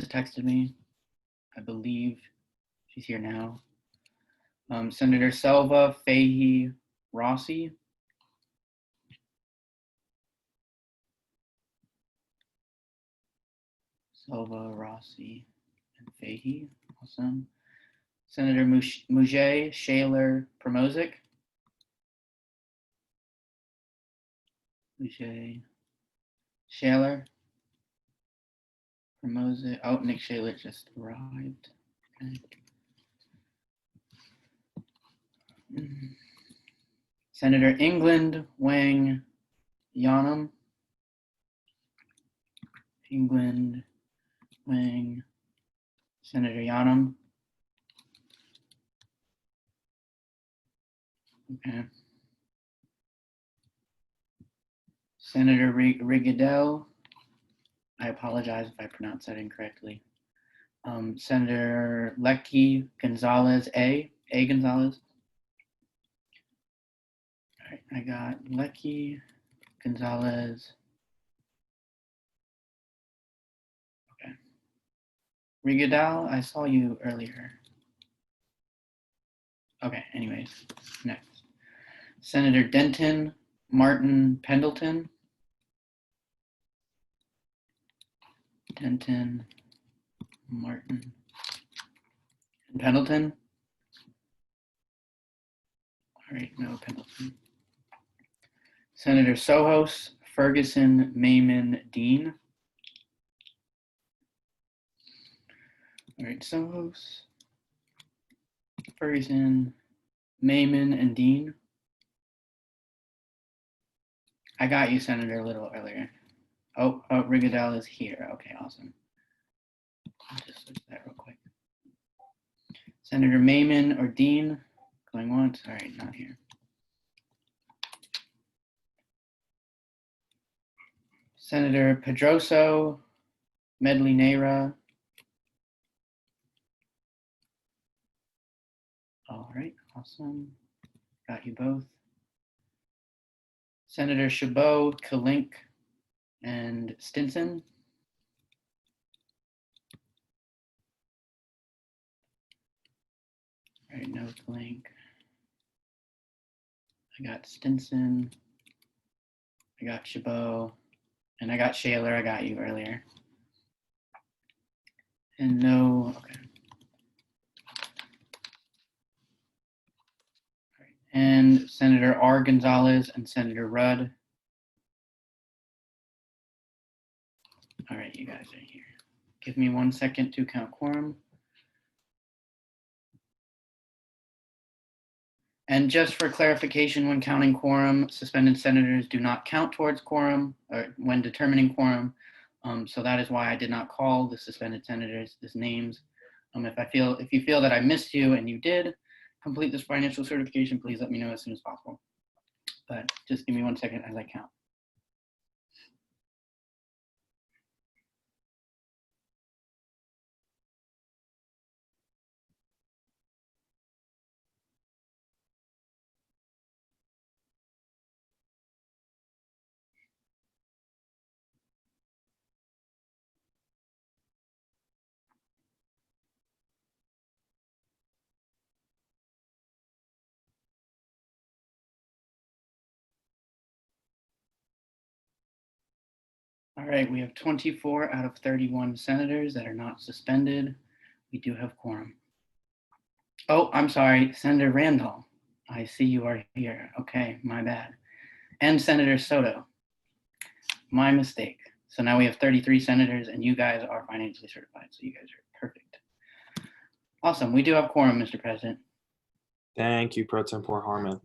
just texted me. I believe she's here now. Senator Selva Fahey Rossi. Selva, Rossi, and Fahey. Awesome. Senator Mouget, Shaler, Promozic. Mouget, Shaler, Promozic. Oh, Nick Shaler just arrived. Okay. Senator England, Wang, Yanam. England, Wang, Senator Yanam. Okay. Senator Rigadel. I apologize if I pronounced that incorrectly. Senator Lecky Gonzalez A. Gonzalez. All right, I got Lecky Gonzalez. Okay. Rigadel, I saw you earlier. Okay, anyways, next. Senator Denton Martin Pendleton. Denton Martin and Pendleton. All right, no Pendleton. Senator Sohos Ferguson Mayman Dean. All right, Sohos, Ferguson, Mayman, and Dean. I got you, Senator, a little earlier. Oh, Rigadel is here. Okay, awesome. I'll just switch that real quick. Senator Mayman or Dean, going once. All right, not here. Senator Pedroso Medley Neyra. All right, awesome. Got you both. Senator Chabot, Kalink, and Stinson. All right, no Kalink. I got Stinson. I got Chabot. And I got Shaler. I got you earlier. And no, okay. All right. And Senator R. Gonzalez and Senator Rudd. All right, you guys are here. Give me 1 second to count quorum. And just for clarification, when counting quorum, suspended senators do not count towards quorum or when determining quorum. So that is why I did not call the suspended senators' names. If you feel that I missed you and you did complete this financial certification, please let me know as soon as possible. But just give me 1 second as I count. All right, we have 24 out of 31 senators that are not suspended. We do have quorum. Oh, I'm sorry, Senator Randall. I see you are here. Okay, my bad. And Senator Soto. My mistake. So now we have 33 senators and you guys are financially certified. So you guys are perfect. Awesome. We do have quorum, Mr. President. Thank you, Pro Tempore Harmon.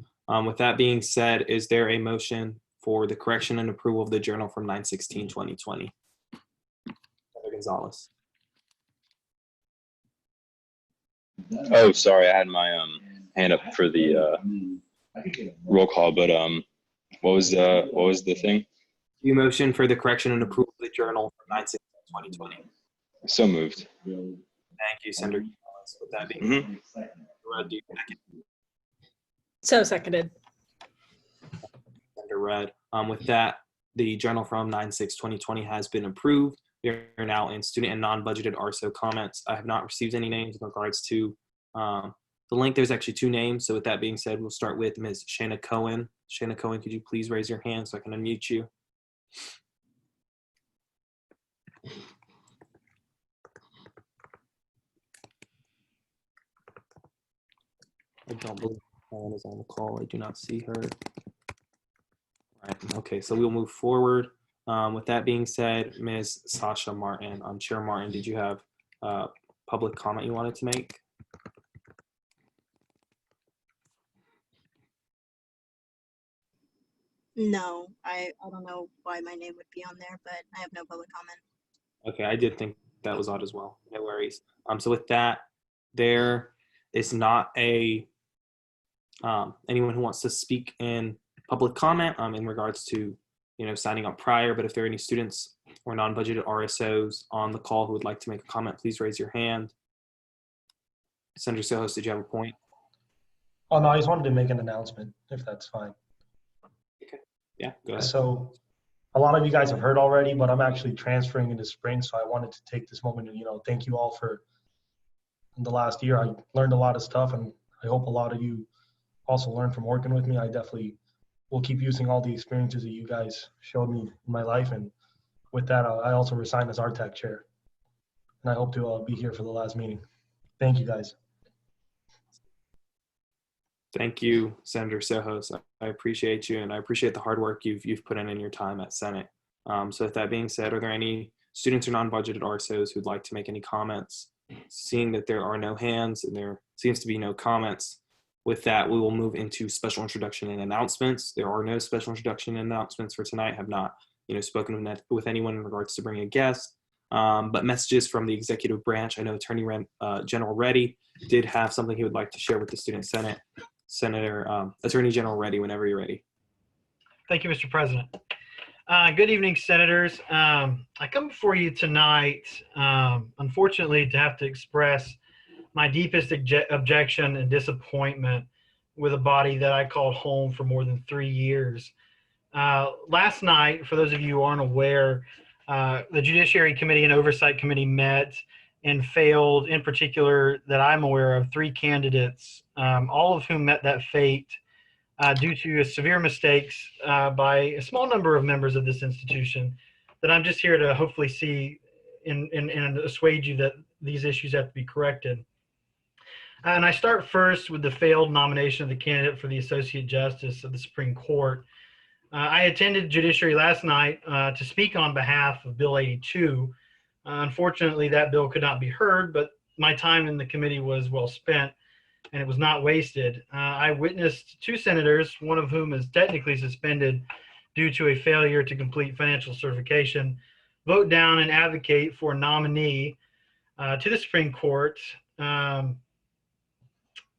With that being said, is there a motion for the correction and approval of the journal from 9/16/2020? Senator Gonzalez. Oh, sorry, I had my hand up for the roll call, but what was the thing? You motion for the correction and approval of the journal from 9/16/2020. So moved. Thank you, Senator Gonzalez. With that being said, Rudd, do you second? So seconded. Senator Rudd. With that, the journal from 9/6/2020 has been approved. We are now in student and non-budgeted RSO comments. I have not received any names in regards to the link. There's actually 2 names. So with that being said, we'll start with Ms. Shayna Cohen. Shayna Cohen, could you please raise your hand so I can unmute you? I don't believe Cohen is on the call. I do not see her. Right. Okay, so we'll move forward. With that being said, Ms. Sasha Martin, Chair Martin, did you have public comment you wanted to make? No, I don't know why my name would be on there, but I have no public comment. Okay, I did think that was odd as well. No worries. So with that, there is not a anyone who wants to speak in public comment in regards to signing up prior. But if there are any students or non-budgeted RSOs on the call who would like to make a comment, please raise your hand. Senator Sohos, did you have a point? Oh, no, I just wanted to make an announcement, if that's fine. Okay. Yeah, go ahead. So a lot of you guys have heard already, but I'm actually transferring into spring. So I wanted to take this moment to, thank you all for the last year. I learned a lot of stuff, and I hope a lot of you also learned from working with me. I definitely will keep using all the experiences that you guys showed me in my life. And with that, I also resigned as RTAC chair. And I hope to be here for the last meeting. Thank you, guys. Thank you, Senator Sohos. I appreciate you, and I appreciate the hard work you've put in your time at Senate. So with that being said, are there any students or non-budgeted RSOs who'd like to make any comments? Seeing that there are no hands and there seems to be no comments, with that, we will move into special introduction and announcements. There are no special introduction and announcements for tonight. Have not, spoken with anyone in regards to bringing a guest. But messages from the executive branch. I know Attorney General Reddy did have something he would like to share with the Student Senate. Attorney General Reddy, whenever you're ready. Thank you, Mr. President. Good evening, Senators. I come before you tonight, unfortunately, to have to express my deepest objection and disappointment with a body that I called home for more than 3 years. Last night, for those of you who aren't aware, the Judiciary Committee and Oversight Committee met and failed, in particular, that I'm aware of, 3 candidates, all of whom met that fate due to severe mistakes by a small number of members of this institution that I'm just here to hopefully see and assuage you that these issues have to be corrected. And I start first with the failed nomination of the candidate for the Associate Justice of the Supreme Court. I attended Judiciary last night to speak on behalf of Bill 82. Unfortunately, that bill could not be heard, but my time in the committee was well spent and it was not wasted. I witnessed 2 senators, one of whom is technically suspended due to a failure to complete financial certification, vote down and advocate for a nominee to the Supreme Court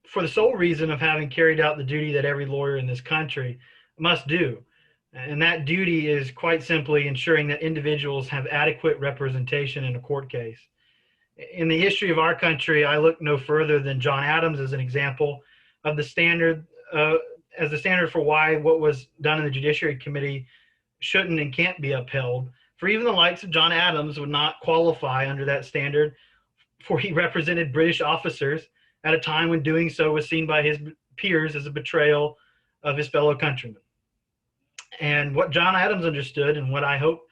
for the sole reason of having carried out the duty that every lawyer in this country must do. And that duty is quite simply ensuring that individuals have adequate representation in a court case. In the history of our country, I look no further than John Adams as an example of the standard, as the standard for why what was done in the Judiciary Committee shouldn't and can't be upheld. For even the likes of John Adams would not qualify under that standard, for he represented British officers at a time when doing so was seen by his peers as a betrayal of his fellow countrymen. And what John Adams understood, and what I hope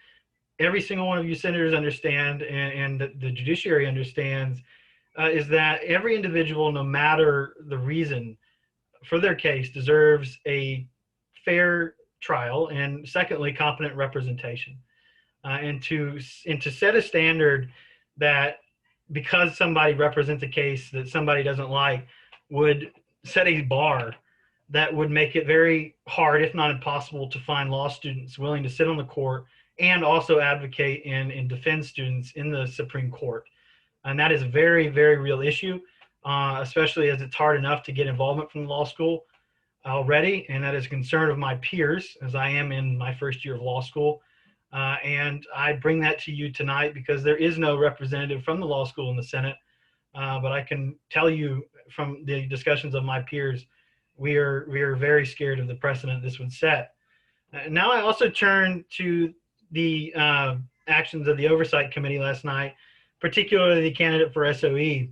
every single one of you senators understand and the judiciary understands, is that every individual, no matter the reason for their case, deserves a fair trial, and secondly, competent representation. And to set a standard that because somebody represents a case that somebody doesn't like would set a bar that would make it very hard, if not impossible, to find law students willing to sit on the court and also advocate and defend students in the Supreme Court. And that is a very, very real issue, especially as it's hard enough to get involvement from the law school already. And that is a concern of my peers, as I am in my first year of law school. And I bring that to you tonight because there is no representative from the law school in the Senate. But I can tell you from the discussions of my peers, we are very scared of the precedent this would set. Now I also turn to the actions of the Oversight Committee last night, particularly the candidate for SOE.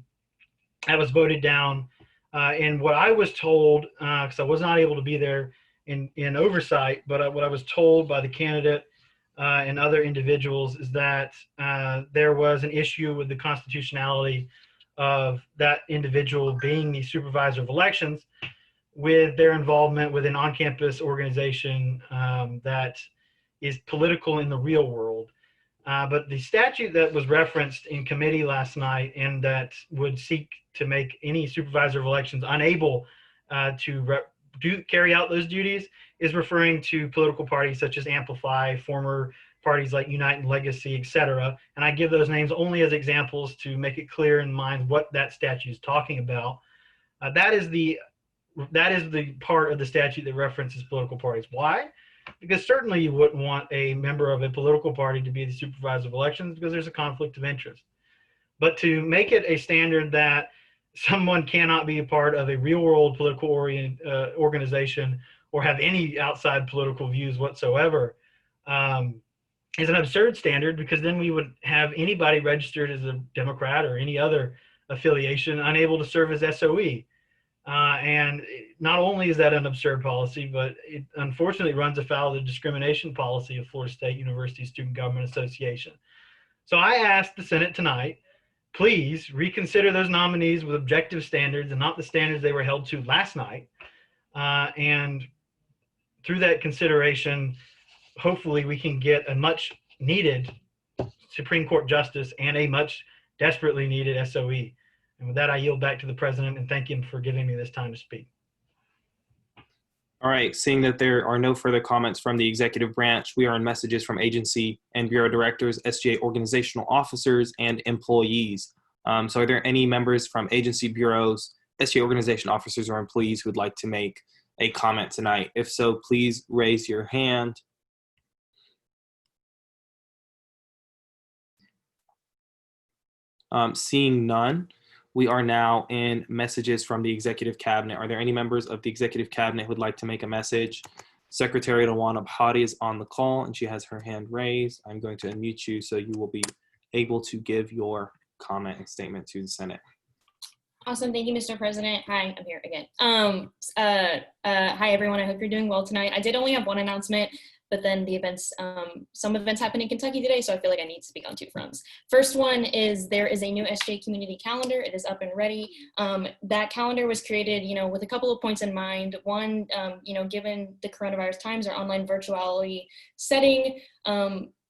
That was voted down. And what I was told, because I was not able to be there in Oversight, but what I was told by the candidate and other individuals is that there was an issue with the constitutionality of that individual being the supervisor of elections with their involvement with an on-campus organization that is political in the real world. But the statute that was referenced in committee last night and that would seek to make any supervisor of elections unable to carry out those duties is referring to political parties such as Amplify, former parties like Unite and Legacy, etc. And I give those names only as examples to make it clear in mind what that statute is talking about. That is the part of the statute that references political parties. Why? Because certainly you wouldn't want a member of a political party to be the supervisor of elections because there's a conflict of interest. But to make it a standard that someone cannot be a part of a real world political organization or have any outside political views whatsoever is an absurd standard, because then we would have anybody registered as a Democrat or any other affiliation unable to serve as SOE. And not only is that an absurd policy, but it unfortunately runs afoul of the discrimination policy of Florida State University Student Government Association. So I asked the Senate tonight, please reconsider those nominees with objective standards and not the standards they were held to last night. And through that consideration, hopefully we can get a much needed Supreme Court justice and a much desperately needed SOE. And with that, I yield back to the president and thank him for giving me this time to speak. All right, seeing that there are no further comments from the executive branch, we are on messages from agency and bureau directors, SGA organizational officers, and employees. So are there any members from agency, bureaus, SGA organization officers, or employees who would like to make a comment tonight? If so, please raise your hand. Seeing none, we are now in messages from the executive cabinet. Are there any members of the executive cabinet who would like to make a message? Secretary Lawana Bhatti is on the call and she has her hand raised. I'm going to unmute you so you will be able to give your comment and statement to the Senate. Awesome. Thank you, Mr. President. Hi, I'm here again. Hi, everyone. I hope you're doing well tonight. I did only have one announcement, but then the events, some events happened in Kentucky today, so I feel like I need to speak on two fronts. First one is there is a new SGA community calendar. It is up and ready. That calendar was created, with a couple of points in mind. One, given the coronavirus times, our online virtuality setting,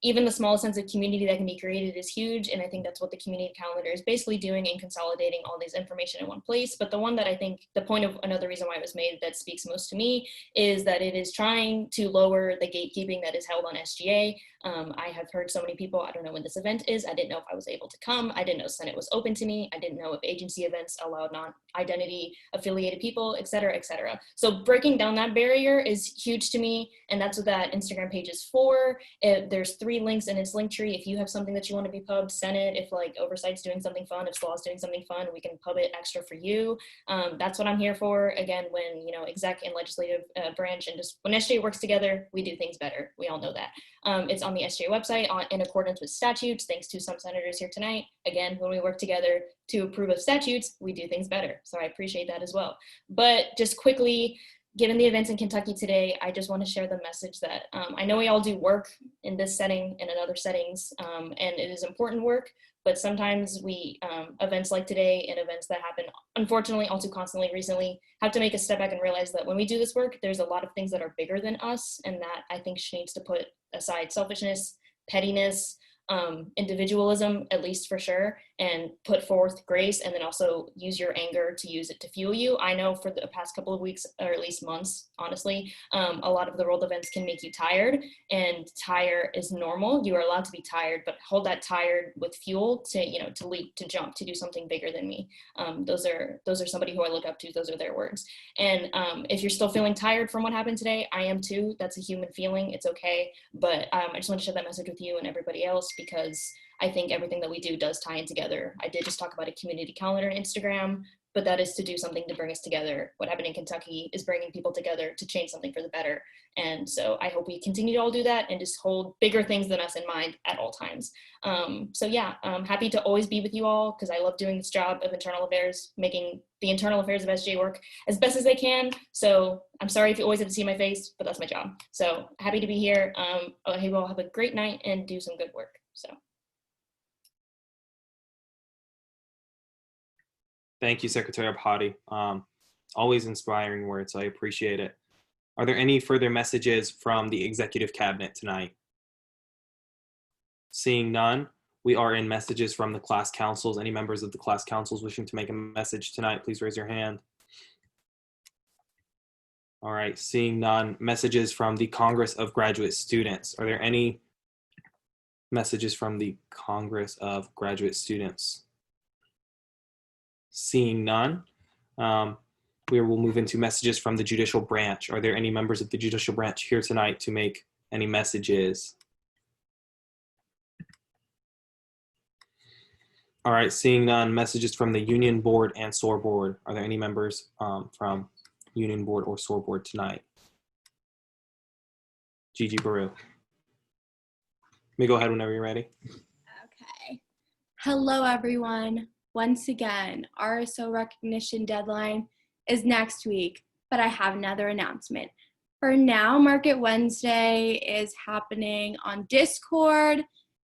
even the smallest sense of community that can be created is huge. And I think that's what the community calendar is basically doing in consolidating all these information in one place. But the one that I think the point of another reason why it was made that speaks most to me is that it is trying to lower the gatekeeping that is held on SGA. I have heard so many people, I don't know when this event is. I didn't know if I was able to come. I didn't know Senate was open to me. I didn't know if agency events allowed non-identity affiliated people, et cetera, et cetera. So breaking down that barrier is huge to me. And that's what that Instagram page is for. There's 3 links in its link tree. If you have something that you want to be pubbed, send it. If like Oversight's doing something fun, if SLAW's doing something fun, we can pub it extra for you. That's what I'm here for. Again, when, exec and legislative branch and just when SGA works together, we do things better. We all know that. It's on the SGA website in accordance with statutes, thanks to some senators here tonight. Again, when we work together to approve of statutes, we do things better. So I appreciate that as well. But just quickly, given the events in Kentucky today, I just want to share the message that I know we all do work in this setting and in other settings, and it is important work, but sometimes we, events like today and events that happen, unfortunately, all too constantly recently, have to make a step back and realize that when we do this work, there's a lot of things that are bigger than us, and that I think she needs to put aside selfishness, pettiness, individualism, at least for sure, and put forth grace, and then also use your anger to use it to fuel you. I know for the past couple of weeks, or at least months, honestly, a lot of the world events can make you tired, and tire is normal. You are allowed to be tired, but hold that tired with fuel to, to leap, to jump, to do something bigger than me. Those are somebody who I look up to. Those are their words. And if you're still feeling tired from what happened today, I am too. That's a human feeling. It's okay. But I just want to share that message with you and everybody else, because I think everything that we do does tie in together. I did just talk about a community calendar on Instagram, but that is to do something to bring us together. What happened in Kentucky is bringing people together to change something for the better. And so I hope we continue to all do that and just hold bigger things than us in mind at all times. So yeah, I'm happy to always be with you all because I love doing this job of internal affairs, making the internal affairs of SJ work as best as they can. So I'm sorry if you always have to see my face, but that's my job. So happy to be here. I hope you all have a great night and do some good work. So. Thank you, Secretary Abhati. Always inspiring words. I appreciate it. Are there any further messages from the Executive Cabinet tonight? Seeing none, we are in messages from the class councils. Any members of the class councils wishing to make a message tonight, please raise your hand. All right, seeing none, messages from the Congress of Graduate Students. Are there any messages from the Congress of Graduate Students? Seeing none, we will move into messages from the judicial branch. Are there any members of the judicial branch here tonight to make any messages? All right, seeing none, messages from the Union Board and SOAR Board. Are there any members from Union Board or SOAR Board tonight? Gigi Baru. Let me go ahead whenever you're ready. Okay. Hello, everyone. Once again, RSO recognition deadline is next week, but I have another announcement. For now, Market Wednesday is happening on Discord,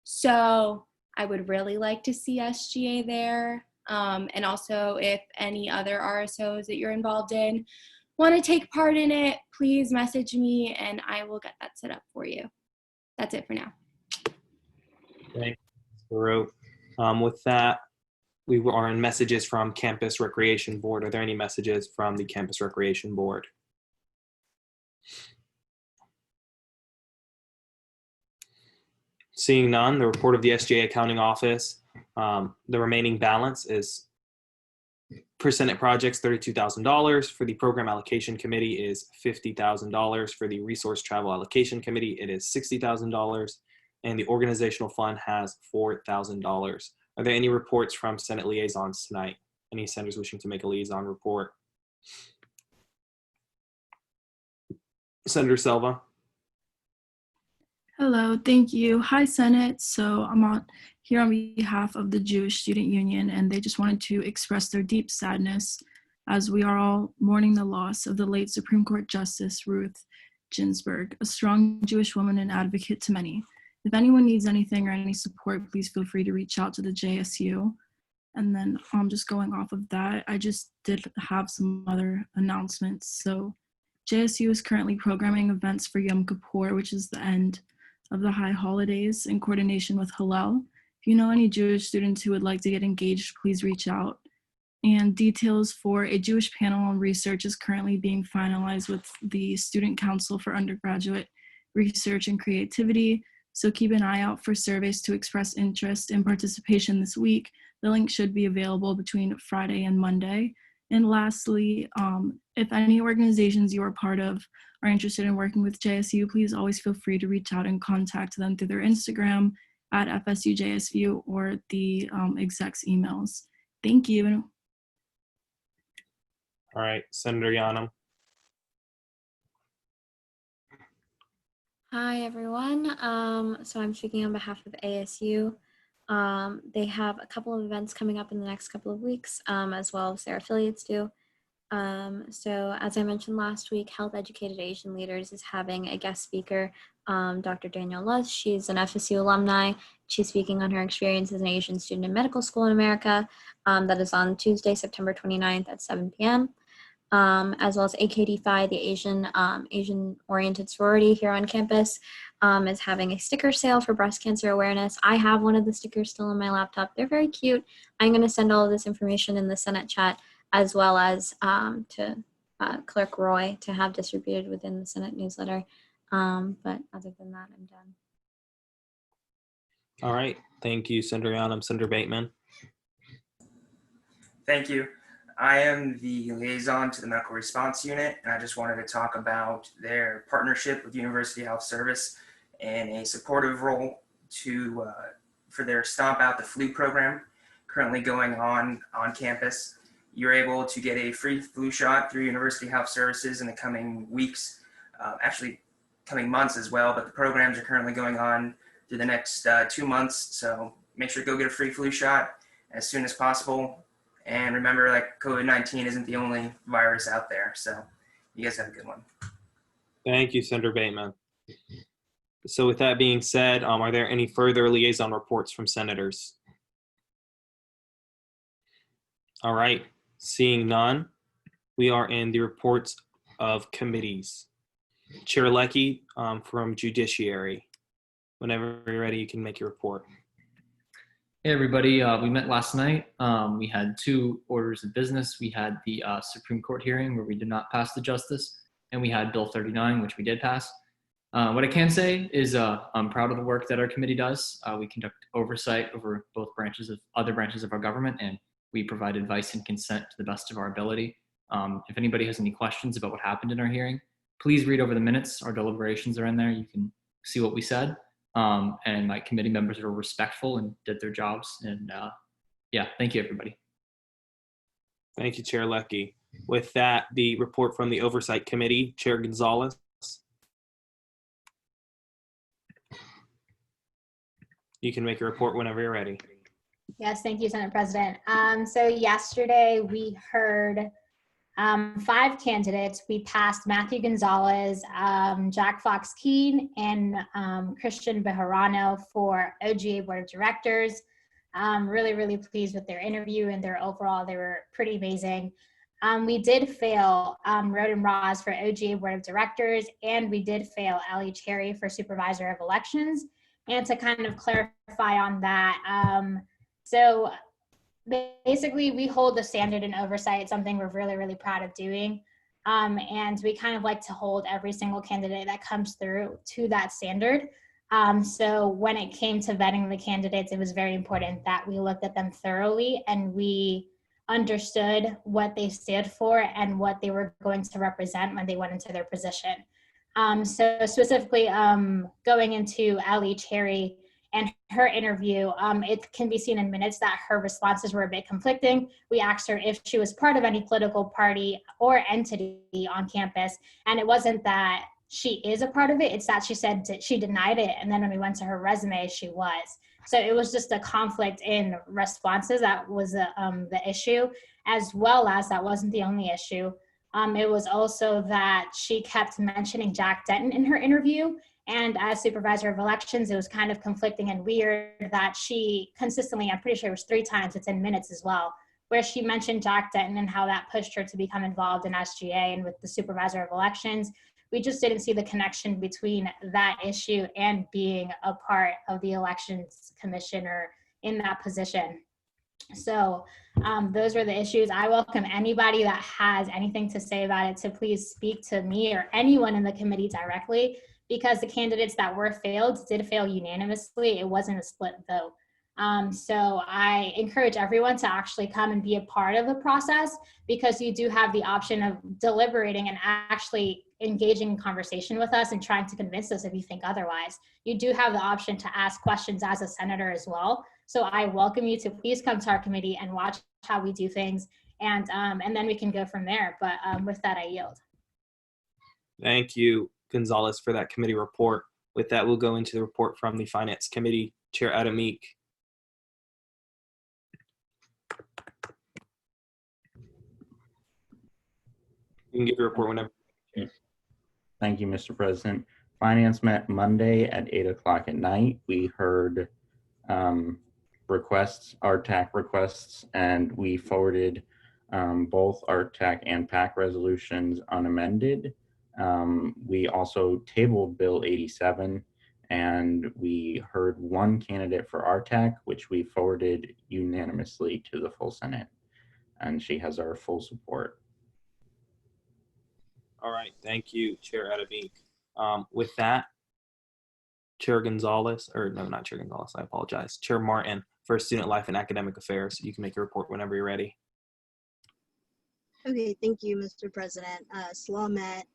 so I would really like to see SGA there. And also, if any other RSOs that you're involved in want to take part in it, please message me and I will get that set up for you. That's it for now. Thanks, Baru. With that, we are in messages from Campus Recreation Board. Are there any messages from the Campus Recreation Board? Seeing none, the report of the SGA Accounting Office. The remaining balance is for Senate projects, $32,000. For the Program Allocation Committee is $50,000. For the Resource Travel Allocation Committee, it is $60,000. And the Organizational Fund has $4,000. Are there any reports from Senate liaisons tonight? Any senators wishing to make a liaison report? Senator Silva. Hello, thank you. Hi, Senate. So I'm here on behalf of the Jewish Student Union, and they just wanted to express their deep sadness as we are all mourning the loss of the late Supreme Court Justice Ruth Ginsburg, a strong Jewish woman and advocate to many. If anyone needs anything or any support, please feel free to reach out to the JSU. And then just going off of that, I just did have some other announcements. So JSU is currently programming events for Yom Kippur, which is the end of the high holidays, in coordination with Hillel. If you know any Jewish students who would like to get engaged, please reach out. And details for a Jewish panel on research is currently being finalized with the Student Council for Undergraduate Research and Creativity. So keep an eye out for surveys to express interest in participation this week. The link should be available between Friday and Monday. And lastly, if any organizations you are part of are interested in working with JSU, please always feel free to reach out and contact them through their Instagram at FSUJSU or the exec's emails. Thank you. All right, Senator Yanam. Hi, everyone. So I'm speaking on behalf of ASU. They have a couple of events coming up in the next couple of weeks, as well as their affiliates do. So as I mentioned last week, Health Educated Asian Leaders is having a guest speaker, Dr. Danielle Lutz. She's an FSU alumni. She's speaking on her experience as an Asian student in medical school in America. That is on Tuesday, September 29th at 7 p.m. As well as AKD Phi, the Asian-oriented sorority here on campus, is having a sticker sale for breast cancer awareness. I have one of the stickers still on my laptop. They're very cute. I'm going to send all of this information in the Senate chat, as well as to Clerk Roy to have distributed within the Senate newsletter. But other than that, I'm done. All right, thank you, Senator Yanam. Senator Bateman. Thank you. I am the liaison to the Medical Response Unit, and I just wanted to talk about their partnership with University Health Service and a supportive role to for their Stomp Out the Flu program currently going on campus. You're able to get a free flu shot through University Health Services in the coming weeks, actually coming months as well, but the programs are currently going on through the next 2 months. So make sure to go get a free flu shot as soon as possible. And remember, like, COVID-19 isn't the only virus out there. So you guys have a good one. Thank you, Senator Bateman. So with that being said, are there any further liaison reports from senators? All right, seeing none, we are in the reports of committees. Chair Leckie from Judiciary. Whenever you're ready, you can make your report. Hey everybody, we met last night. We had 2 orders of business. We had the Supreme Court hearing where we did not pass the justice, and we had Bill 39, which we did pass. What I can say is I'm proud of the work that our committee does. We conduct oversight over both other branches of our government, and we provide advice and consent to the best of our ability. If anybody has any questions about what happened in our hearing, please read over the minutes. Our deliberations are in there. You can see what we said. And my committee members were respectful and did their jobs. And yeah, thank you, everybody. Thank you, Chair Leckie. With that, the report from the Oversight Committee, Chair Gonzalez. You can make a report whenever you're ready. Yes, thank you, Senate President. So yesterday we heard 5 candidates. We passed Matthew Gonzalez, Jack Fox Keene, and Christian Bejarano for OGA Board of Directors. Really, really pleased with their interview and their overall, they were pretty amazing. We did fail Roden Ross for OGA Board of Directors, and we did fail Ellie Cherry for Supervisor of Elections. And to kind of clarify on that, so basically we hold the standard in oversight, something we're really, really proud of doing. And we kind of like to hold every single candidate that comes through to that standard. So when it came to vetting the candidates, it was very important that we looked at them thoroughly and we understood what they stood for and what they were going to represent when they went into their position. So specifically going into Ellie Cherry and her interview, it can be seen in minutes that her responses were a bit conflicting. We asked her if she was part of any political party or entity on campus, and it wasn't that she is a part of it, it's that she said she denied it, and then when we went to her resume, she was. So it was just a conflict in responses that was the issue, as well as that wasn't the only issue. It was also that she kept mentioning Jack Denton in her interview, and as Supervisor of Elections, it was kind of conflicting and weird that she consistently, I'm pretty sure it was 3 times, it's in minutes as well, where she mentioned Jack Denton and how that pushed her to become involved in SGA and with the Supervisor of Elections. We just didn't see the connection between that issue and being a part of the Elections Commission or in that position. So those were the issues. I welcome anybody that has anything to say about it to please speak to me or anyone in the committee directly, because the candidates that were failed did fail unanimously. It wasn't a split vote. So I encourage everyone to actually come and be a part of the process, because you do have the option of deliberating and actually engaging in conversation with us and trying to convince us if you think otherwise. You do have the option to ask questions as a senator as well. So I welcome you to please come to our committee and watch how we do things, and then we can go from there. But with that, I yield. Thank you, Gonzalez, for that committee report. With that, we'll go into the report from the Finance Committee, Chair Adamik. You can give your report whenever. Thank you, Mr. President. Finance met Monday at 8 o'clock at night. We heard requests, RTAC requests, and we forwarded both RTAC and PAC resolutions unamended. We also tabled Bill 87, and we heard 1 candidate for RTAC, which we forwarded unanimously to the full Senate, and she has our full support. All right, thank you, Chair Adamik. With that, Chair Gonzalez, or no, not Chair Gonzalez, I apologize. Chair Martin for Student Life and Academic Affairs. You can make your report whenever you're ready. Okay, thank you, Mr. President. SLAW met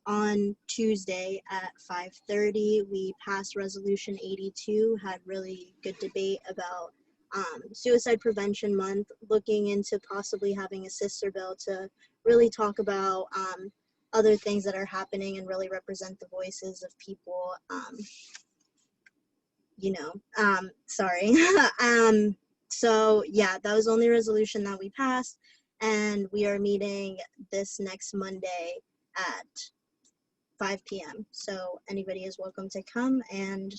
on Tuesday at 5:30, we passed Resolution 82, had really good debate about Suicide Prevention Month, looking into possibly having a sister bill to really talk about other things that are happening and really represent the voices of people, sorry. So yeah, that was the only resolution that we passed, and we are meeting this next Monday at 5 p.m. So anybody is welcome to come, and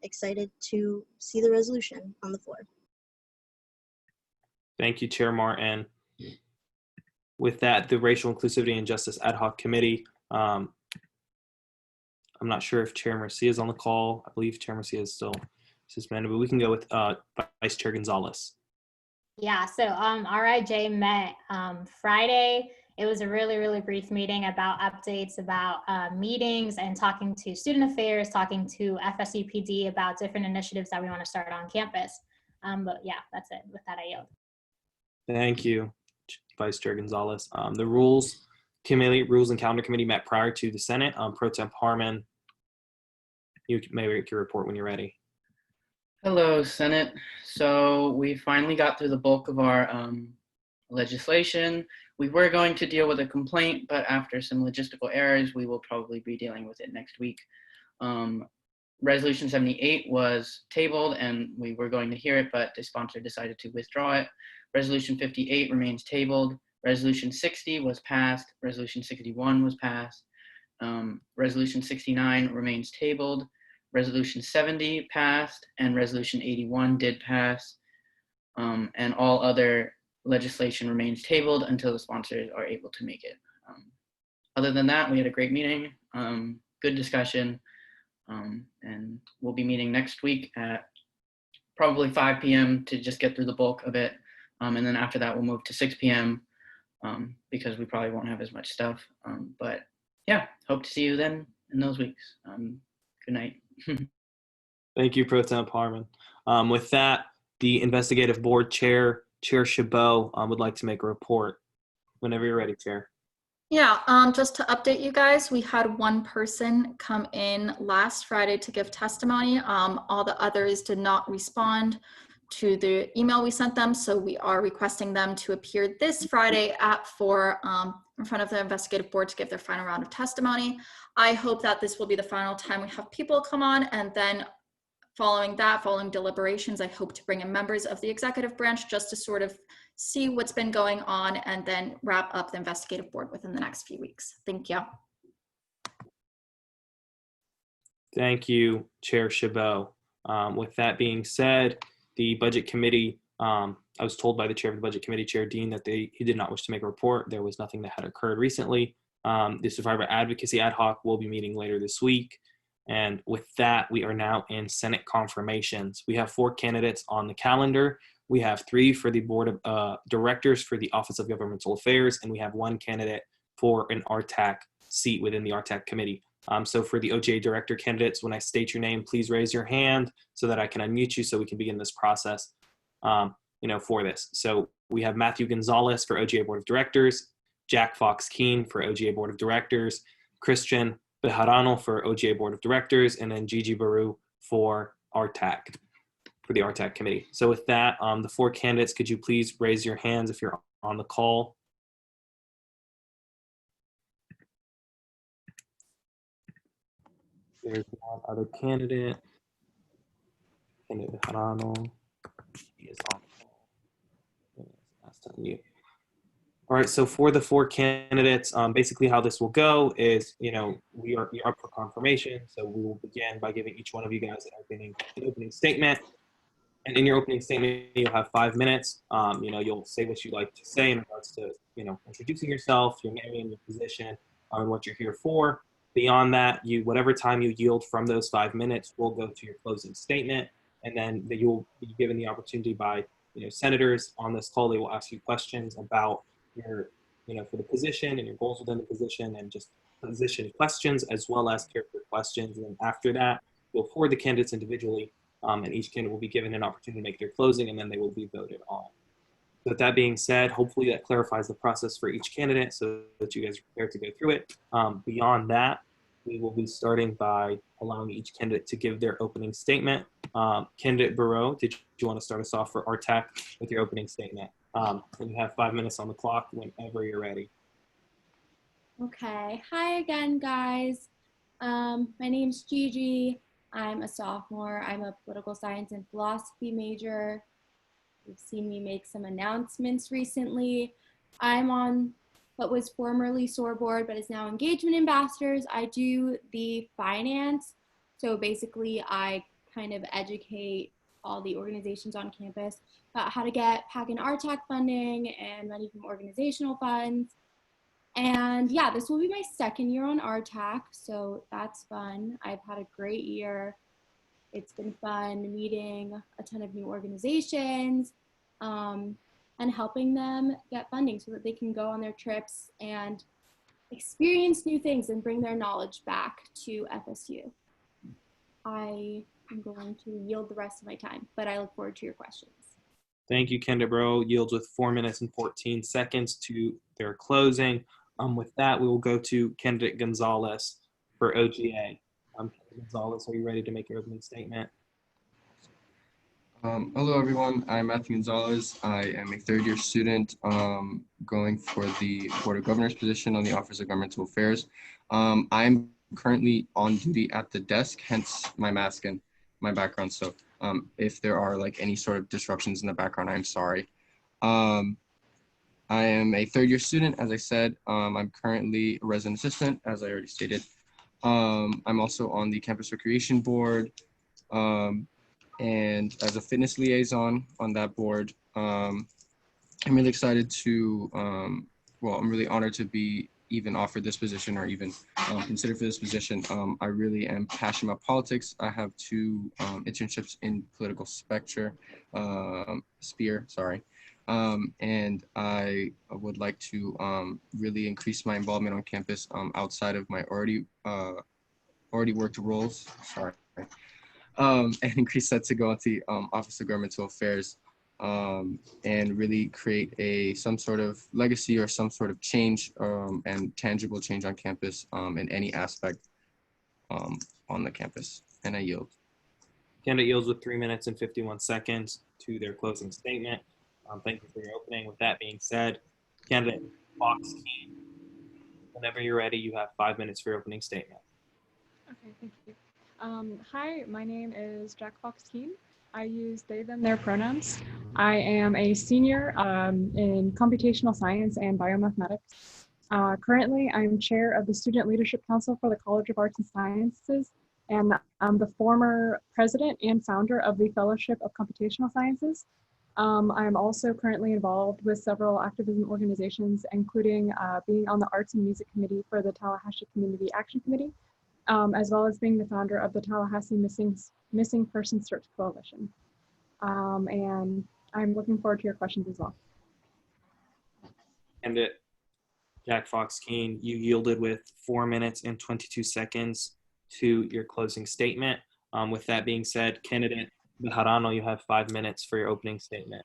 excited to see the resolution on the floor. Thank you, Chair Martin. With that, the Racial Inclusivity and Justice Ad Hoc Committee, I'm not sure if Chair Mercia is on the call. I believe Chair Mercia is still suspended, but we can go with Vice Chair Gonzalez. Yeah, so RIJ met Friday. It was a really, really brief meeting about updates about meetings and talking to student affairs, talking to FSUPD about different initiatives that we want to start on campus. But yeah, that's it. With that, I yield. Thank you, Vice Chair Gonzalez. The Rules and Calendar Committee met prior to the Senate. Pro Temp Harmon, you may make your report when you're ready. Hello, Senate. So we finally got through the bulk of our legislation. We were going to deal with a complaint, but after some logistical errors, we will probably be dealing with it next week. Resolution 78 was tabled and we were going to hear it, but the sponsor decided to withdraw it. Resolution 58 remains tabled. Resolution 60 was passed. Resolution 61 was passed. Resolution 69 remains tabled. Resolution 70 passed, and Resolution 81 did pass. And all other legislation remains tabled until the sponsors are able to make it. Other than that, we had a great meeting, good discussion, and we'll be meeting next week at probably 5 p.m. to just get through the bulk of it. And then after that, we'll move to 6 p.m. Because we probably won't have as much stuff. But yeah, hope to see you then in those weeks. Good night. Thank you, Pro Temp Harmon. With that, the Investigative Board Chair, Chair Chabot, would like to make a report. Whenever you're ready, Chair. Yeah, just to update you guys, we had one person come in last Friday to give testimony. All the others did not respond to the email we sent them, so we are requesting them to appear this Friday at 4 in front of the investigative board to give their final round of testimony. I hope that this will be the final time we have people come on, and then following deliberations, I hope to bring in members of the executive branch just to sort of see what's been going on and then wrap up the investigative board within the next few weeks. Thank you. Thank you, Chair Chabot. With that being said, the Budget Committee, I was told by the Chair of the Budget Committee, Chair Dean, that he did not wish to make a report. There was nothing that had occurred recently. The Survivor Advocacy Ad Hoc will be meeting later this week. And with that, we are now in Senate confirmations. We have 4 candidates on the calendar. We have 3 for the Board of Directors for the Office of Governmental Affairs, and we have 1 candidate for an RTAC seat within the RTAC committee. So for the OGA Director candidates, when I state your name, please raise your hand so that I can unmute you so we can begin this process for this. So we have Matthew Gonzalez for OGA Board of Directors, Jack Fox-Keene for OGA Board of Directors, Christian Bejarano for OGA Board of Directors, and then Gigi Baru for RTAC, for the RTAC committee. So with that, the 4 candidates, could you please raise your hands if you're on the call? There's one other candidate, Bejarano. He is on the call. Last time you. All right, so for the 4 candidates, basically how this will go is, you're up for confirmation. So we will begin by giving each one of you guys an opening statement. And in your opening statement, you'll have 5 minutes. You'll say what you'd like to say in regards to, introducing yourself, your name and your position, and what you're here for. Beyond that, whatever time you yield from those 5 minutes will go to your closing statement. And then you'll be given the opportunity by, senators on this call. They will ask you questions about your, for the position and your goals within the position, and just position questions as well as character questions. And then after that, you'll forward the candidates individually, and each candidate will be given an opportunity to make their closing, and then they will be voted on. With that being said, hopefully that clarifies the process for each candidate so that you guys are prepared to go through it. Beyond that, we will be starting by allowing each candidate to give their opening statement. Candidate Barreau, did you want to start us off for RTAC with your opening statement? And you have 5 minutes on the clock whenever you're ready. Okay. Hi again, guys. My name's Gigi. I'm a sophomore. I'm a political science and philosophy major. You've seen me make some announcements recently. I'm on what was formerly SOAR board, but is now Engagement Ambassadors. I do the finance. So basically, I kind of educate all the organizations on campus about how to get PAC and RTAC funding and money from organizational funds. And yeah, this will be my second year on RTAC, so that's fun. I've had a great year. It's been fun meeting a ton of new organizations and helping them get funding so that they can go on their trips and experience new things and bring their knowledge back to FSU. I am going to yield the rest of my time, but I look forward to your questions. Thank you, Candidate Barreau. Yields with 4 minutes and 14 seconds to their closing. With that, we will go to Candidate Gonzalez for OGA. Gonzalez, are you ready to make your opening statement? Hello, everyone. I'm Matthew Gonzalez. I am a third-year student going for the Board of Governors position on the Office of Governmental Affairs. I'm currently on duty at the desk, hence my mask and my background. So if there are like any sort of disruptions in the background, I'm sorry. I am a third-year student, as I said. I'm currently a resident assistant, as I already stated. I'm also on the Campus Recreation Board. And as a fitness liaison on that board, I'm really excited to, I'm really honored to be even offered this position or even considered for this position. I really am passionate about politics. I have 2 internships in political sphere, and I would like to really increase my involvement on campus outside of my already worked roles, and increase that to go into the Office of Governmental Affairs and really create some sort of legacy or some sort of change and tangible change on campus in any aspect on the campus. And I yield. Candidate yields with 3 minutes and 51 seconds to their closing statement. Thank you for your opening. With that being said, Candidate Fox, whenever you're ready, you have 5 minutes for your opening statement. Okay, thank you. Hi, my name is Jack Fox-Keen. I use they, them, their pronouns. I am a senior in computational science and biomathematics. Currently, I'm chair of the Student Leadership Council for the College of Arts and Sciences, and I'm the former president and founder of the Fellowship of Computational Sciences. I'm also currently involved with several activism organizations, including being on the Arts and Music Committee for the Tallahassee Community Action Committee, as well as being the founder of the Tallahassee Missing Persons Search Coalition. And I'm looking forward to your questions as well. Candidate Jack Fox-Keen, you yielded with 4 minutes and 22 seconds to your closing statement. With that being said, Candidate Bejarano, you have 5 minutes for your opening statement.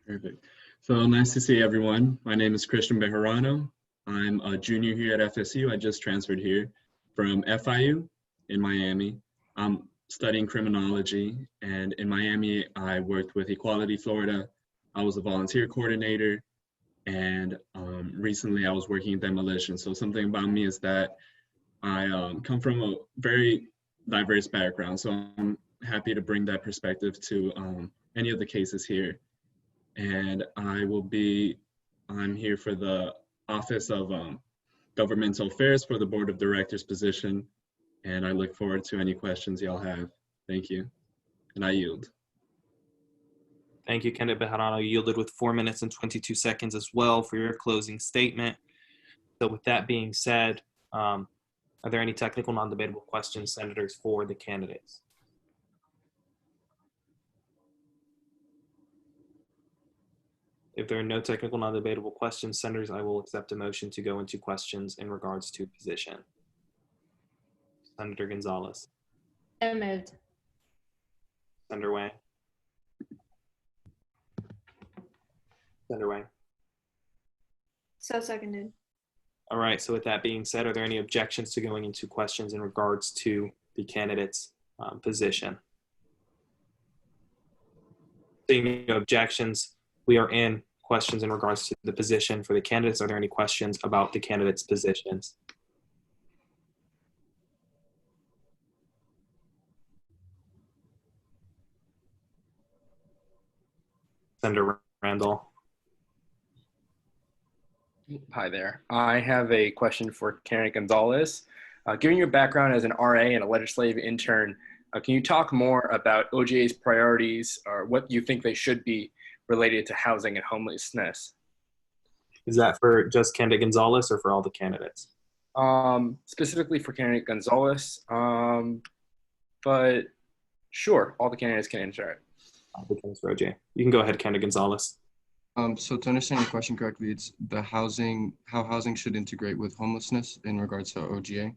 Perfect. So nice to see everyone. My name is Christian Bejarano. I'm a junior here at FSU. I just transferred here from FIU in Miami. I'm studying criminology, and in Miami, I worked with Equality Florida. I was a volunteer coordinator, and recently I was working in demolition. So something about me is that I come from a very diverse background, so I'm happy to bring that perspective to any of the cases here. And I'm here for the Office of Governmental Affairs for the Board of Directors position, and I look forward to any questions y'all have. Thank you, and I yield. Thank you, Candidate Bejarano. You yielded with 4 minutes and 22 seconds as well for your closing statement. So with that being said, are there any technical non-debatable questions, senators, for the candidates? If there are no technical non-debatable questions, senators, I will accept a motion to go into questions in regards to position. Senator Gonzalez. So moved. Senator Wang. Senator Wang. So seconded. All right, so with that being said, are there any objections to going into questions in regards to the candidate's position? Seeing no objections, we are in questions in regards to the position for the candidates. Are there any questions about the candidates' positions? Senator Randall. Hi there. I have a question for candidate Gonzalez. Given your background as an RA and a legislative intern, can you talk more about OGA's priorities or what you think they should be related to housing and homelessness? Is that for just candidate Gonzalez or for all the candidates? Specifically for candidate Gonzalez, but sure, all the candidates can answer it. For OJ. You can go ahead, candidate Gonzalez. So to understand your question correctly, it's the housing, how housing should integrate with homelessness in regards to OGA.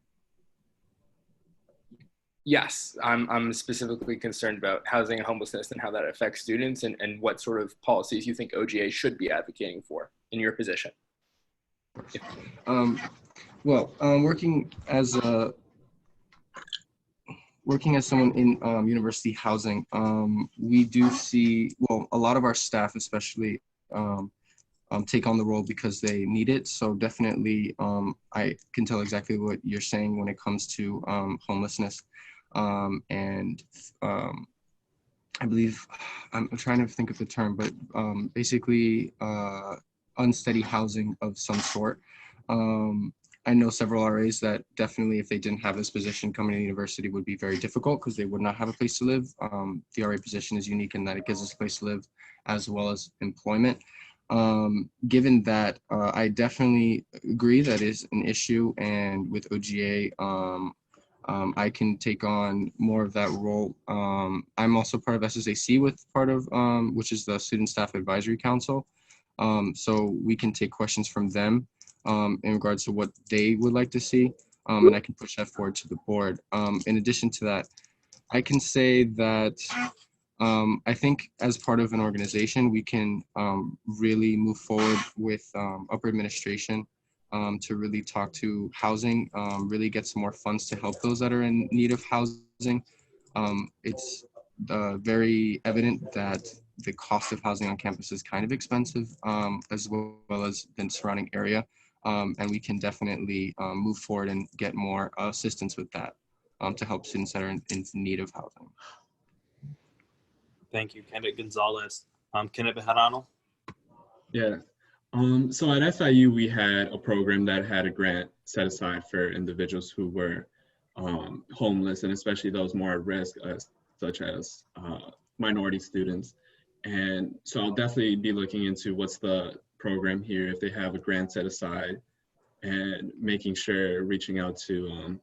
Yes, I'm specifically concerned about housing and homelessness and how that affects students and what sort of policies you think OGA should be advocating for in your position. Working as someone in university housing, we do see, well, a lot of our staff especially take on the role because they need it. So definitely I can tell exactly what you're saying when it comes to homelessness. And I believe, I'm trying to think of the term, but basically unsteady housing of some sort. I know several RAs that definitely, if they didn't have this position coming to university, would be very difficult because they would not have a place to live. The RA position is unique in that it gives us a place to live as well as employment. Given that, I definitely agree that is an issue, and with OGA, I can take on more of that role. I'm also part of SSAC with part of, which is the Student Staff Advisory Council. So we can take questions from them in regards to what they would like to see, and I can push that forward to the board. In addition to that, I can say that I think as part of an organization, we can really move forward with upper administration to really talk to housing, really get some more funds to help those that are in need of housing. It's very evident that the cost of housing on campus is kind of expensive, as well as the surrounding area. And we can definitely move forward and get more assistance with that to help students that are in need of housing. Thank you, candidate Gonzalez. Candidate Bejarano. Yeah. So at FIU, we had a program that had a grant set aside for individuals who were homeless, and especially those more at risk, such as minority students. And so I'll definitely be looking into what's the program here, if they have a grant set aside, and making sure reaching out to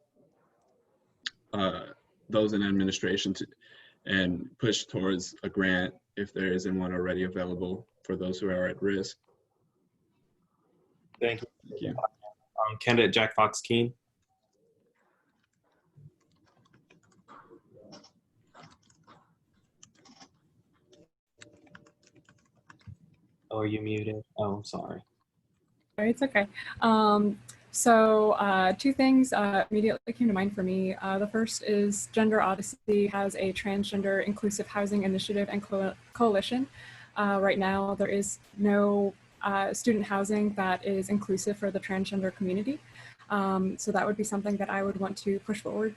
those in administration and push towards a grant if there isn't one already available for those who are at risk. Thank you. Thank you. Candidate Jack Fox Keene. Oh, are you muted? Oh, I'm sorry. It's okay. Two things immediately came to mind for me. The first is Gender Odyssey has a transgender inclusive housing initiative and coalition. Right now, there is no student housing that is inclusive for the transgender community. So that would be something that I would want to push forward.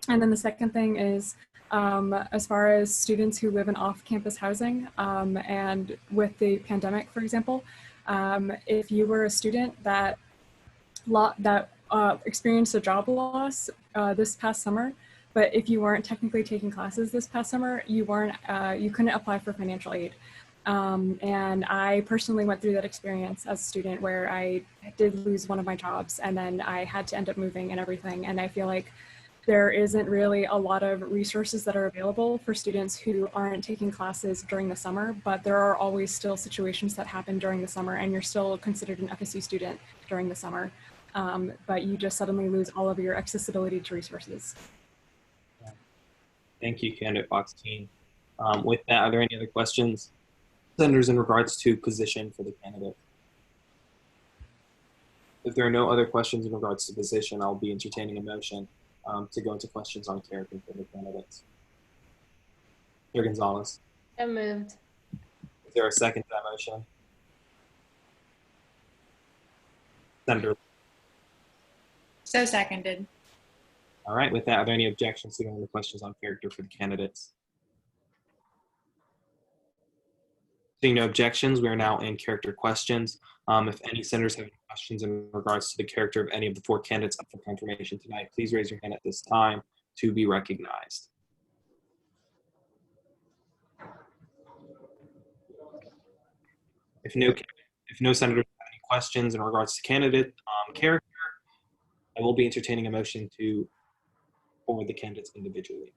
And then the second thing is, as far as students who live in off-campus housing, and with the pandemic, for example, if you were a student that experienced a job loss this past summer, but if you weren't technically taking classes this past summer, you couldn't apply for financial aid. And I personally went through that experience as a student where I did lose one of my jobs, and then I had to end up moving and everything. And I feel like there isn't really a lot of resources that are available for students who aren't taking classes during the summer, but there are always still situations that happen during the summer, and you're still considered an FSU student during the summer. But you just suddenly lose all of your accessibility to resources. Thank you, candidate Fox Keene. With that, are there any other questions? Senators, in regards to position for the candidate. If there are no other questions in regards to position, I'll be entertaining a motion to go into questions on character for the candidates. Chair Gonzalez, So moved. is there a second to that motion? Senator. So seconded. All right, with that, are there any objections to going into questions on character for the candidates? Seeing no objections, we are now in character questions. If any senators have any questions in regards to the character of any of the 4 candidates up for confirmation tonight, please raise your hand at this time to be recognized. If no senators have any questions in regards to candidate character, I will be entertaining a motion to forward the candidates individually.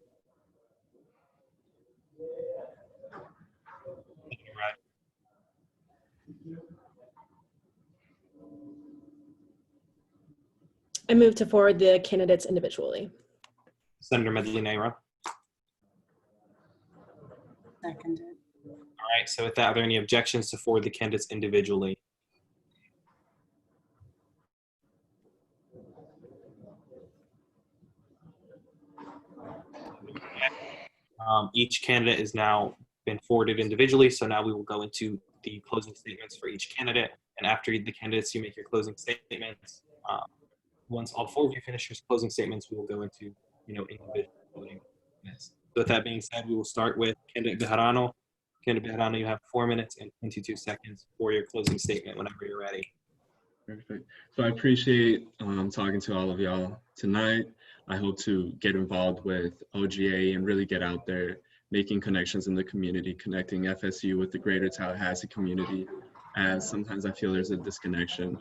I move to forward the candidates individually. Senator Medley Naira. Seconded. All right, so with that, are there any objections to forward the candidates individually? Each candidate is now been forwarded individually, so now we will go into the closing statements for each candidate. And after the candidates, you make your closing statements. Once all 4 of you finish your closing statements, we will go into individual voting minutes. So with that being said, we will start with candidate Bejarano. Candidate Bejarano, you have 4 minutes and 22 seconds for your closing statement whenever you're ready. Perfect. So I appreciate talking to all of y'all tonight. I hope to get involved with OGA and really get out there, making connections in the community, connecting FSU with the greater Tallahassee community, as sometimes I feel there's a disconnection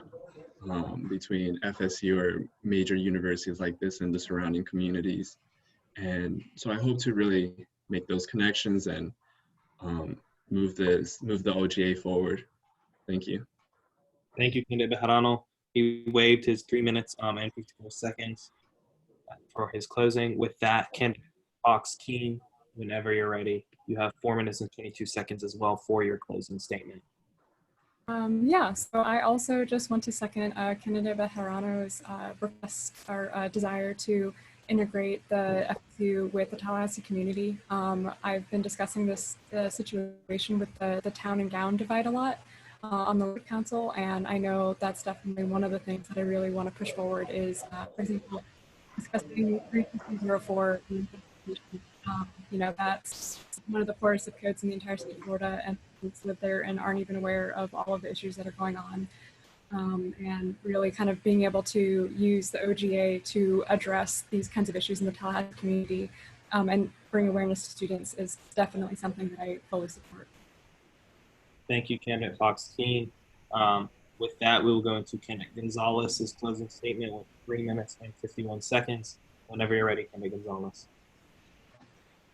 between FSU or major universities like this and the surrounding communities. And so I hope to really make those connections and move the OGA forward. Thank you. Thank you, candidate Bejarano. He waived his 3 minutes and 54 seconds for his closing. With that, candidate Fox Keene, whenever you're ready, you have 4 minutes and 22 seconds as well for your closing statement. Yeah, so I also just want to second candidate Bejarano's request or desire to integrate the FSU with the Tallahassee community. I've been discussing this situation with the town and gown divide a lot on the council, and I know that's definitely one of the things that I really want to push forward is, for example, discussing 3204. That's one of the poorest zip codes in the entire state of Florida, and folks live there and aren't even aware of all of the issues that are going on. And really kind of being able to use the OGA to address these kinds of issues in the Tallahassee community and bring awareness to students is definitely something that I fully support. Thank you, candidate Fox Keene. With that, we will go into candidate Gonzalez's closing statement with 3 minutes and 51 seconds. Whenever you're ready, candidate Gonzalez.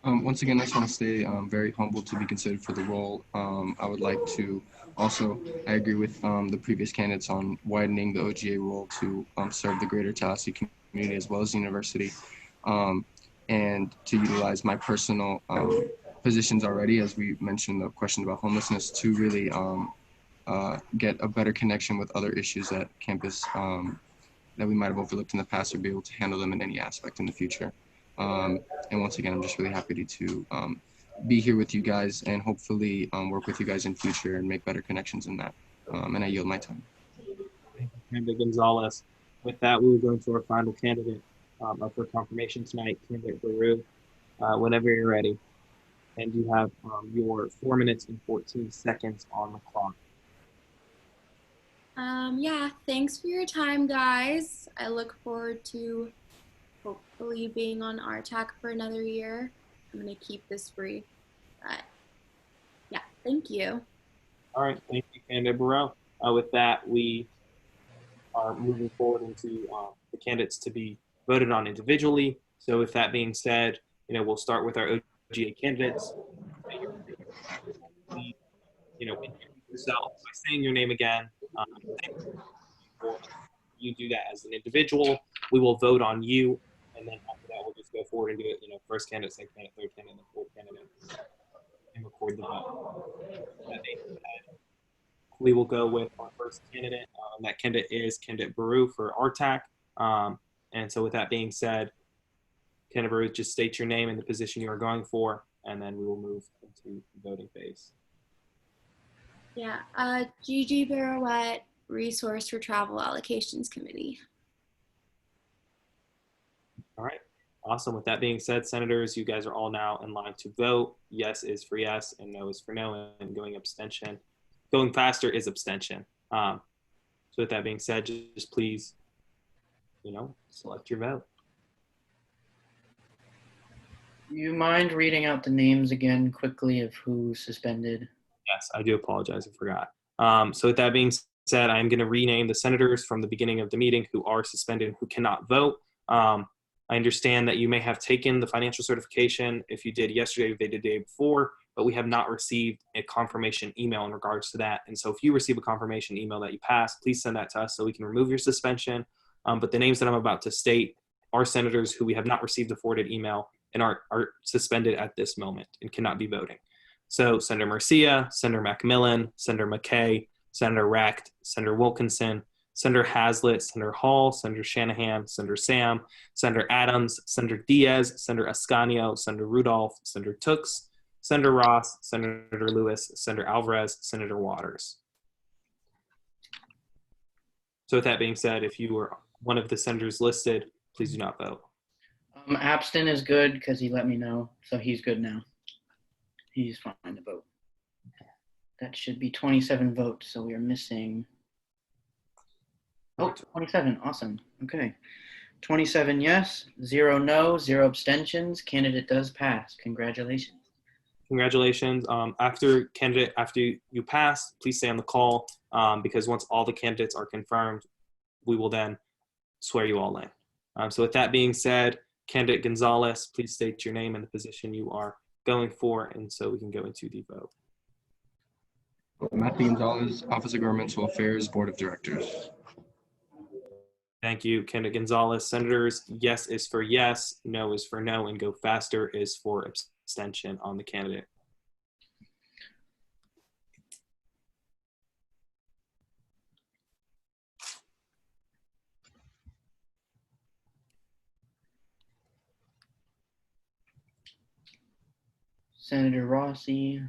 Once again, I just want to stay very humbled to be considered for the role. I would like to also, I agree with the previous candidates on widening the OGA role to serve the greater Tallahassee community as well as the university, and to utilize my personal positions already, as we mentioned the question about homelessness, to really get a better connection with other issues at campus that we might have overlooked in the past, or be able to handle them in any aspect in the future. And once again, I'm just really happy to be here with you guys and hopefully work with you guys in future and make better connections in that. And I yield my time. Thank you, candidate Gonzalez. With that, we will go into our final candidate up for confirmation tonight, candidate Baru. Whenever you're ready. And you have your 4 minutes and 14 seconds on the clock. Yeah, thanks for your time, guys. I look forward to hopefully being on RTAC for another year. I'm going to keep this brief, but yeah, thank you. All right, thank you, candidate Burrell. With that, we are moving forward into the candidates to be voted on individually. So with that being said, we'll start with our OGA candidates. Introduce yourself by saying your name again. You do that as an individual. We will vote on you, and then after that, we'll just go forward and do it. First candidate, second candidate, third candidate, and fourth candidate. and record the vote. That being said, we will go with our first candidate. That candidate is candidate Baru for RTAC. And so with that being said, candidate Baru, just state your name and the position you are going for, and then we will move into the voting phase. Yeah, Gigi Barouette, Resource for Travel Allocations Committee. All right, awesome. With that being said, senators, you guys are all now in line to vote. Yes is for yes, and no is for no, and going faster is abstention. So with that being said, just please, select your vote. Do you mind reading out the names again quickly of who suspended? Yes, I do apologize. I forgot. So with that being said, I'm going to rename the senators from the beginning of the meeting who are suspended and who cannot vote. I understand that you may have taken the financial certification. If you did yesterday, they did the day before, but we have not received a confirmation email in regards to that. And so if you receive a confirmation email that you passed, please send that to us so we can remove your suspension. But the names that I'm about to state are senators who we have not received a forwarded email and are suspended at this moment and cannot be voting. So Senator Murcia, Senator Macmillan, Senator McKay, Senator Recht, Senator Wilkinson, Senator Hazlitt, Senator Hall, Senator Shanahan, Senator Sam, Senator Adams, Senator Diaz, Senator Ascanio, Senator Rudolph, Senator Tooks, Senator Ross, Senator Lewis, Senator Alvarez, Senator Waters. So with that being said, if you were one of the senators listed, please do not vote. Abstin is good because he let me know, so he's good now. He's fine to vote. That should be 27 votes, so we are missing. Oh, 27, awesome, okay. 27 yes, 0 no, 0 abstentions. Candidate does pass, congratulations. Congratulations. After you pass, please stay on the call because once all the candidates are confirmed, we will then swear you all in. So with that being said, candidate Gonzalez, please state your name and the position you are going for, and so we can go into the vote. Matthew Gonzalez, Office of Governmental Affairs, Board of Directors. Thank you, candidate Gonzalez. Senators, yes is for yes, no is for no, and go faster is for abstention on the candidate. Senator Rossi.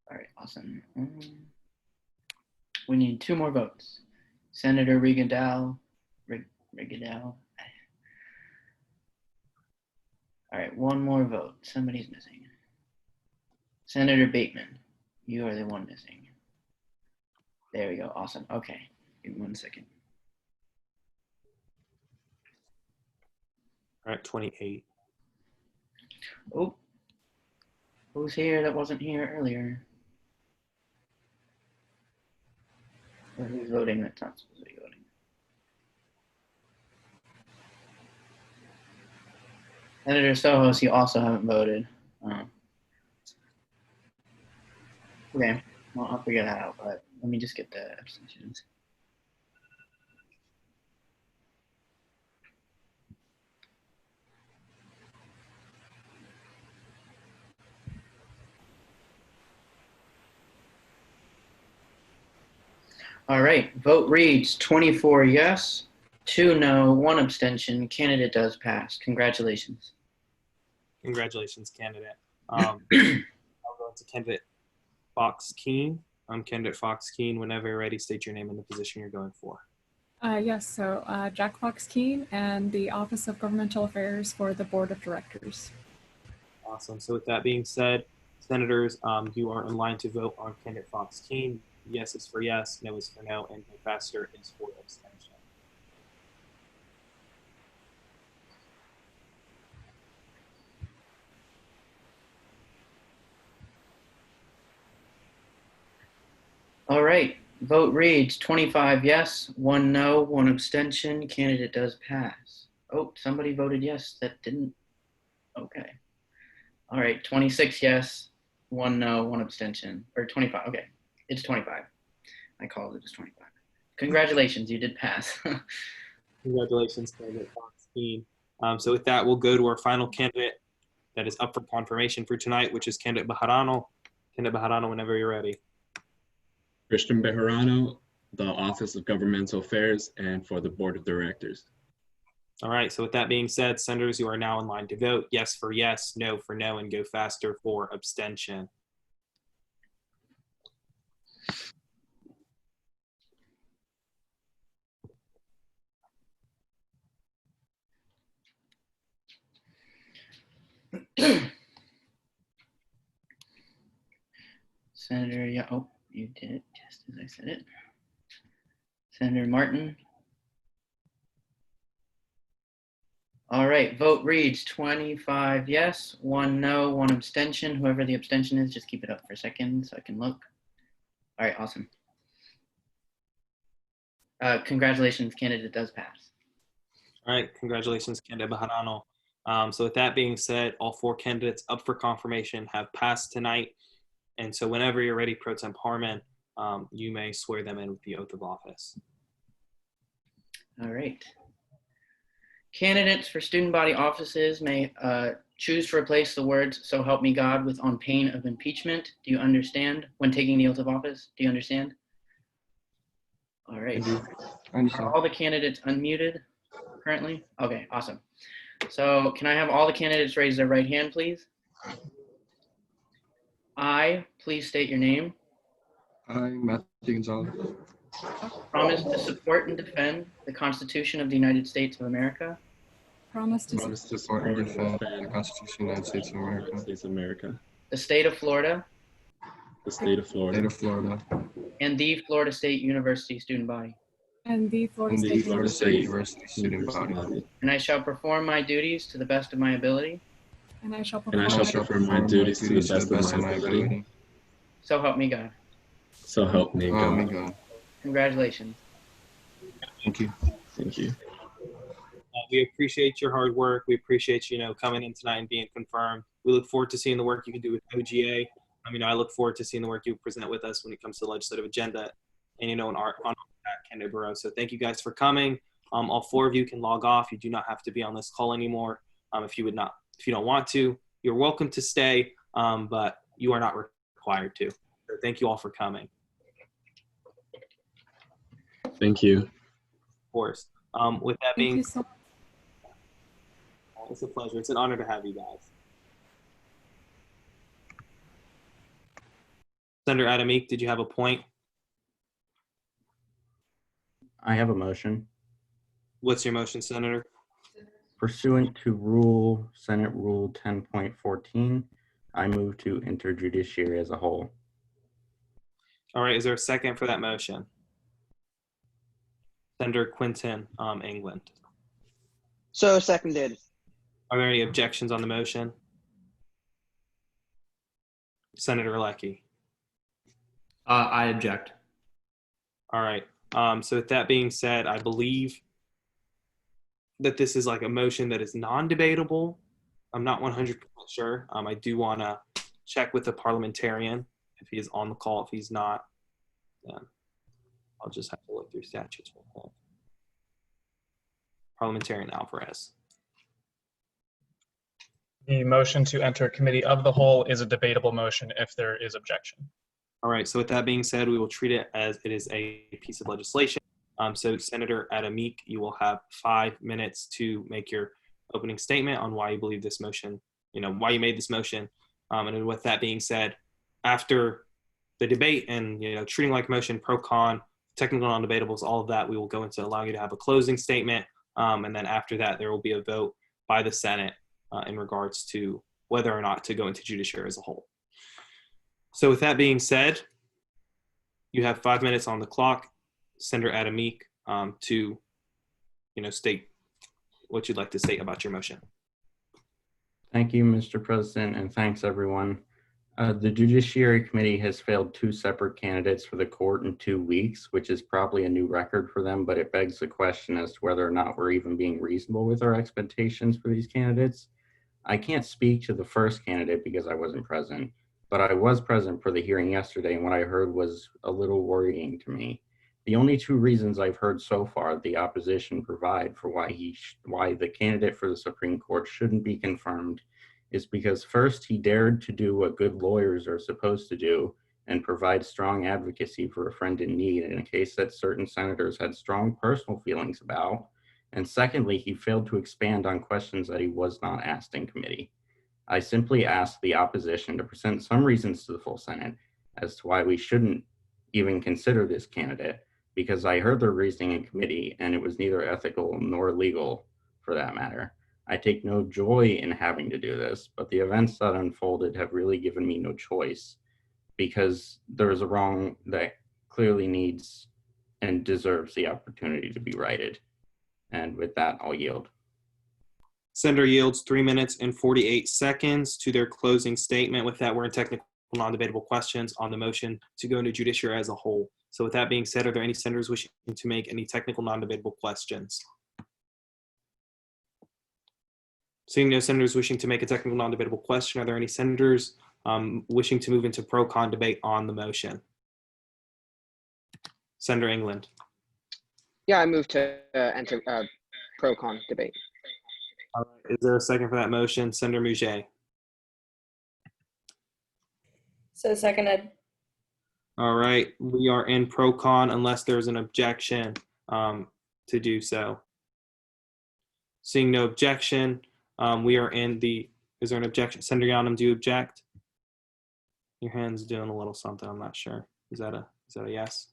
All right, awesome. We need 2 more votes. Senator Rigondeaux. Rigondeaux. All right, 1 more vote. Somebody's missing. Senator Bateman, you are the one missing. There we go, awesome. Okay, give me 1 second. All right, 28. Oh, who's here that wasn't here earlier? Or who's voting that's not supposed to be voting? Senator Sohos, you also haven't voted. Okay, well, I'll figure that out, but let me just get the abstentions. All right, vote reads 24 yes, 2 no, 1 abstention. Candidate does pass. Congratulations. Congratulations, candidate. I'll go into candidate Fox Keene. Candidate Fox Keene, whenever you're ready, state your name and the position you're going for. Yes, so Jack Fox Keene and the Office of Governmental Affairs for the Board of Directors. Awesome. So with that being said, senators, you are in line to vote on candidate Fox Keene. Yes is for yes, no is for no, and go faster is for abstention. All right, vote reads 25 yes, 1 no, 1 abstention. Candidate does pass. Oh, somebody voted yes that didn't. Okay. All right, 26 yes, 1 no, 1 abstention. Or 25, okay. It's 25. I called it as 25. Congratulations, you did pass. Congratulations, candidate Fox Keene. So with that, we'll go to our final candidate, that is up for confirmation for tonight, which is candidate Bejarano. Candidate Bejarano, whenever you're ready. Christian Bejarano, the Office of Governmental Affairs, and for the Board of Directors. All right, so with that being said, senators, you are now in line to vote. Yes for yes, no for no, and go faster for abstention. Senator, yeah, oh, you did it just as I said it. Senator Martin. All right, vote reads 25 yes, 1 no, 1 abstention. Whoever the abstention is, just keep it up for a second so I can look. All right, awesome. Congratulations, candidate does pass. All right, congratulations, candidate Bejarano. So with that being said, all 4 candidates up for confirmation have passed tonight. And so whenever you're ready, Pro Tem Harmon, you may swear them in with the oath of office. All right. Candidates for student body offices may choose to replace the words "so help me God" with "on pain of impeachment." Do you understand when taking the oath of office? Do you understand? All right. Are all the candidates unmuted currently? Okay, awesome. So can I have all the candidates raise their right hand, please? I, please state your name. I, Matthew Gonzalez. Promise to support and defend the Constitution of the United States of America. Promise to support and defend the Constitution of the United States of America. The state of Florida. The state of Florida. State of Florida. And the Florida State University student body. And the Florida And the State Florida University. State University student body. And I shall perform my duties to the best of my ability. And I shall And I shall perform my duties to the best of my ability. So help me God. So help me God. Congratulations. Thank you. Thank you. We appreciate your hard work. We appreciate you coming in tonight and being confirmed. We look forward to seeing the work you can do with OGA. I look forward to seeing the work you present with us when it comes to the legislative agenda and on our candidate bureau. So thank you guys for coming. All 4 of you can log off. You do not have to be on this call anymore. If you don't want to, you're welcome to stay, but you are not required to. So thank you all for coming. Thank you. Of course. With that being, you so it's a pleasure. It's an honor to have you guys. Senator Adamik, did you have a point? I have a motion. What's your motion, Senator? Pursuant to Senate Rule 10.14, I move to interjudiciary as a whole. All right. Is there a second for that motion? Senator Quinton England. So seconded. Are there any objections on the motion? Senator Lecky. I object. All right. So with that being said, I believe that this is like a motion that is non-debatable. I'm not 100% sure. I do want to check with the parliamentarian if he is on the call. If he's not, then I'll just have to look through statutes real quick. Parliamentarian Alvarez. The motion to enter committee of the whole is a debatable motion if there is objection. All right, so with that being said, we will treat it as it is a piece of legislation. So Senator Adamik, you will have 5 minutes to make your opening statement on why you believe this motion, why you made this motion. And then with that being said, after the debate and, treating like motion, pro con, technical non-debatables, all of that, we will go into allowing you to have a closing statement. And then after that, there will be a vote by the Senate in regards to whether or not to go into judiciary as a whole. So with that being said, you have 5 minutes on the clock, Senator Adamik, to, state what you'd like to state about your motion. Thank you, Mr. President, and thanks everyone. The Judiciary Committee has failed 2 separate candidates for the court in 2 weeks, which is probably a new record for them, but it begs the question as to whether or not we're even being reasonable with our expectations for these candidates. I can't speak to the first candidate because I wasn't present, but I was present for the hearing yesterday, and what I heard was a little worrying to me. The only 2 reasons I've heard so far the opposition provide for why the candidate for the Supreme Court shouldn't be confirmed is because first, he dared to do what good lawyers are supposed to do and provide strong advocacy for a friend in need in a case that certain senators had strong personal feelings about. And secondly, he failed to expand on questions that he was not asked in committee. I simply asked the opposition to present some reasons to the full Senate as to why we shouldn't even consider this candidate, because I heard their reasoning in committee and it was neither ethical nor legal for that matter. I take no joy in having to do this, but the events that unfolded have really given me no choice, because there is a wrong that clearly needs and deserves the opportunity to be righted. And with that, I'll yield. Senator yields 3 minutes and 48 seconds to their closing statement. With that, we're in technical non-debatable questions on the motion to go into judiciary as a whole. So with that being said, are there any senators wishing to make any technical non-debatable questions? Seeing no senators wishing to make a technical non-debatable question, are there any senators wishing to move into pro-con debate on the motion? Senator England. Yeah, I move to enter pro-con debate. All right. Is there a second for that motion? Senator Mouget. So seconded. All right, we are in pro-con unless there's an objection to do so. Seeing no objection, we are in the, is there an objection? Senator Yonam, do you object? Your hand's doing a little something, I'm not sure. Is that a yes?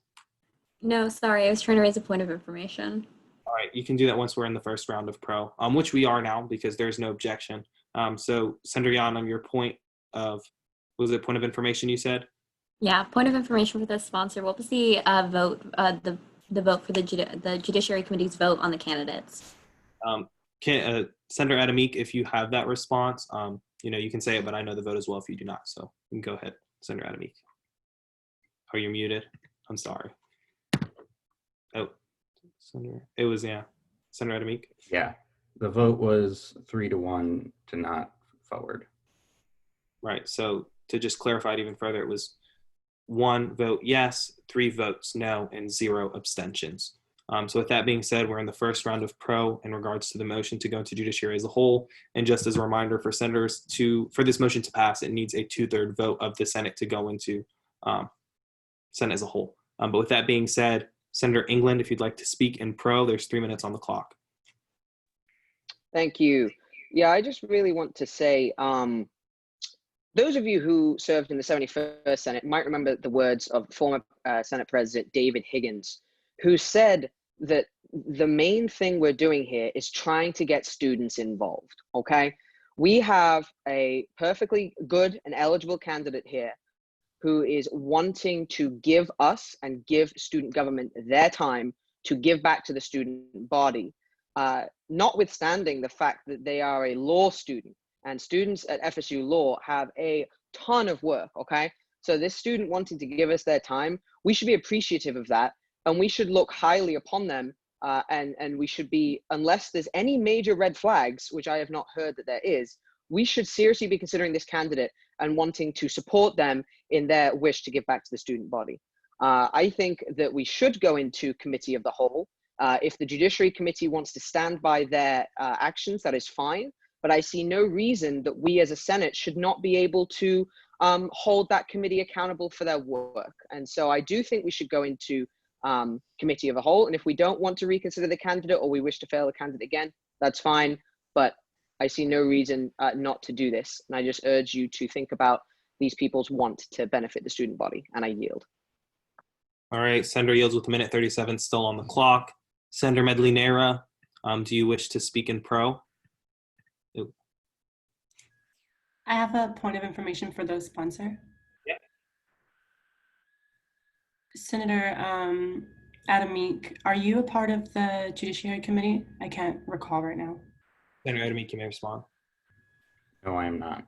No, sorry, I was trying to raise a point of information. All right, you can do that once we're in the first round of pro, which we are now because there's no objection. So Senator Yonam, your point of, was it point of information you said? Yeah, point of information for the sponsor. What was the vote, the vote for the Judiciary Committee's vote on the candidates? Senator Adamik, if you have that response, you can say it, but I know the vote as well if you do not. So you can go ahead, Senator Adamik. Oh, you're muted. I'm sorry. Oh, Senator, it was, yeah. Senator Adamik? Yeah, the vote was 3-1 to not forward. Right, so to just clarify it even further, it was 1 vote yes, 3 votes no, and 0 abstentions. So with that being said, we're in the first round of pro in regards to the motion to go into judiciary as a whole. And just as a reminder for senators, for this motion to pass, it needs a 2/3 vote of the Senate to go into Senate as a whole. But with that being said, Senator England, if you'd like to speak in pro, there's 3 minutes on the clock. Thank you. Yeah, I just really want to say, those of you who served in the 71st Senate might remember the words of former Senate President David Higgins, who said that the main thing we're doing here is trying to get students involved, okay? We have a perfectly good and eligible candidate here who is wanting to give us and give student government their time to give back to the student body, notwithstanding the fact that they are a law student, and students at FSU Law have a ton of work, okay? So this student wanting to give us their time, we should be appreciative of that, and we should look highly upon them, and we should be, unless there's any major red flags, which I have not heard that there is, we should seriously be considering this candidate and wanting to support them in their wish to give back to the student body. I think that we should go into committee of the whole. If the Judiciary Committee wants to stand by their actions, that is fine. But I see no reason that we as a Senate should not be able to hold that committee accountable for their work. And so I do think we should go into committee of the whole. And if we don't want to reconsider the candidate or we wish to fail the candidate again, that's fine. But I see no reason not to do this. And I just urge you to think about these people's want to benefit the student body. And I yield. All right, Senator yields with 1:37 still on the clock. Senator Medley-Nera, do you wish to speak in pro? I have a point of information for the sponsor. Yeah. Senator Adamik, are you a part of the Judiciary Committee? I can't recall right now. Senator Adamik, you may respond. No, I am not.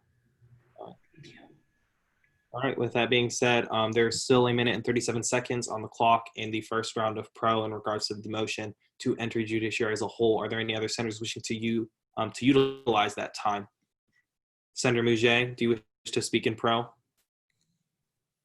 All right, with that being said, there's still 1:37 on the clock in the first round of pro in regards to the motion to enter judiciary as a whole. Are there any other senators wishing to utilize that time? Senator Mouget, do you wish to speak in pro?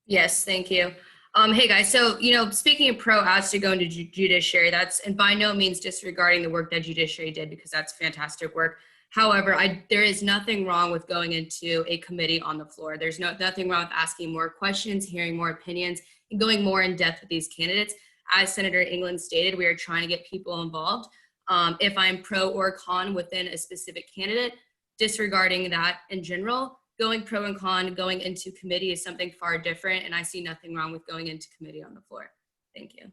Yes, thank you. Hey guys, so, speaking of pro as to go into judiciary, that's, and by no means disregarding the work that judiciary did, because that's fantastic work. However, there is nothing wrong with going into a committee on the floor. There's nothing wrong with asking more questions, hearing more opinions, and going more in depth with these candidates. As Senator England stated, we are trying to get people involved. If I'm pro or con within a specific candidate, disregarding that in general, going pro and con, going into committee is something far different, and I see nothing wrong with going into committee on the floor. Thank you.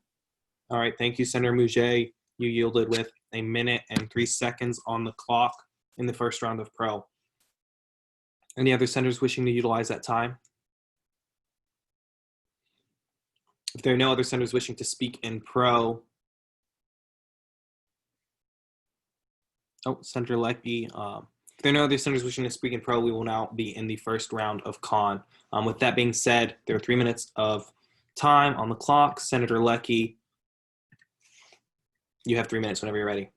All right, thank you, Senator Mouget. You yielded with 1 minute and 3 seconds on the clock in the first round of pro. Any other senators wishing to utilize that time? If there are no other senators wishing to speak in pro, Senator Leckie, if there are no other senators wishing to speak in pro, we will now be in the first round of con. With that being said, there are 3 minutes of time on the clock. Senator Leckie, you have 3 minutes whenever you're ready.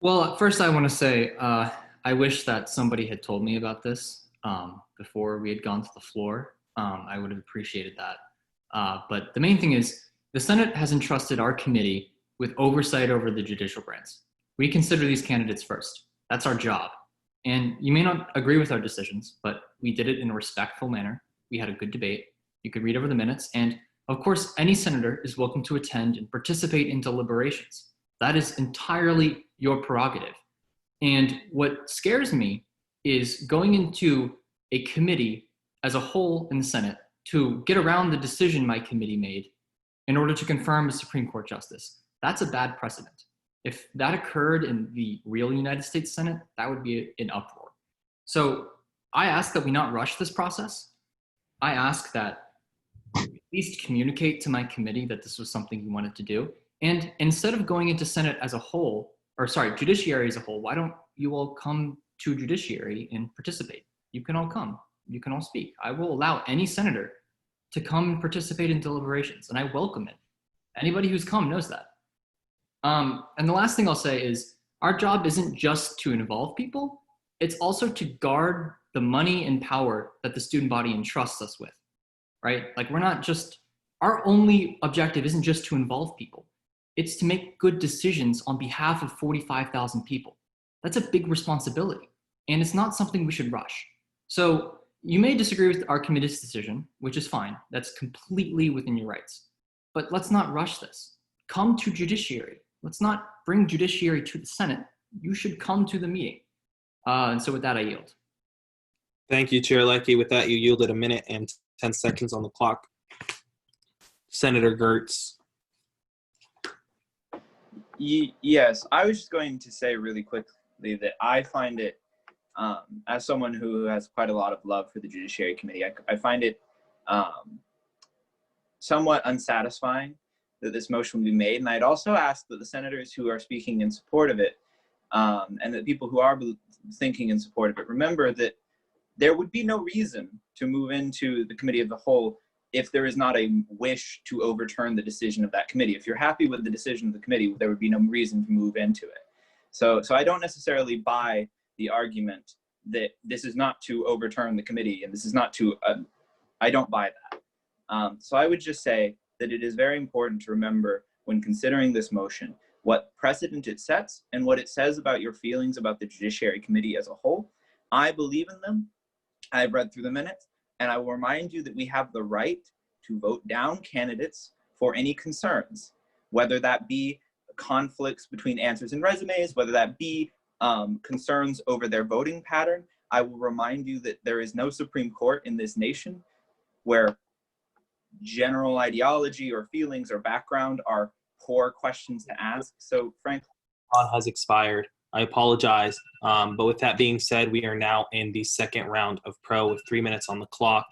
Well, first I want to say I wish that somebody had told me about this before we had gone to the floor. I would have appreciated that. But the main thing is the Senate has entrusted our committee with oversight over the judicial branch. We consider these candidates first. That's our job. And you may not agree with our decisions, but we did it in a respectful manner. We had a good debate. You could read over the minutes. And of course, any senator is welcome to attend and participate in deliberations. That is entirely your prerogative. And what scares me is going into a committee as a whole in the Senate to get around the decision my committee made in order to confirm a Supreme Court justice. That's a bad precedent. If that occurred in the real United States Senate, that would be an uproar. So I ask that we not rush this process. I ask that at least communicate to my committee that this was something you wanted to do. And instead of going into Senate as a whole, or sorry, Judiciary as a whole, why don't you all come to Judiciary and participate? You can all come. You can all speak. I will allow any senator to come and participate in deliberations, and I welcome it. Anybody who's come knows that. And the last thing I'll say is our job isn't just to involve people, it's also to guard the money and power that the student body entrusts us with, right? Like our only objective isn't just to involve people. It's to make good decisions on behalf of 45,000 people. That's a big responsibility, and it's not something we should rush. So you may disagree with our committee's decision, which is fine. That's completely within your rights. But let's not rush this. Come to Judiciary. Let's not bring Judiciary to the Senate. You should come to the meeting. And so with that, I yield. Thank you, Chair Leckie. With that, you yielded 1 minute and 10 seconds on the clock. Senator Gertz. Yes, I was just going to say really quickly that I find it, as someone who has quite a lot of love for the Judiciary Committee, I find it somewhat unsatisfying that this motion will be made. And I'd also ask that the senators who are speaking in support of it, and the people who are thinking in support of it, remember that there would be no reason to move into the Committee of the Whole if there is not a wish to overturn the decision of that committee. If you're happy with the decision of the committee, there would be no reason to move into it. So I don't necessarily buy the argument that this is not to overturn the committee and this is not to, I don't buy that. So I would just say that it is very important to remember when considering this motion, what precedent it sets and what it says about your feelings about the Judiciary Committee as a whole. I believe in them. I've read through the minutes, and I will remind you that we have the right to vote down candidates for any concerns, whether that be conflicts between answers and resumes, whether that be concerns over their voting pattern. I will remind you that there is no Supreme Court in this nation where general ideology or feelings or background are poor questions to ask. So frankly, time has expired. I apologize. But with that being said, we are now in the second round of pro with 3 minutes on the clock.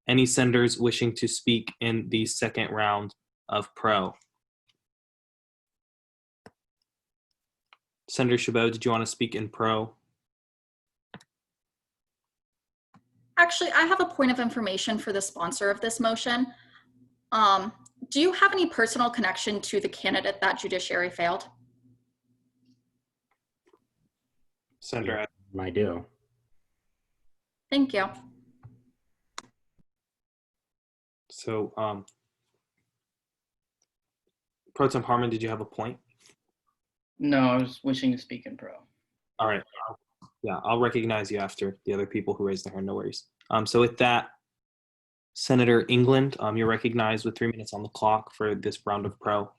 Any senators wishing to speak in the second round of pro? Senator Chabot, did you want to speak in pro? Actually, I have a point of information for the sponsor of this motion. Do you have any personal connection to the candidate that Judiciary failed? Senator, I do. Thank you. So, Pro Tem Harmon, did you have a point? No, I was wishing to speak in pro. All right. Yeah, I'll recognize you after the other people who raised their hand. No worries. So with that, Senator England, you're recognized with 3 minutes on the clock for this round of pro.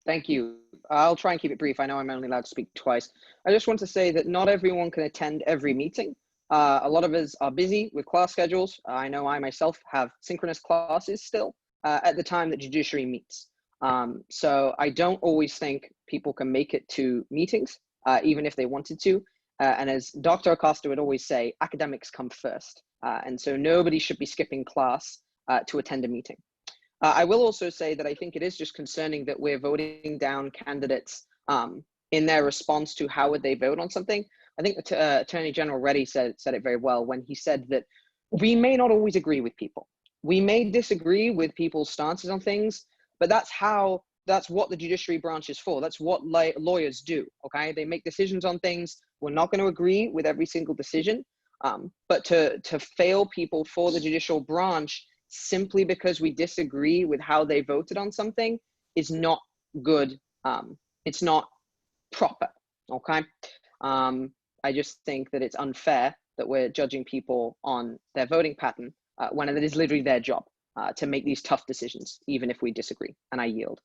Thank you. I'll try and keep it brief. I know I'm only allowed to speak twice. I just want to say that not everyone can attend every meeting. A lot of us are busy with class schedules. I know I myself have synchronous classes still at the time that judiciary meets. So I don't always think people can make it to meetings, even if they wanted to. And as Dr. Acosta would always say, academics come first. And so nobody should be skipping class to attend a meeting. I will also say that I think it is just concerning that we're voting down candidates in their response to how would they vote on something. I think Attorney General Reddy said it very well when he said that we may not always agree with people. We may disagree with people's stances on things, but that's what the judiciary branch is for. That's what lawyers do, okay? They make decisions on things. We're not going to agree with every single decision, but to fail people for the judicial branch simply because we disagree with how they voted on something is not good. It's not proper, okay? I just think that it's unfair that we're judging people on their voting pattern when it is literally their job to make these tough decisions, even if we disagree, and I yield.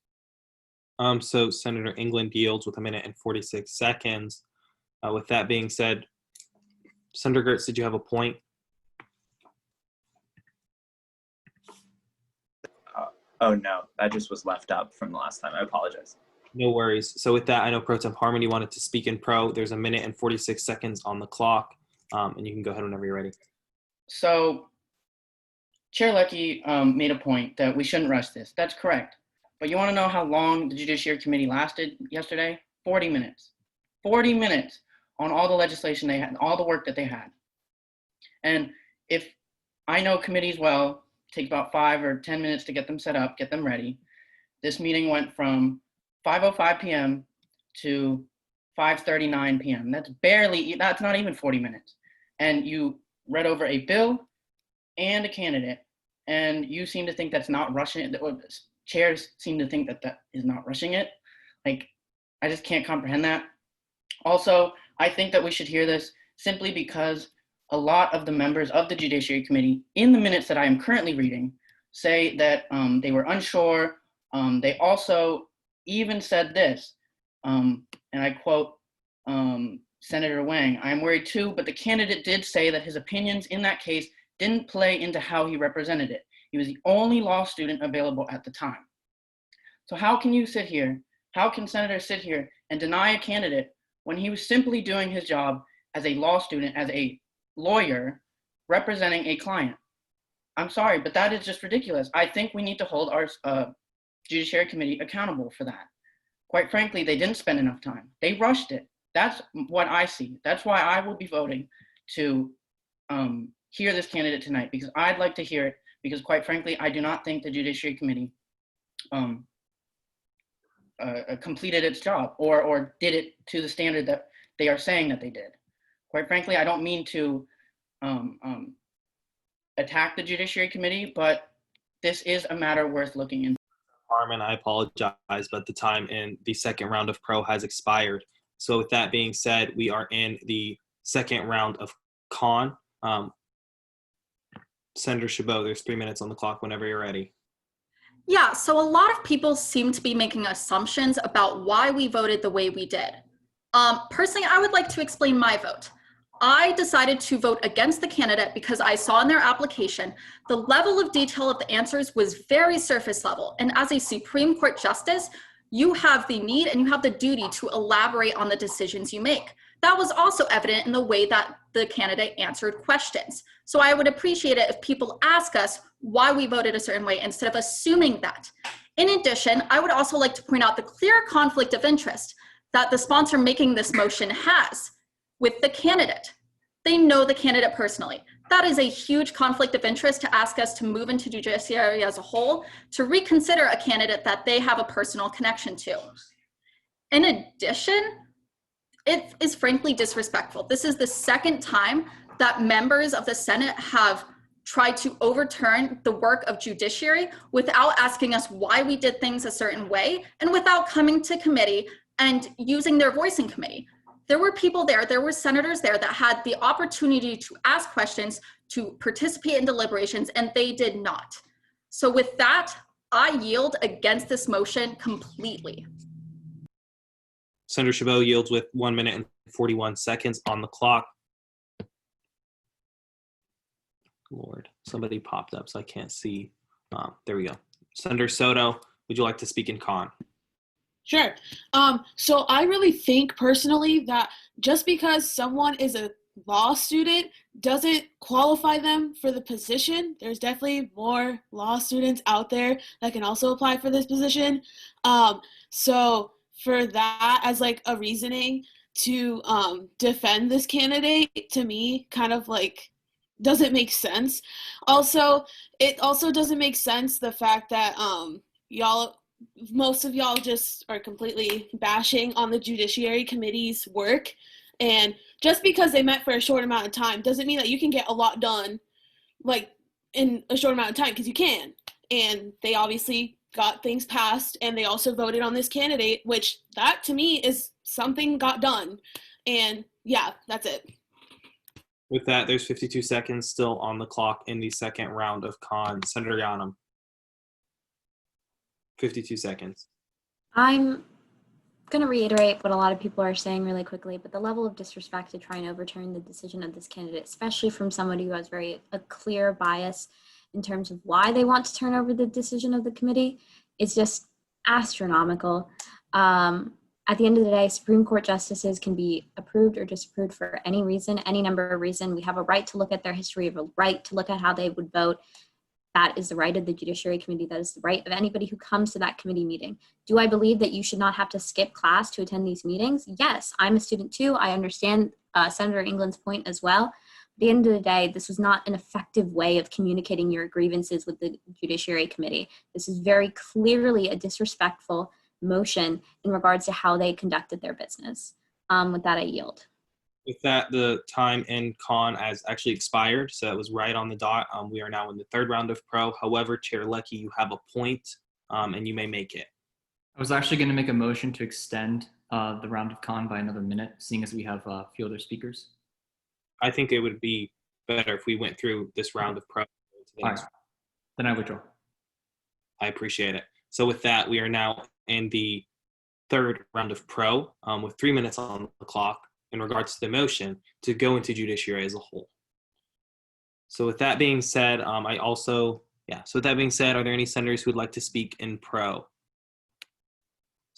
So Senator England yields with 1 minute and 46 seconds. With that being said, Senator Gertz, did you have a point? Oh no, that just was left up from the last time. I apologize. No worries. So with that, I know Pro Tem Harmony wanted to speak in pro. There's 1 minute and 46 seconds on the clock, and you can go ahead whenever you're ready. So Chair Leckie made a point that we shouldn't rush this. That's correct. But you want to know how long the Judiciary Committee lasted yesterday? 40 minutes. 40 minutes on all the legislation they had, all the work that they had. And if I know committees well, it takes about 5 or 10 minutes to get them set up, get them ready. This meeting went from 5:05 p.m. to 5:39 p.m. That's not even 40 minutes. And you read over a bill and a candidate, and you seem to think that's not rushing it. Chairs seem to think that is not rushing it. Like, I just can't comprehend that. Also, I think that we should hear this simply because a lot of the members of the Judiciary Committee, in the minutes that I am currently reading, say that they were unsure. They also even said this, and I quote Senator Wang, "I'm worried too, but the candidate did say that his opinions in that case didn't play into how he represented it. He was the only law student available at the time." So how can you sit here, how can senators sit here and deny a candidate when he was simply doing his job as a law student, as a lawyer, representing a client? I'm sorry, but that is just ridiculous. I think we need to hold our Judiciary Committee accountable for that. Quite frankly, they didn't spend enough time. They rushed it. That's what I see. That's why I will be voting to hear this candidate tonight, because I'd like to hear it, because quite frankly, I do not think the Judiciary Committee completed its job or did it to the standard that they are saying that they did. Quite frankly, I don't mean to attack the Judiciary Committee, but this is a matter worth looking into. Harmon, I apologize, but the time in the second round of pro has expired. So with that being said, we are in the second round of con. Senator Chabot, there's 3 minutes on the clock whenever you're ready. Yeah, so a lot of people seem to be making assumptions about why we voted the way we did. Personally, I would like to explain my vote. I decided to vote against the candidate because I saw in their application the level of detail of the answers was very surface level. And as a Supreme Court justice, you have the need and you have the duty to elaborate on the decisions you make. That was also evident in the way that the candidate answered questions. So I would appreciate it if people ask us why we voted a certain way instead of assuming that. In addition, I would also like to point out the clear conflict of interest that the sponsor making this motion has with the candidate. They know the candidate personally. That is a huge conflict of interest to ask us to move into judiciary as a whole to reconsider a candidate that they have a personal connection to. In addition, it is frankly disrespectful. This is the second time that members of the Senate have tried to overturn the work of judiciary without asking us why we did things a certain way and without coming to committee and using their voice in committee. there were people there, there were senators there that had the opportunity to ask questions, to participate in deliberations, and they did not. So with that, I yield against this motion completely. Senator Chabot yields with 1 minute and 41 seconds on the clock. Lord, somebody popped up, so I can't see. There we go. Senator Soto, would you like to speak in con? Sure. So I really think personally that just because someone is a law student doesn't qualify them for the position. There's definitely more law students out there that can also apply for this position. So for that as like a reasoning to defend this candidate, to me, kind of like doesn't make sense. Also, it also doesn't make sense the fact that most of y'all just are completely bashing on the Judiciary Committee's work. And just because they met for a short amount of time doesn't mean that you can get a lot done like in a short amount of time, because you can. And they obviously got things passed, and they also voted on this candidate, which that to me is something got done. And yeah, that's it. With that, there's 52 seconds still on the clock in the second round of con. Senator Yanam. 52 seconds. I'm going to reiterate what a lot of people are saying really quickly, but the level of disrespect to try and overturn the decision of this candidate, especially from somebody who has a clear bias in terms of why they want to turn over the decision of the committee, is just astronomical. At the end of the day, Supreme Court justices can be approved or disapproved for any reason, any number of reasons. We have a right to look at their history, we have a right to look at how they would vote. That is the right of the Judiciary Committee. That is the right of anybody who comes to that committee meeting. Do I believe that you should not have to skip class to attend these meetings? Yes, I'm a student too. I understand Senator England's point as well. At the end of the day, this was not an effective way of communicating your grievances with the Judiciary Committee. This is very clearly a disrespectful motion in regards to how they conducted their business. With that, I yield. With that, the time in con has actually expired, so that was right on the dot. We are now in the third round of pro. However, Chair Leckie, you have a point, and you may make it. I was actually going to make a motion to extend the round of con by another minute, seeing as we have a few other speakers. I think it would be better if we went through this round of pro. All right. Then I withdraw. I appreciate it. So with that, we are now in the third round of pro with 3 minutes on the clock in regards to the motion to go into judiciary as a whole. So with that being said, are there any senators who would like to speak in pro?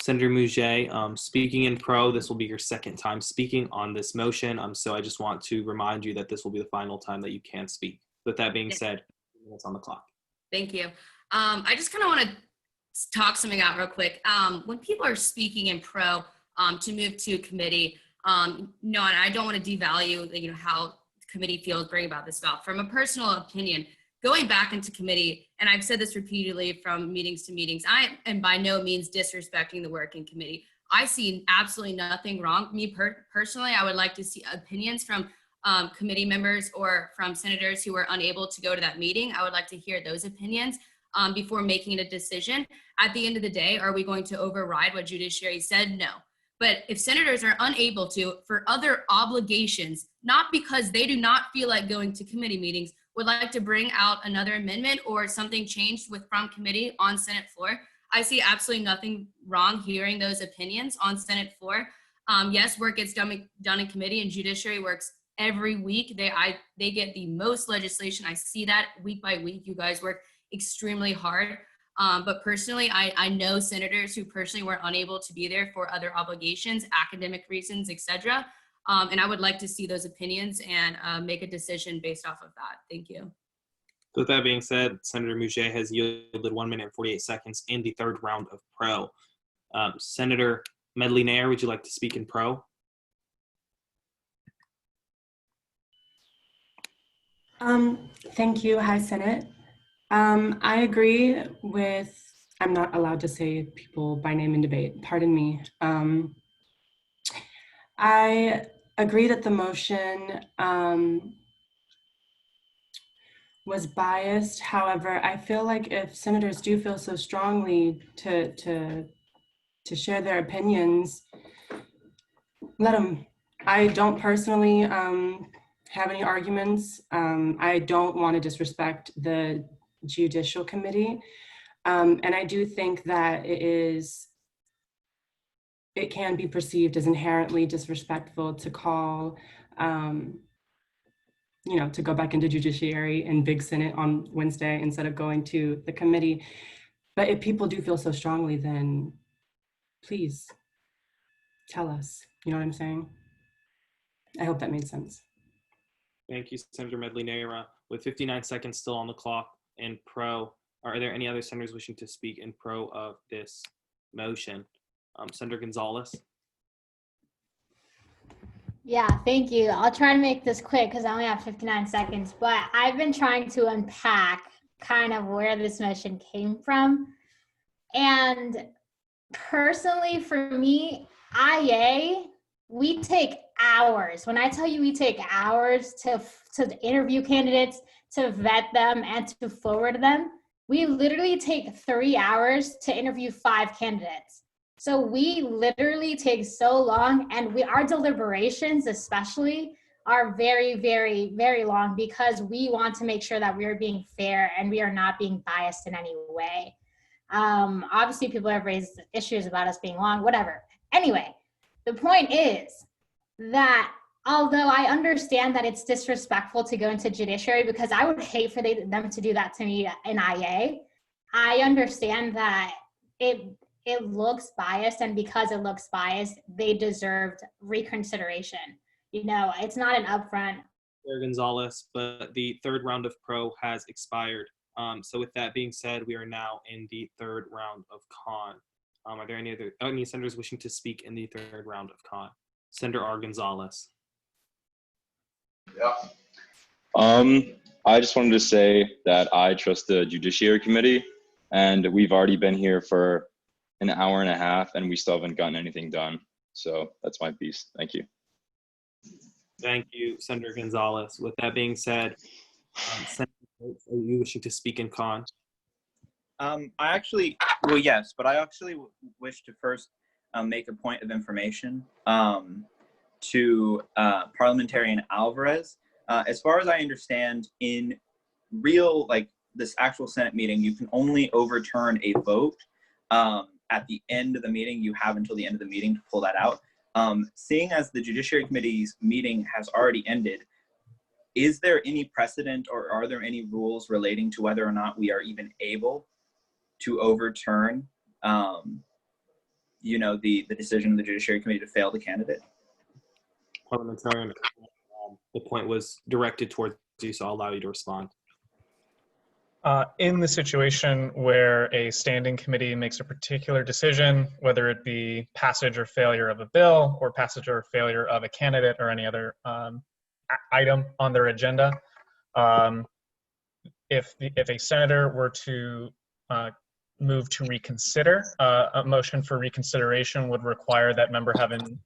Senator Mouget, speaking in pro, this will be your second time speaking on this motion. So I just want to remind you that this will be the final time that you can speak. With that being said, 3 minutes on the clock. Thank you. I just kind of want to talk something out real quick. When people are speaking in pro to move to committee, no, and I don't want to devalue, how the committee feels bring about this bill. From a personal opinion, going back into committee, and I've said this repeatedly from meetings to meetings, I am by no means disrespecting the work in committee. I see absolutely nothing wrong. Me personally, I would like to see opinions from committee members or from senators who were unable to go to that meeting. I would like to hear those opinions before making a decision. At the end of the day, are we going to override what judiciary said? No. But if senators are unable to, for other obligations, not because they do not feel like going to committee meetings, would like to bring out another amendment or something changed from committee on Senate floor, I see absolutely nothing wrong hearing those opinions on Senate floor. Yes, work gets done in committee, and judiciary works every week. They get the most legislation. I see that week by week. You guys work extremely hard. But personally, I know senators who personally were unable to be there for other obligations, academic reasons, etc. And I would like to see those opinions and make a decision based off of that. Thank you. With that being said, Senator Mouget has yielded 1 minute and 48 seconds in the third round of pro. Senator Medley Nair, would you like to speak in pro? Thank you. Hi, Senate. I agree with, I'm not allowed to say people by name in debate, pardon me. I agree that the motion was biased. However, I feel like if senators do feel so strongly to share their opinions, let them I don't personally have any arguments. I don't want to disrespect the Judicial Committee. And I do think that it can be perceived as inherently disrespectful to call, to go back into Judiciary and Big Senate on Wednesday instead of going to the committee. But if people do feel so strongly, then please tell us. You know what I'm saying? I hope that made sense. Thank you, Senator Medley Neyra. With 59 seconds still on the clock in pro, are there any other senators wishing to speak in pro of this motion? Senator Gonzalez. Yeah, thank you. I'll try to make this quick because I only have 59 seconds, but I've been trying to unpack kind of where this motion came from. And personally, for me, IA, we take hours. When I tell you we take hours to interview candidates, to vet them, and to forward them, we literally take 3 hours to interview 5 candidates. So we literally take so long, and our deliberations especially are very, very, very long because we want to make sure that we are being fair and we are not being biased in any way. Obviously people have raised issues about us being long, whatever. Anyway, the point is that although I understand that it's disrespectful to go into Judiciary because I would hate for them to do that to me in IA, I understand that it looks biased, and because it looks biased, they deserved reconsideration. It's not an upfront. Senator Gonzalez, but the third round of pro has expired. So with that being said, we are now in the third round of con. Are there any senators wishing to speak in the third round of con? Senator R. Gonzalez. Yeah. I just wanted to say that I trust the Judiciary Committee, and we've already been here for an hour and a half, and we still haven't gotten anything done. So that's my piece. Thank you. Thank you, Senator Gonzalez. With that being said, Senator Oates, are you wishing to speak in con? Yes, but I actually wish to first make a point of information to Parliamentarian Alvarez. As far as I understand, in real, this actual Senate meeting, you can only overturn a vote at the end of the meeting. You have until the end of the meeting to pull that out. Seeing as the Judiciary Committee's meeting has already ended, is there any precedent or are there any rules relating to whether or not we are even able to overturn the decision of the Judiciary Committee to fail the candidate? Parliamentarian, the point was directed towards you, so I'll allow you to respond. In the situation where a standing committee makes a particular decision, whether it be passage or failure of a bill or passage or failure of a candidate or any other item on their agenda, if a senator were to move to reconsider, a motion for reconsideration would require that member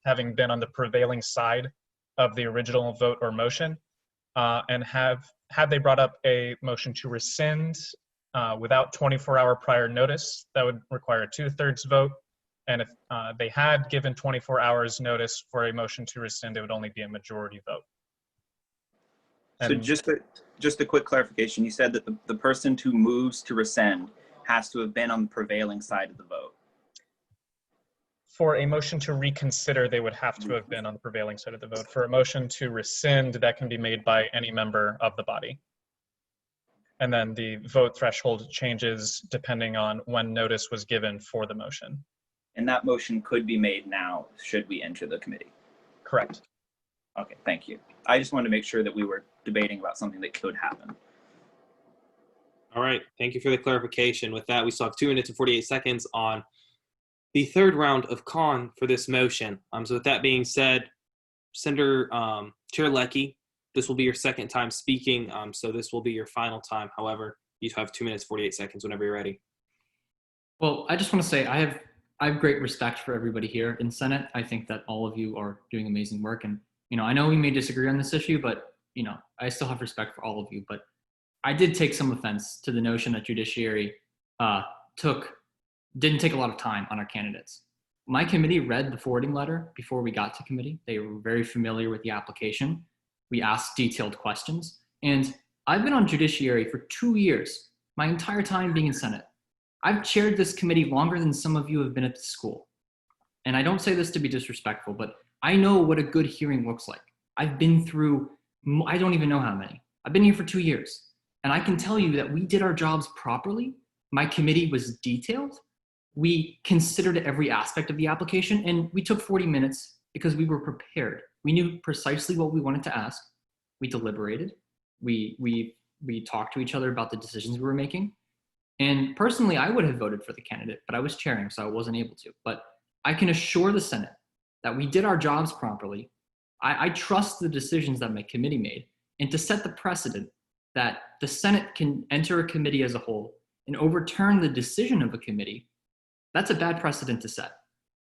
having been on the prevailing side of the original vote or motion, and had they brought up a motion to rescind without 24-hour prior notice, that would require a 2/3 vote. And if they had given 24 hours notice for a motion to rescind, it would only be a majority vote. So just a quick clarification, you said that the person who moves to rescind has to have been on the prevailing side of the vote. For a motion to reconsider, they would have to have been on the prevailing side of the vote. For a motion to rescind, that can be made by any member of the body. And then the vote threshold changes depending on when notice was given for the motion. And that motion could be made now, should we enter the committee? Correct. Okay, thank you. I just wanted to make sure that we were debating about something that could happen. All right, thank you for the clarification. With that, we still have 2 minutes and 48 seconds on the third round of con for this motion. So with that being said, Senator Chair Leckie, this will be your second time speaking, so this will be your final time. However, you have 2 minutes, 48 seconds whenever you're ready. Well, I just want to say I have great respect for everybody here in Senate. I think that all of you are doing amazing work. And, I know we may disagree on this issue, but, I still have respect for all of you. But I did take some offense to the notion that Judiciary didn't take a lot of time on our candidates. My committee read the forwarding letter before we got to committee. They were very familiar with the application. We asked detailed questions. And I've been on judiciary for 2 years, my entire time being in Senate. I've chaired this committee longer than some of you have been at the school. And I don't say this to be disrespectful, but I know what a good hearing looks like. I've been through, I don't even know how many. I've been here for 2 years. And I can tell you that we did our jobs properly. My committee was detailed. We considered every aspect of the application, and we took 40 minutes because we were prepared. We knew precisely what we wanted to ask. We deliberated. We talked to each other about the decisions we were making. And personally, I would have voted for the candidate, but I was chairing, so I wasn't able to. But I can assure the Senate that we did our jobs properly. I trust the decisions that my committee made, and to set the precedent that the Senate can enter a committee as a whole and overturn the decision of a committee, that's a bad precedent to set.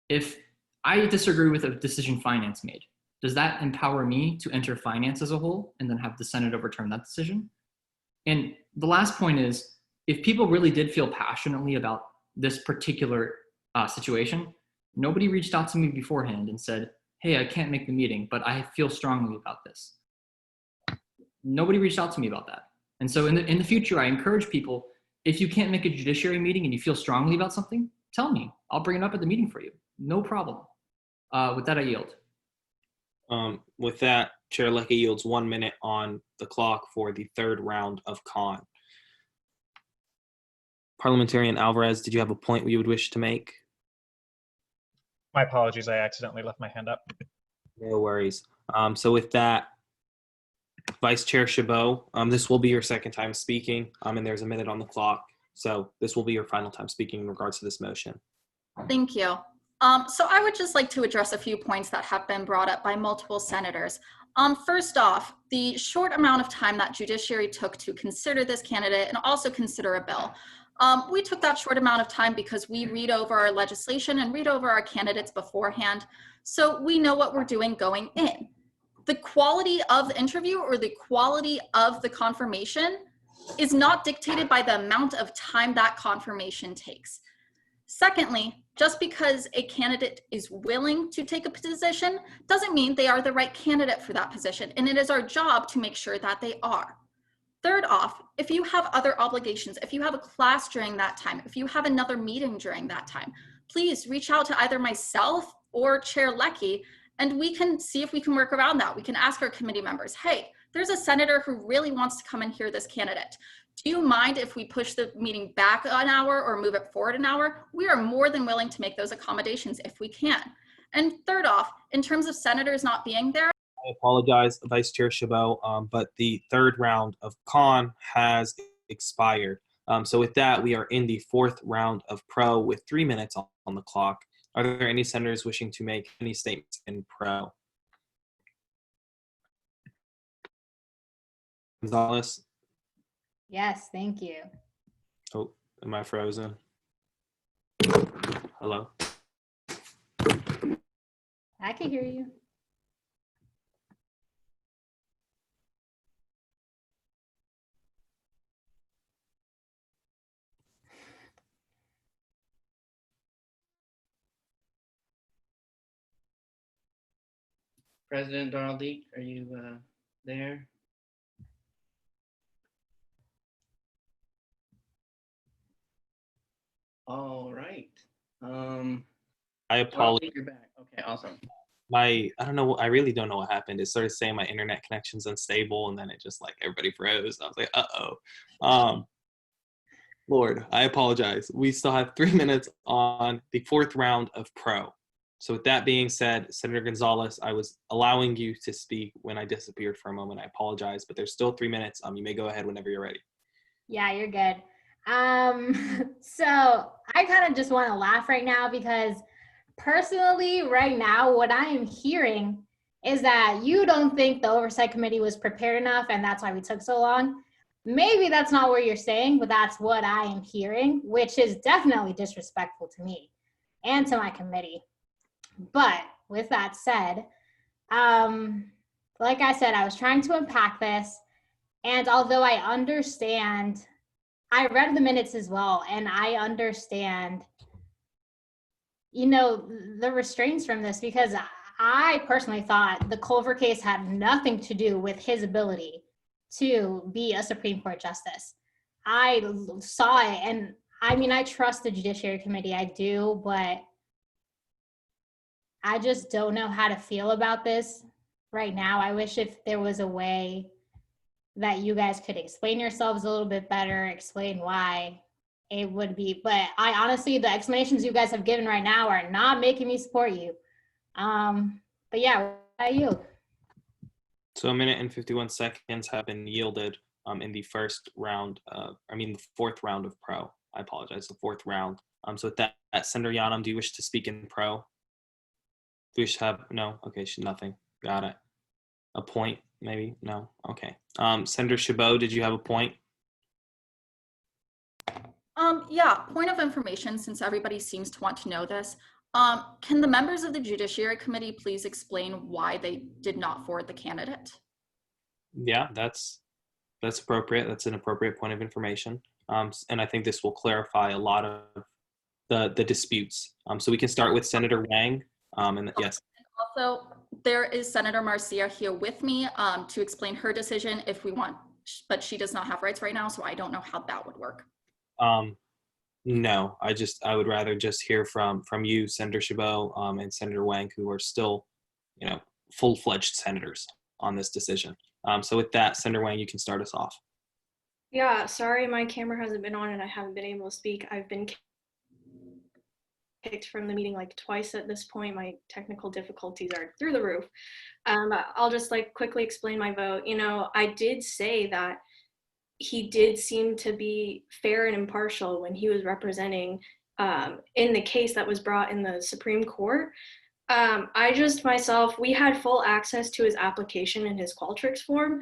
If I disagree with a decision finance made, does that empower me to enter finance as a whole and then have the Senate overturn that decision? And the last point is, if people really did feel passionately about this particular situation, nobody reached out to me beforehand and said, hey, I can't make the meeting, but I feel strongly about this. Nobody reached out to me about that. And so in the future, I encourage people, if you can't make a judiciary meeting and you feel strongly about something, tell me. I'll bring it up at the meeting for you. No problem. With that, I yield. With that, Chair Leckie yields 1 minute on the clock for the third round of con. Parliamentarian Alvarez, did you have a point you would wish to make? My apologies, I accidentally left my hand up. No worries. So with that, Vice Chair Chabot, this will be your second time speaking, and there's a minute on the clock. So this will be your final time speaking in regards to this motion. Thank you. So I would just like to address a few points that have been brought up by multiple senators. First off, the short amount of time that judiciary took to consider this candidate and also consider a bill. We took that short amount of time because we read over our legislation and read over our candidates beforehand, so we know what we're doing going in. The quality of the interview or the quality of the confirmation is not dictated by the amount of time that confirmation takes. Secondly, just because a candidate is willing to take a position doesn't mean they are the right candidate for that position, and it is our job to make sure that they are. Third off, if you have other obligations, if you have a class during that time, if you have another meeting during that time, please reach out to either myself or Chair Leckie, and we can see if we can work around that. We can ask our committee members, hey, there's a senator who really wants to come and hear this candidate. Do you mind if we push the meeting back an hour or move it forward an hour? We are more than willing to make those accommodations if we can. And third off, in terms of senators not being there, I apologize, Vice Chair Chabot, but the third round of con has expired. So with that, we are in the fourth round of pro with 3 minutes on the clock. Are there any senators wishing to make any statements in pro? Gonzalez? Yes, thank you. Oh, am I frozen? Hello? I can hear you. President Donald Leak, are you there? All right. I apologize. You're back. Okay, awesome. I don't know. I really don't know what happened. It started saying my internet connection's unstable, and then it just like everybody froze. I was like, uh-oh. Lord, I apologize. We still have 3 minutes on the fourth round of pro. So with that being said, Senator Gonzalez, I was allowing you to speak when I disappeared for a moment. I apologize, but there's still 3 minutes. You may go ahead whenever you're ready. Yeah, you're good. So I kind of just want to laugh right now because personally, right now, what I am hearing is that you don't think the Oversight Committee was prepared enough, and that's why we took so long. Maybe that's not what you're saying, but that's what I am hearing, which is definitely disrespectful to me and to my committee. But with that said, like I said, I was trying to unpack this, and although I understand, I read the minutes as well, and I understand you know, the restraints from this, because I personally thought the Culver case had nothing to do with his ability to be a Supreme Court justice. I saw it, and I mean, I trust the Judiciary Committee, I do, but I just don't know how to feel about this right now. I wish if there was a way that you guys could explain yourselves a little bit better, explain why it would be, but I honestly, the explanations you guys have given right now are not making me support you. But yeah, what about you? So 1 minute and 51 seconds have been yielded in the fourth round of pro. I apologize, the fourth round. So with that, Senator Yanam, do you wish to speak in pro? Do you wish to have, no? Okay, nothing. Got it. A point, maybe? No? Okay. Senator Chabot, did you have a point? Yeah, point of information, since everybody seems to want to know this. Can the members of the Judiciary Committee please explain why they did not forward the candidate? Yeah, that's appropriate. That's an appropriate point of information. And I think this will clarify a lot of the disputes. So we can start with Senator Wang. Yes. Also, there is Senator Marcia here with me to explain her decision if we want, but she does not have rights right now, so I don't know how that would work. No, I would rather just hear from you, Senator Chabot, and Senator Wang, who are still, full-fledged senators on this decision. So with that, Senator Wang, you can start us off. Yeah, sorry, my camera hasn't been on and I haven't been able to speak. I've been kicked from the meeting like twice at this point. My technical difficulties are through the roof. I'll just quickly explain my vote. I did say that he did seem to be fair and impartial when he was representing in the case that was brought in the Supreme Court. We had full access to his application and his Qualtrics form.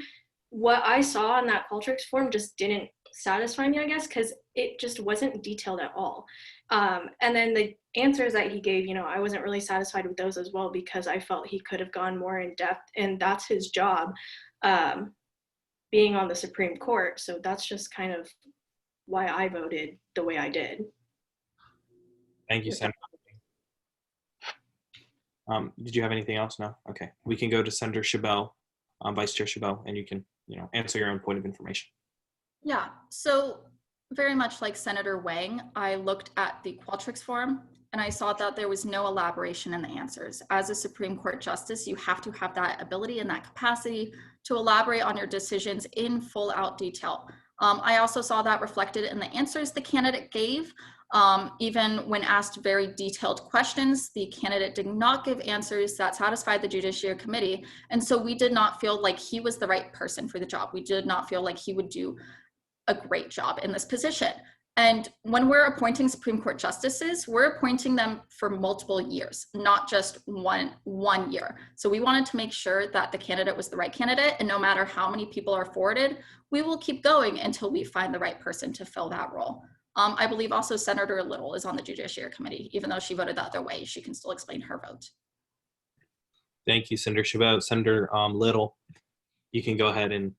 What I saw in that Qualtrics form just didn't satisfy me, I guess, because it just wasn't detailed at all. And then the answers that he gave, I wasn't really satisfied with those as well, because I felt he could have gone more in depth, and that's his job, being on the Supreme Court. So that's just kind of why I voted the way I did. Thank you, Senator. Did you have anything else? No? Okay. We can go to Senator Chabot, Vice Chair Chabot, and you can, answer your own point of information. Yeah, so very much like Senator Wang, I looked at the Qualtrics form and I saw that there was no elaboration in the answers. As a Supreme Court Justice, you have to have that ability and that capacity to elaborate on your decisions in full out detail. I also saw that reflected in the answers the candidate gave. Even when asked very detailed questions, the candidate did not give answers that satisfied the Judiciary Committee. And so we did not feel like he was the right person for the job. We did not feel like he would do a great job in this position. And when we're appointing Supreme Court justices, we're appointing them for multiple years, not just one year. So we wanted to make sure that the candidate was the right candidate, and no matter how many people are forwarded, we will keep going until we find the right person to fill that role. I believe also Senator Little is on the Judiciary Committee. Even though she voted the other way, she can still explain her vote. Thank you, Senator Chabot. Senator Little, you can go ahead and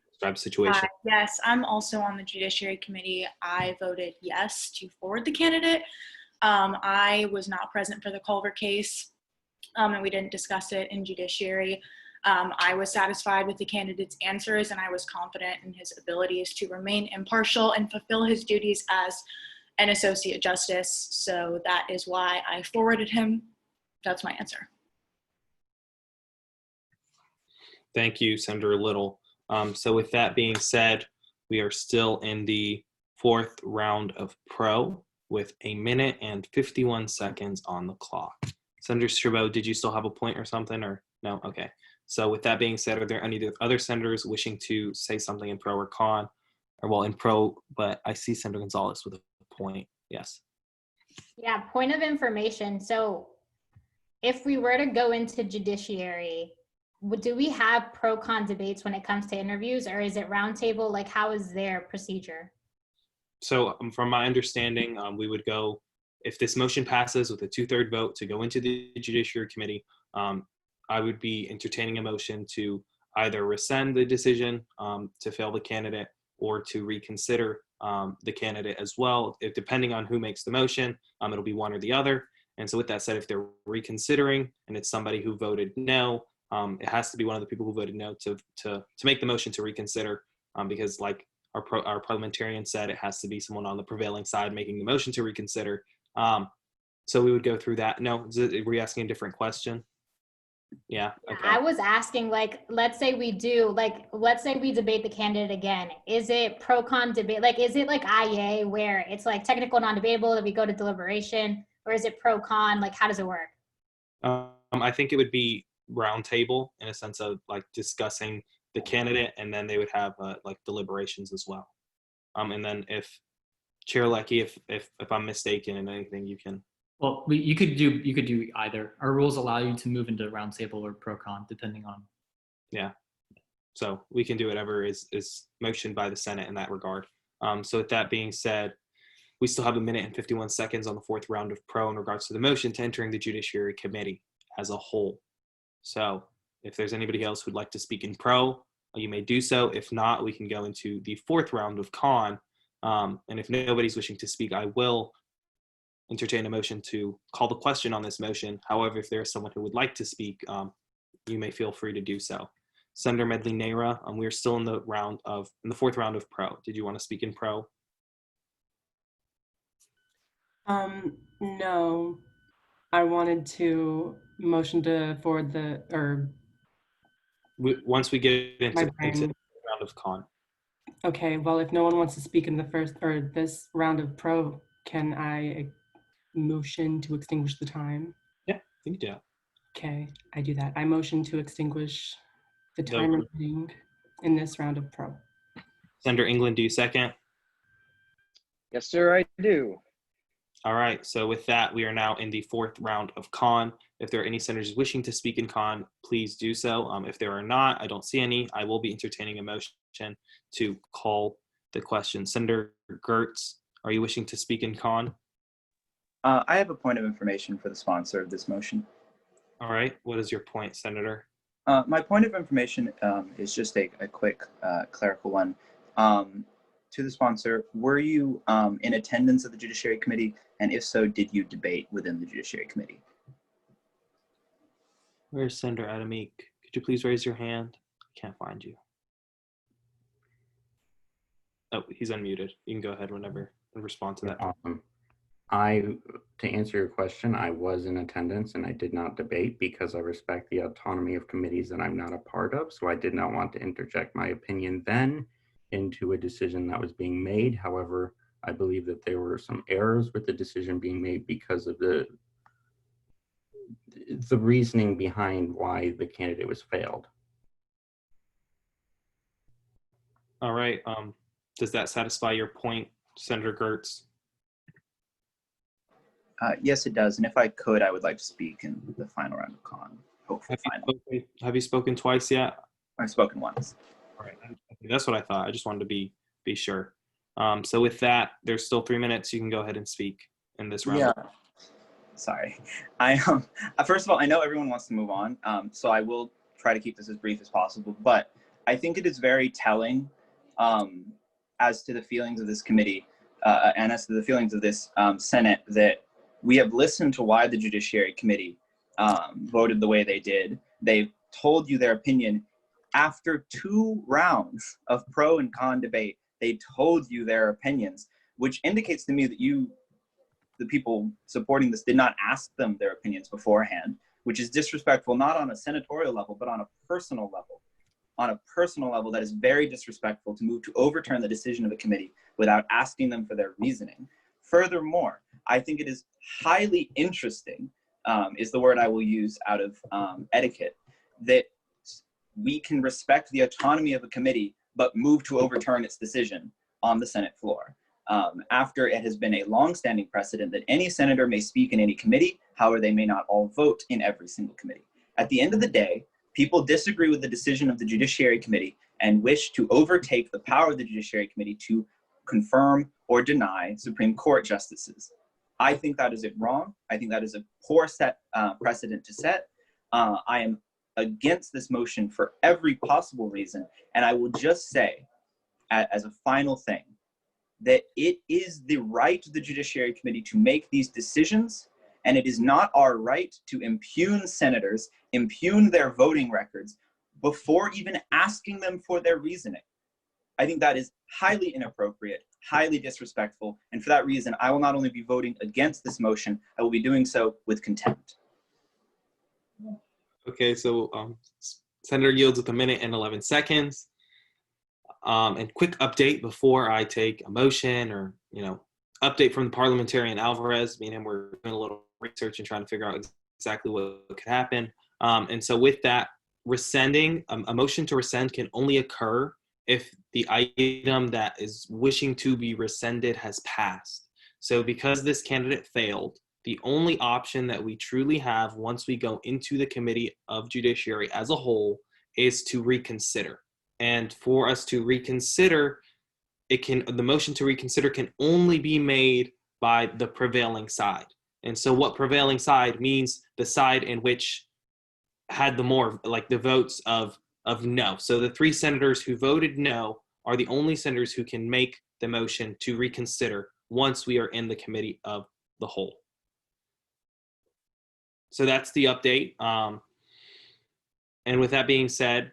describe the situation. Yes, I'm also on the Judiciary Committee. I voted yes to forward the candidate. I was not present for the Culver case, and we didn't discuss it in Judiciary. I was satisfied with the candidate's answers, and I was confident in his abilities to remain impartial and fulfill his duties as an associate justice. So that is why I forwarded him. That's my answer. Thank you, Senator Little. So with that being said, we are still in the fourth round of pro with 1 minute and 51 seconds on the clock. Senator Chabot, did you still have a point or something, or no? Okay. So with that being said, are there any other senators wishing to say something in pro or con? In pro, but I see Senator Gonzalez with a point. Yes. Yeah, point of information. So if we were to go into Judiciary, do we have pro-con debates when it comes to interviews, or is it roundtable? Like, how is their procedure? So from my understanding, we would go, if this motion passes with a 2/3 vote to go into the Judiciary Committee, I would be entertaining a motion to either rescind the decision to fail the candidate or to reconsider the candidate as well. If depending on who makes the motion, it'll be one or the other. And so with that said, if they're reconsidering and it's somebody who voted no, it has to be one of the people who voted no to make the motion to reconsider, because like our parliamentarian said, it has to be someone on the prevailing side making the motion to reconsider. So we would go through that. No, were you asking a different question? Yeah. Okay. I was asking, like, let's say we debate the candidate again. Is it pro-con debate? Like, is it like IA where it's like technical non-debatable that we go to deliberation, or is it pro-con? Like, how does it work? I think it would be roundtable in a sense of like discussing the candidate, and then they would have like deliberations as well. And then if Chair Leckie, if I'm mistaken in anything, you can. Well, you could do either. Our rules allow you to move into roundtable or pro-con, depending on. Yeah. So we can do whatever is motioned by the Senate in that regard. So with that being said, we still have 1 minute and 51 seconds on the fourth round of pro in regards to the motion to entering the Judiciary Committee as a whole. So if there's anybody else who'd like to speak in pro, you may do so. If not, we can go into the fourth round of con. And if nobody's wishing to speak, I will entertain a motion to call the question on this motion. However, if there is someone who would like to speak, you may feel free to do so. Senator Medley Nehra, we are still in the fourth round of pro. Did you want to speak in pro? No, I wanted to motion to forward once we get into the round of con. Okay, well, if no one wants to speak in this round of pro, can I motion to extinguish the time? Yeah, you can do that. Okay, I do that. I motion to extinguish the time remaining in this round of pro. Senator England, do you second? Yes, sir, I do. All right, so with that, we are now in the fourth round of con. If there are any senators wishing to speak in con, please do so. If there are not, I don't see any, I will be entertaining a motion to call the question. Senator Gertz, are you wishing to speak in con? I have a point of information for the sponsor of this motion. All right, what is your point, Senator? My point of information is just a quick clerical one. To the sponsor, were you in attendance at the Judiciary Committee? And if so, did you debate within the Judiciary Committee? Where's Senator Adamik? Could you please raise your hand? I can't find you. Oh, he's unmuted. You can go ahead whenever and respond to that. Awesome. To answer your question, I was in attendance and I did not debate because I respect the autonomy of committees that I'm not a part of. So I did not want to interject my opinion then into a decision that was being made. However, I believe that there were some errors with the decision being made because of the reasoning behind why the candidate was failed. All right. Does that satisfy your point, Senator Gertz? Yes, it does. And if I could, I would like to speak in the final round of con. Hopefully, have you spoken twice yet? I've spoken once. All right. That's what I thought. I just wanted to be sure. So with that, there's still 3 minutes. You can go ahead and speak in this round. Yeah. Sorry. First of all, I know everyone wants to move on, so I will try to keep this as brief as possible. But I think it is very telling as to the feelings of this committee and as to the feelings of this Senate that we have listened to why the Judiciary Committee voted the way they did. They've told you their opinion. After 2 rounds of pro and con debate, they told you their opinions, which indicates to me that the people supporting this, did not ask them their opinions beforehand, which is disrespectful, not on a senatorial level, but on a personal level. On a personal level, that is very disrespectful to move to overturn the decision of a committee without asking them for their reasoning. Furthermore, I think it is highly interesting, is the word I will use out of etiquette, that we can respect the autonomy of a committee, but move to overturn its decision on the Senate floor. After it has been a long-standing precedent that any senator may speak in any committee, however, they may not all vote in every single committee. At the end of the day, people disagree with the decision of the Judiciary Committee and wish to overtake the power of the Judiciary Committee to confirm or deny Supreme Court justices. I think that is wrong. I think that is a poor precedent to set. I am against this motion for every possible reason. And I will just say, as a final thing, that it is the right of the Judiciary Committee to make these decisions, and it is not our right to impugn senators, impugn their voting records before even asking them for their reasoning. I think that is highly inappropriate, highly disrespectful, and for that reason, I will not only be voting against this motion, I will be doing so with contempt. Okay, so Senator yields with 1:11. And quick update before I take a motion or, update from the parliamentarian Alvarez. Me and him were doing a little research and trying to figure out exactly what could happen. And so with that, rescinding, a motion to rescind can only occur if the item that is wishing to be rescinded has passed. So because this candidate failed, the only option that we truly have once we go into the Committee of Judiciary as a whole is to reconsider. And for us to reconsider, the motion to reconsider can only be made by the prevailing side. And so what prevailing side means, the side in which had the more, like the votes of no. So the 3 senators who voted no are the only senators who can make the motion to reconsider once we are in the Committee of the whole. So that's the update. And with that being said,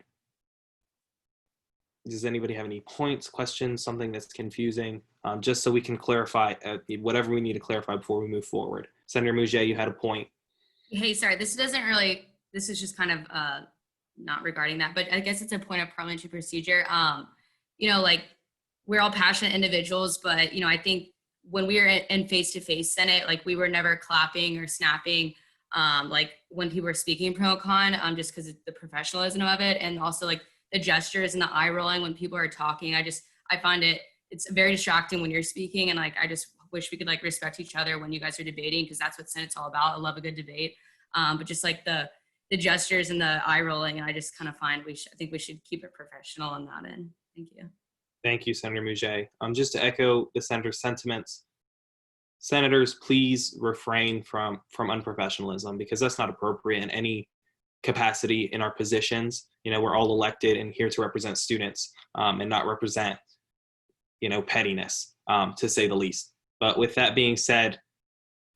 does anybody have any points, questions, something that's confusing? Just so we can clarify whatever we need to clarify before we move forward. Senator Mouget, you had a point. Hey, sorry, this is just kind of not regarding that, but I guess it's a point of parliamentary procedure. Like we're all passionate individuals, but I think when we were in face-to-face Senate, like we were never clapping or snapping, like when people were speaking pro and con, just because of the professionalism of it, and also like the gestures and the eye rolling when people are talking. I find it's very distracting when you're speaking, and like I just wish we could like respect each other when you guys are debating, because that's what Senate's all about. I love a good debate, but just like the gestures and the eye rolling, and I just kind of find I think we should keep it professional on that end. Thank you. Thank you, Senator Mouget. Just to echo the senator's sentiments, senators, please refrain from unprofessionalism, because that's not appropriate in any capacity in our positions. We're all elected and here to represent students, and not represent, pettiness, to say the least. But with that being said,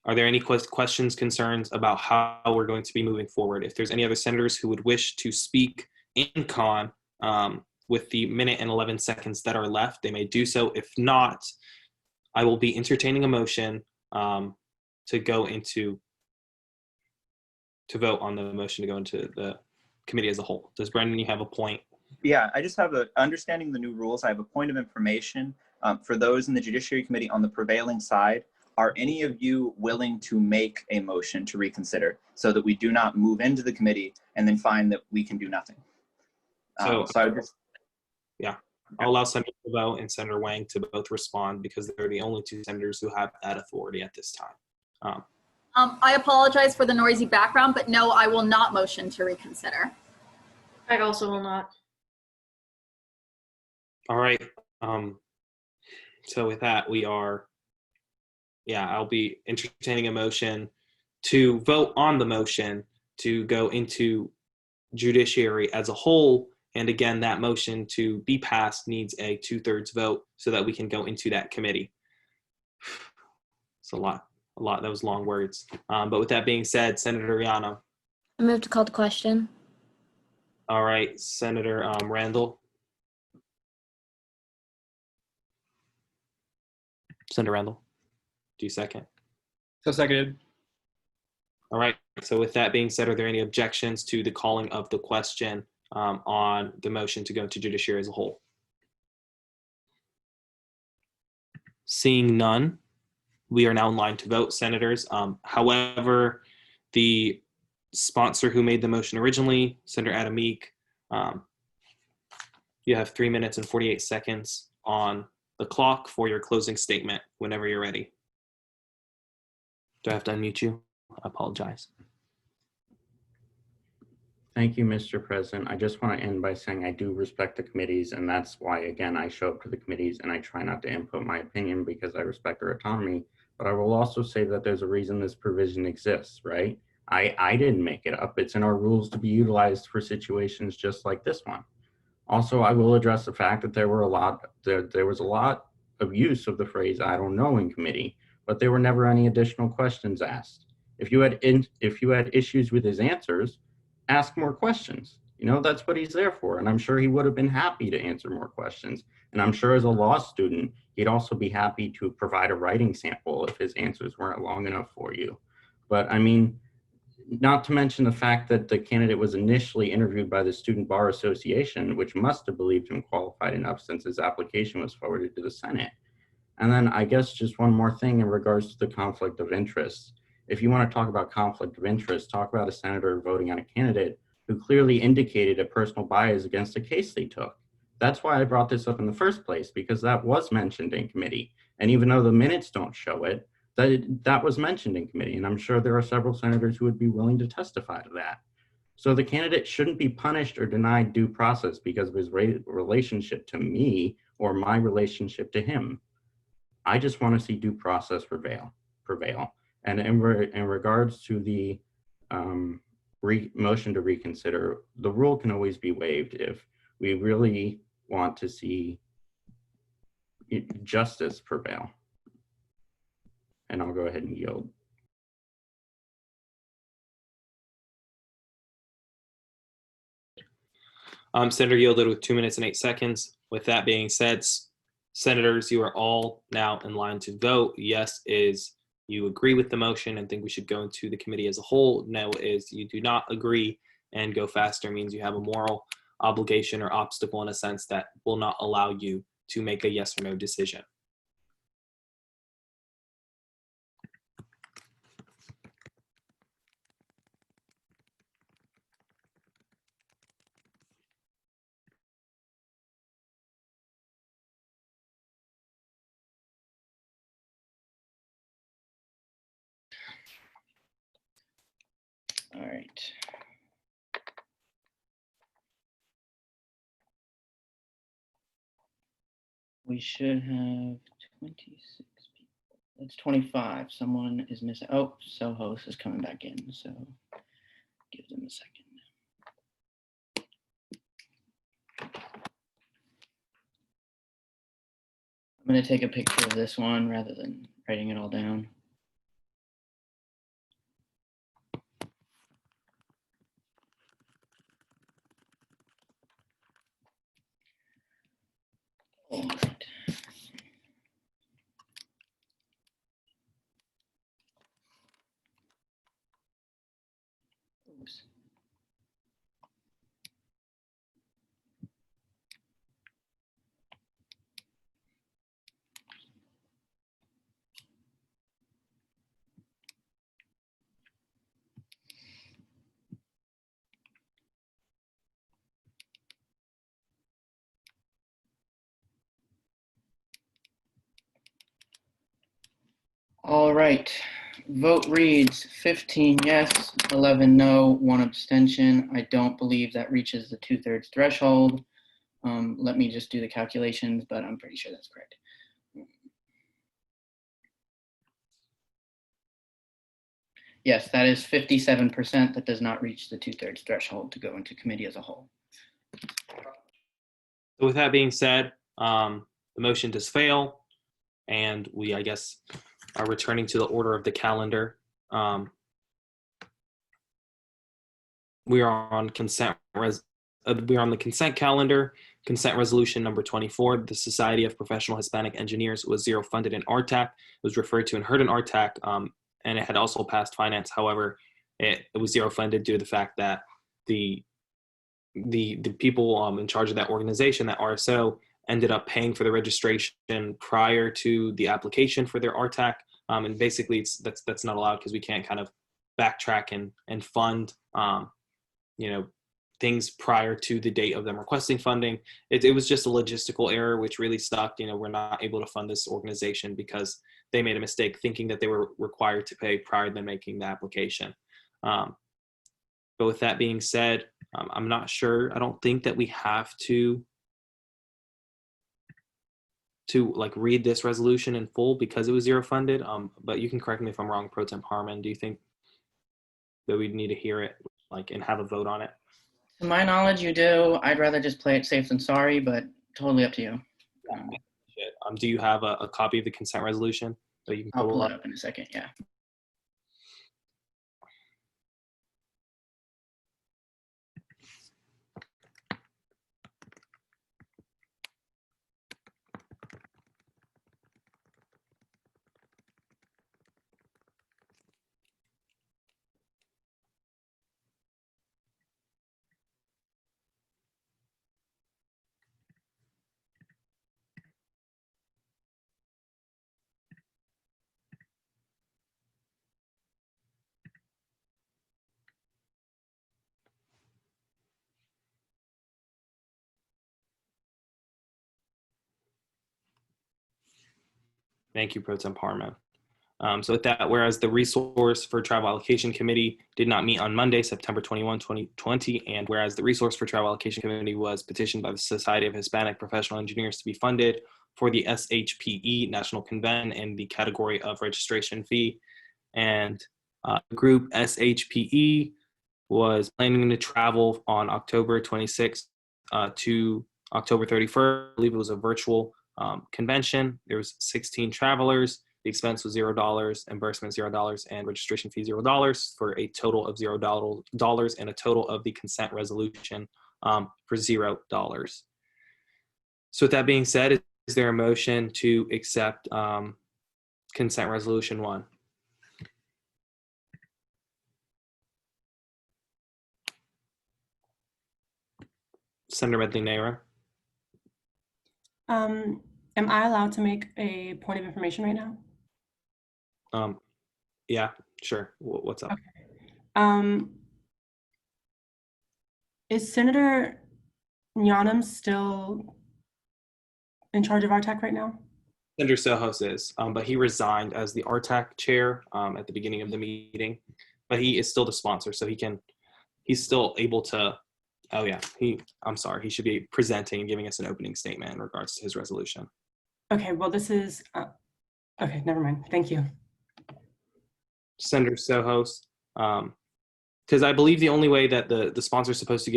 are there any questions, concerns about how we're going to be moving forward? If there's any other senators who would wish to speak in con, with the 1:11 that are left, they may do so. If not, I will be entertaining a motion to vote on the motion to go into the committee as a whole. Does Brendan, you have a point? Yeah, I just have understanding the new rules. I have a point of information for those in the Judiciary Committee on the prevailing side. Are any of you willing to make a motion to reconsider so that we do not move into the committee and then find that we can do nothing? So I would just, yeah, I'll allow Senator Leveau and Senator Wang to both respond, because they're the only 2 senators who have that authority at this time. I apologize for the noisy background, but no, I will not motion to reconsider. I also will not. All right. So with that, I'll be entertaining a motion to vote on the motion to go into judiciary as a whole. And again, that motion to be passed needs a 2/3 vote so that we can go into that committee. It's a lot. That was long words. But with that being said, Senator Rihanna. I move to call the question. All right, Senator Randall. Senator Randall, do you second? So seconded. All right, so with that being said, are there any objections to the calling of the question on the motion to go to judiciary as a whole? Seeing none, we are now in line to vote, senators. However, the sponsor who made the motion originally, Senator Adam Meek, you have 3 minutes and 48 seconds on the clock for your closing statement whenever you're ready. Do I have to unmute you? I apologize. Thank you, Mr. President. I just want to end by saying I do respect the committees, and that's why, again, I show up to the committees and I try not to input my opinion because I respect their autonomy. But I will also say that there's a reason this provision exists, right? I didn't make it up. It's in our rules to be utilized for situations just like this one. Also, I will address the fact that there was a lot of use of the phrase "I don't know" in committee, but there were never any additional questions asked. If you had issues with his answers, ask more questions. You know, that's what he's there for. And I'm sure he would have been happy to answer more questions. And I'm sure as a law student, he'd also be happy to provide a writing sample if his answers weren't long enough for you. But I mean, not to mention the fact that the candidate was initially interviewed by the Student Bar Association, which must have believed him qualified enough since his application was forwarded to the Senate. And then I guess just one more thing in regards to the conflict of interest. If you want to talk about conflict of interest, talk about a senator voting on a candidate who clearly indicated a personal bias against a case they took. That's why I brought this up in the first place, because that was mentioned in committee. And even though the minutes don't show it, that was mentioned in committee. And I'm sure there are several senators who would be willing to testify to that. So the candidate shouldn't be punished or denied due process because of his relationship to me or my relationship to him. I just want to see due process prevail. And in regards to the motion to reconsider, the rule can always be waived if we really want to see justice prevail. And I'll go ahead and yield. Senator yielded with 2 minutes and 8 seconds. With that being said, senators, you are all now in line to vote. Yes is you agree with the motion and think we should go into the committee as a whole. No is you do not agree and go faster means you have a moral obligation or obstacle in a sense that will not allow you to make a yes or no decision. All right. We should have 26 people. That's 25. Someone is missing. Oh, Sohos is coming back in, so give them a second. I'm going to take a picture of this one rather than writing it all down. All right. Oops. All right, vote reads 15 yes, 11 no, 1 abstention. I don't believe that reaches the 2/3 threshold. Let me just do the calculations, but I'm pretty sure that's correct. Yes, that is 57% that does not reach the 2/3 threshold to go into committee as a whole. So with that being said, the motion does fail, and we, I guess, are returning to the order of the calendar. We are on the consent calendar. Consent resolution number 24. The Society of Professional Hispanic Engineers was zero funded in RTAC. It was referred to and heard in RTAC, and it had also passed finance. However, it was zero funded due to the fact that the people in charge of that organization, that RSO, ended up paying for the registration prior to the application for their RTAC. And basically that's not allowed because we can't kind of backtrack and fund, things prior to the date of them requesting funding. It was just a logistical error, which really stuck. We're not able to fund this organization because they made a mistake thinking that they were required to pay prior to making the application. But with that being said, I'm not sure. I don't think that we have to read this resolution in full because it was zero funded. But you can correct me if I'm wrong, Pro Tem Harmon. Do you think that we'd need to hear it and have a vote on it? To my knowledge, you do. I'd rather just play it safe than sorry, but totally up to you. it. Do you have a copy of the consent resolution that you can I'll pull pull up? it up in a second. Yeah. Thank you, Pro Tem Parma. So with that, whereas the Resource for Travel Allocation Committee did not meet on Monday, September 21, 2020, and whereas the Resource for Travel Allocation Committee was petitioned by the Society of Hispanic Professional Engineers to be funded for the SHPE National Convention in the category of registration fee. And group SHPE was planning to travel on October 26th to October 31st. I believe it was a virtual convention. There was 16 travelers. The expense was $0, reimbursement $0, and registration fee $0 for a total of $0 and a total of the consent resolution for $0. So with that being said, is there a motion to accept consent resolution 1? Senator Medley Neyra. Am I allowed to make a point of information right now? Yeah, sure. What's up? Okay. Is Senator Yanam still in charge of RTAC right now? Senator Sohos is, but he resigned as the RTAC chair at the beginning of the meeting. But he is still the sponsor, so he's still able to. Oh yeah, I'm sorry. He should be presenting and giving us an opening statement in regards to his resolution. Okay. Well, this is. Okay. Never mind. Thank you. Senator Sohos, because I believe the only way that the sponsor is supposed to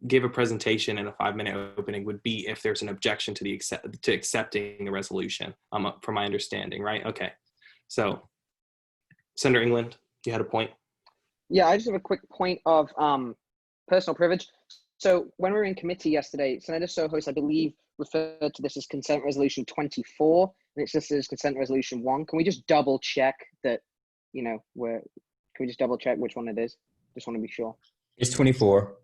give a presentation in a 5-minute opening would be if there's an objection to accepting the resolution. From my understanding, right? Okay. So, Senator England, you had a point. Yeah, I just have a quick point of personal privilege. So when we were in committee yesterday, Senator Sohos, I believe, referred to this as consent resolution 24, and it's just as consent resolution 1. Can we just double check that, can we just double check which one it is? Just want to be sure. It's 24.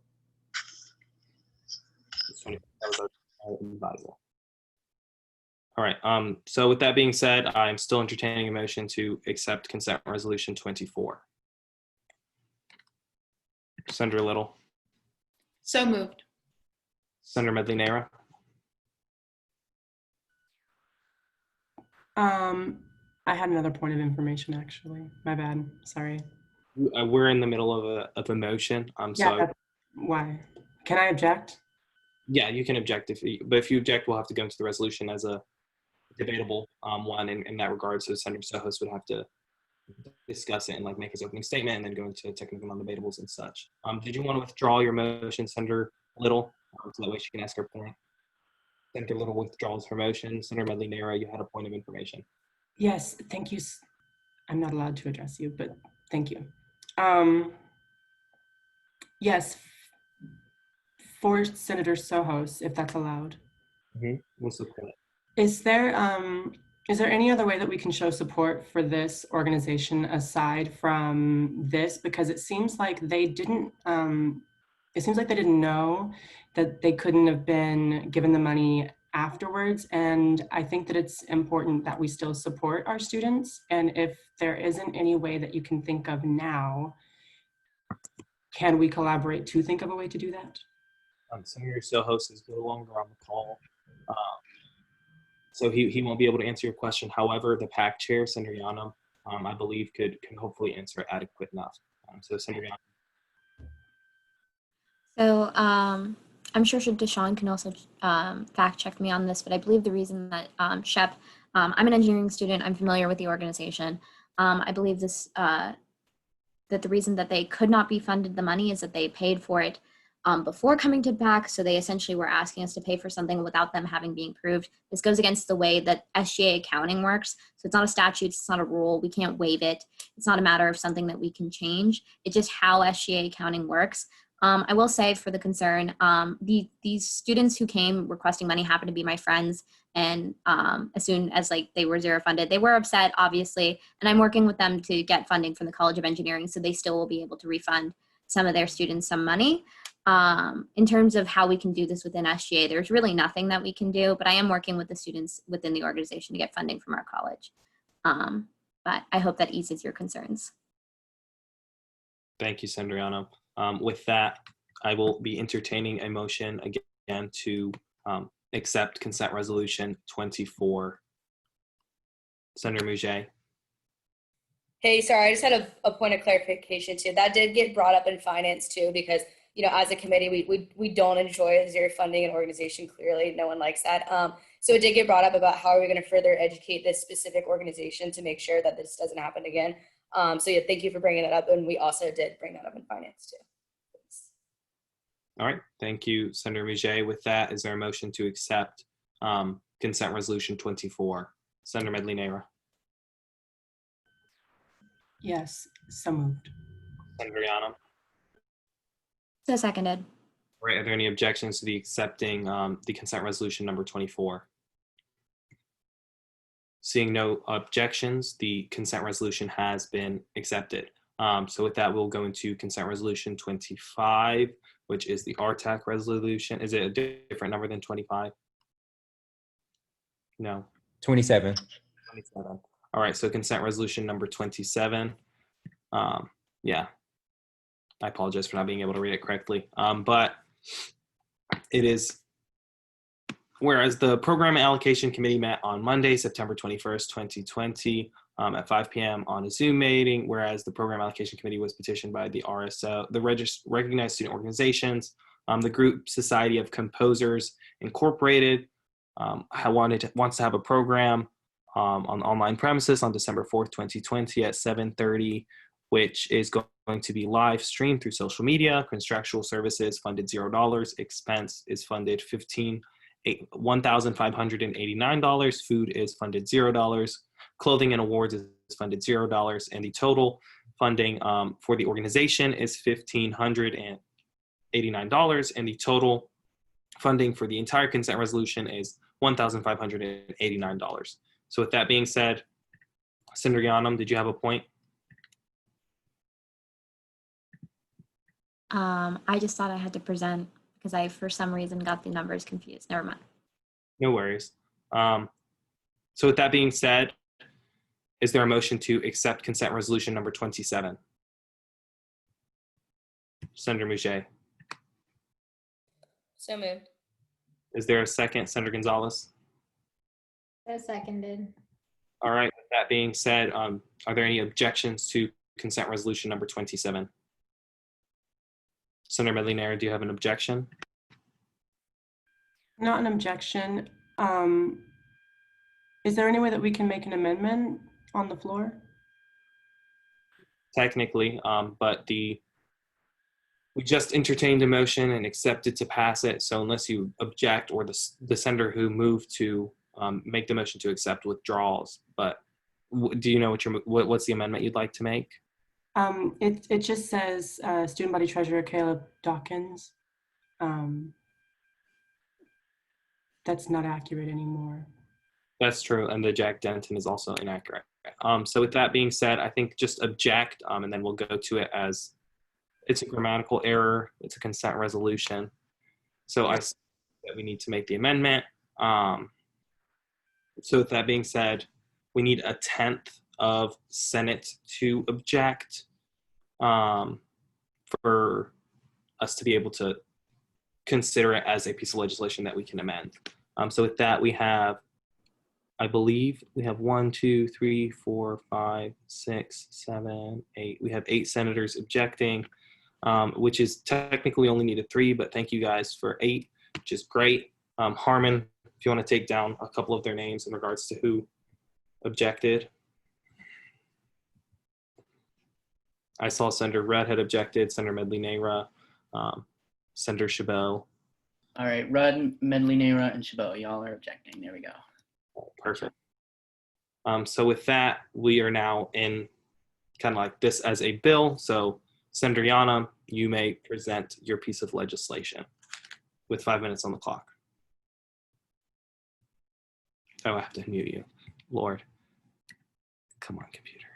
All right. So with that being said, I'm still entertaining a motion to accept consent resolution 24. Senator Little. So moved. Senator Medley Neyra. I had another point of information, actually. My bad. Sorry. We're in the middle of a motion. Yeah, why? Can I object? Yeah, you can object, but if you object, we'll have to go into the resolution as a debatable one in that regard. So Senator Sohos would have to discuss it and make his opening statement and then go into technical non-debatables and such. Did you want to withdraw your motion, Senator Little, so that way she can ask her point? Senator Little withdraws her motion. Senator Medley Neyra, you had a point of information. Yes, thank you. I'm not allowed to address you, but thank you. Yes, for Senator Sohos, if that's allowed. We'll support it. Is there any other way that we can show support for this organization aside from this? Because it seems like they didn't know that they couldn't have been given the money afterwards. And I think that it's important that we still support our students. And if there isn't any way that you can think of now, can we collaborate to think of a way to do that? Senator Sohos is no longer on the call. So he won't be able to answer your question. However, the PAC chair, Senator Yanam, I believe can hopefully answer it adequate enough. So Senator Yanam. So I'm sure Deshaun can also fact check me on this, but I believe the reason that SHEP, I'm an engineering student, I'm familiar with the organization. I believe this, that the reason that they could not be funded the money is that they paid for it before coming to PAC. So they essentially were asking us to pay for something without them having been approved. This goes against the way that SGA accounting works. So it's not a statute, it's not a rule. We can't waive it. It's not a matter of something that we can change. It's just how SGA accounting works. I will say for the concern, these students who came requesting money happen to be my friends. And as soon as they were zero funded, they were upset, obviously. And I'm working with them to get funding from the College of Engineering, so they still will be able to refund some of their students some money. In terms of how we can do this within SGA, there's really nothing that we can do, but I am working with the students within the organization to get funding from our college. But I hope that eases your concerns. Thank you, Senator Yano. With that, I will be entertaining a motion again to accept consent resolution 24. Senator Mouget. Hey, sorry, I just had a point of clarification too. That did get brought up in finance too, because as a committee, we don't enjoy zero funding an organization. Clearly, no one likes that. So it did get brought up about how are we going to further educate this specific organization to make sure that this doesn't happen again. So yeah, thank you for bringing that up, and we also did bring that up in finance too. Thanks. All right, thank you, Senator Mouget. With that, is there a motion to accept consent resolution 24? Senator Medley Nehra. Yes, so moved. Senator Yano. So seconded. All right, are there any objections to the accepting the consent resolution number 24? Seeing no objections, the consent resolution has been accepted. So with that, we'll go into consent resolution 25, which is the RTAC resolution. Is it a different number than 25? No. 27. 27. All right, so consent resolution number 27. Yeah, I apologize for not being able to read it correctly. But it is, whereas the Program Allocation Committee met on Monday, September 21st, 2020 at 5 p.m. on a Zoom meeting, whereas the Program Allocation Committee was petitioned by the RSO, the Recognized Student Organizations, the group Society of Composers Incorporated wants to have a program on online premises on December 4th, 2020 at 7:30, which is going to be live streamed through social media. Contractual services funded $0. Expense is funded $1,589. Food is funded $0. Clothing and awards is funded $0. And the total funding for the organization is $1,589. And the total funding for the entire consent resolution is $1,589. So with that being said, Senator Yanam, did you have a point? I just thought I had to present because I, for some reason, got the numbers confused. Never mind. No worries. So with that being said, is there a motion to accept consent resolution number 27? Senator Mouget. So moved. Is there a second, Senator Gonzalez? So seconded. All right, with that being said, are there any objections to consent resolution number 27? Senator Medley Nehra, do you have an objection? Not an objection. Is there any way that we can make an amendment on the floor? Technically, but we just entertained a motion and accepted to pass it. So unless you object, or the senator who moved to make the motion to accept withdraws. But do you know what's the amendment you'd like to make? It just says student body treasurer Caleb Dawkins. That's not accurate anymore. That's true, and the Jack Denton is also inaccurate. So with that being said, I think just object, and then we'll go to it as it's a grammatical error. It's a consent resolution. So I see that we need to make the amendment. So with that being said, we need a 10th of Senate to object for us to be able to consider it as a piece of legislation that we can amend. So with that, we have, I believe we have 1, 2, 3, 4, 5, 6, 7, 8. We have 8 senators objecting, which is technically only needed 3, but thank you guys for 8, which is great. Harmon, if you want to take down a couple of their names in regards to who objected. I saw Senator Rudd had objected, Senator Medley Nehra, Senator Chabot. All right, Rudd, Medley Nera, and Chabot, y'all are objecting. There we go. Perfect. So with that, we are now in kind of like this as a bill. So Senator Yana, you may present your piece of legislation with 5 minutes on the clock. Oh, I have to mute you. Lord. Come on, computer.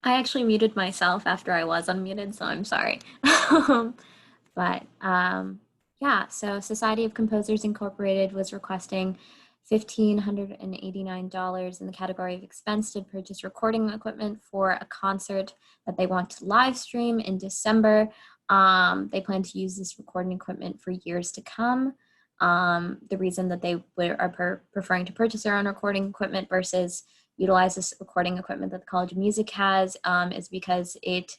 I actually muted myself after I was unmuted, so I'm sorry. But yeah, so Society of Composers Incorporated was requesting $1,589 in the category of expense to purchase recording equipment for a concert that they want to live stream in December. They plan to use this recording equipment for years to come. The reason that they are preferring to purchase their own recording equipment versus utilize this recording equipment that the College of Music has is because if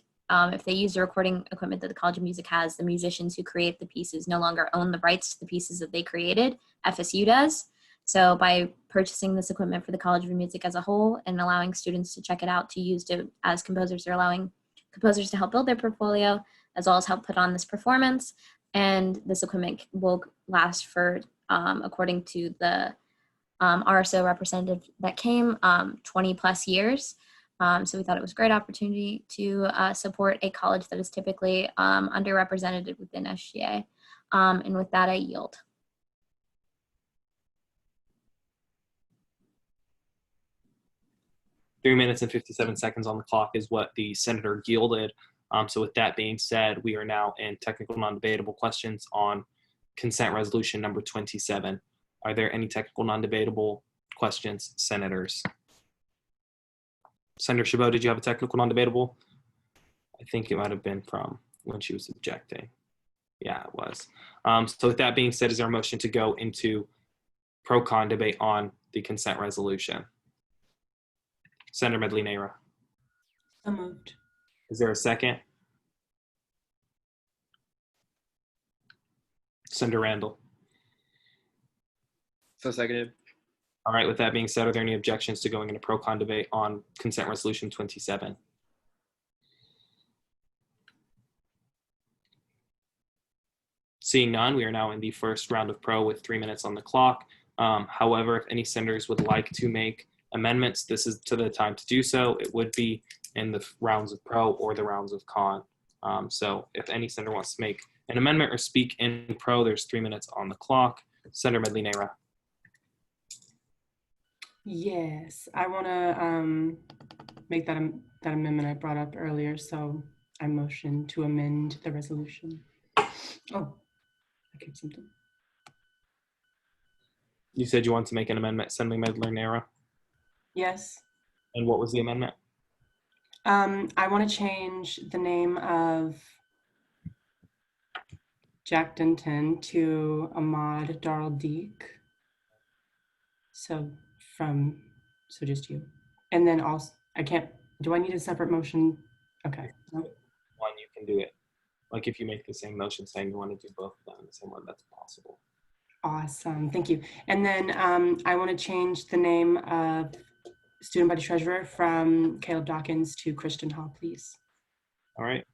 they use the recording equipment that the College of Music has, the musicians who create the pieces no longer own the rights to the pieces that they created. FSU does. So by purchasing this equipment for the College of Music as a whole and allowing students to check it out to use it as composers, they're allowing composers to help build their portfolio as well as help put on this performance. And this equipment will last for, according to the RSO representative that came, 20 plus years. So we thought it was a great opportunity to support a college that is typically underrepresented within SGA. And with that, I yield. Three minutes and 57 seconds on the clock is what the senator yielded. So with that being said, we are now in technical non-debatable questions on consent resolution number 27. Are there any technical non-debatable questions, senators? Senator Chabot, did you have a technical non-debatable? I think it might have been from when she was objecting. Yeah, it was. So with that being said, is there a motion to go into pro-con debate on the consent resolution? Senator Medley Nera. So moved. Is there a second? Senator Randall. So seconded. All right, with that being said, are there any objections to going into pro-con debate on consent resolution 27? Seeing none, we are now in the first round of pro with 3 minutes on the clock. However, if any senators would like to make amendments, this is to the time to do so. It would be in the rounds of pro or the rounds of con. So if any senator wants to make an amendment or speak in pro, there's 3 minutes on the clock. Senator Medley Nera. Yes, I want to make that amendment I brought up earlier. So I motion to amend the resolution. Oh, I kept something. You said you want to make an amendment, Senator Medley Nera. Yes. And what was the amendment? I want to change the name of Jack Denton to Ahmad Daraldeek. So just you. And then also, do I need a separate motion? Okay. One, you can do it. Like if you make the same motion saying you want to do both of them in the same one, that's possible. Awesome, thank you. And then I want to change the name of student body treasurer from Caleb Dawkins to Christian Hall, please. All right.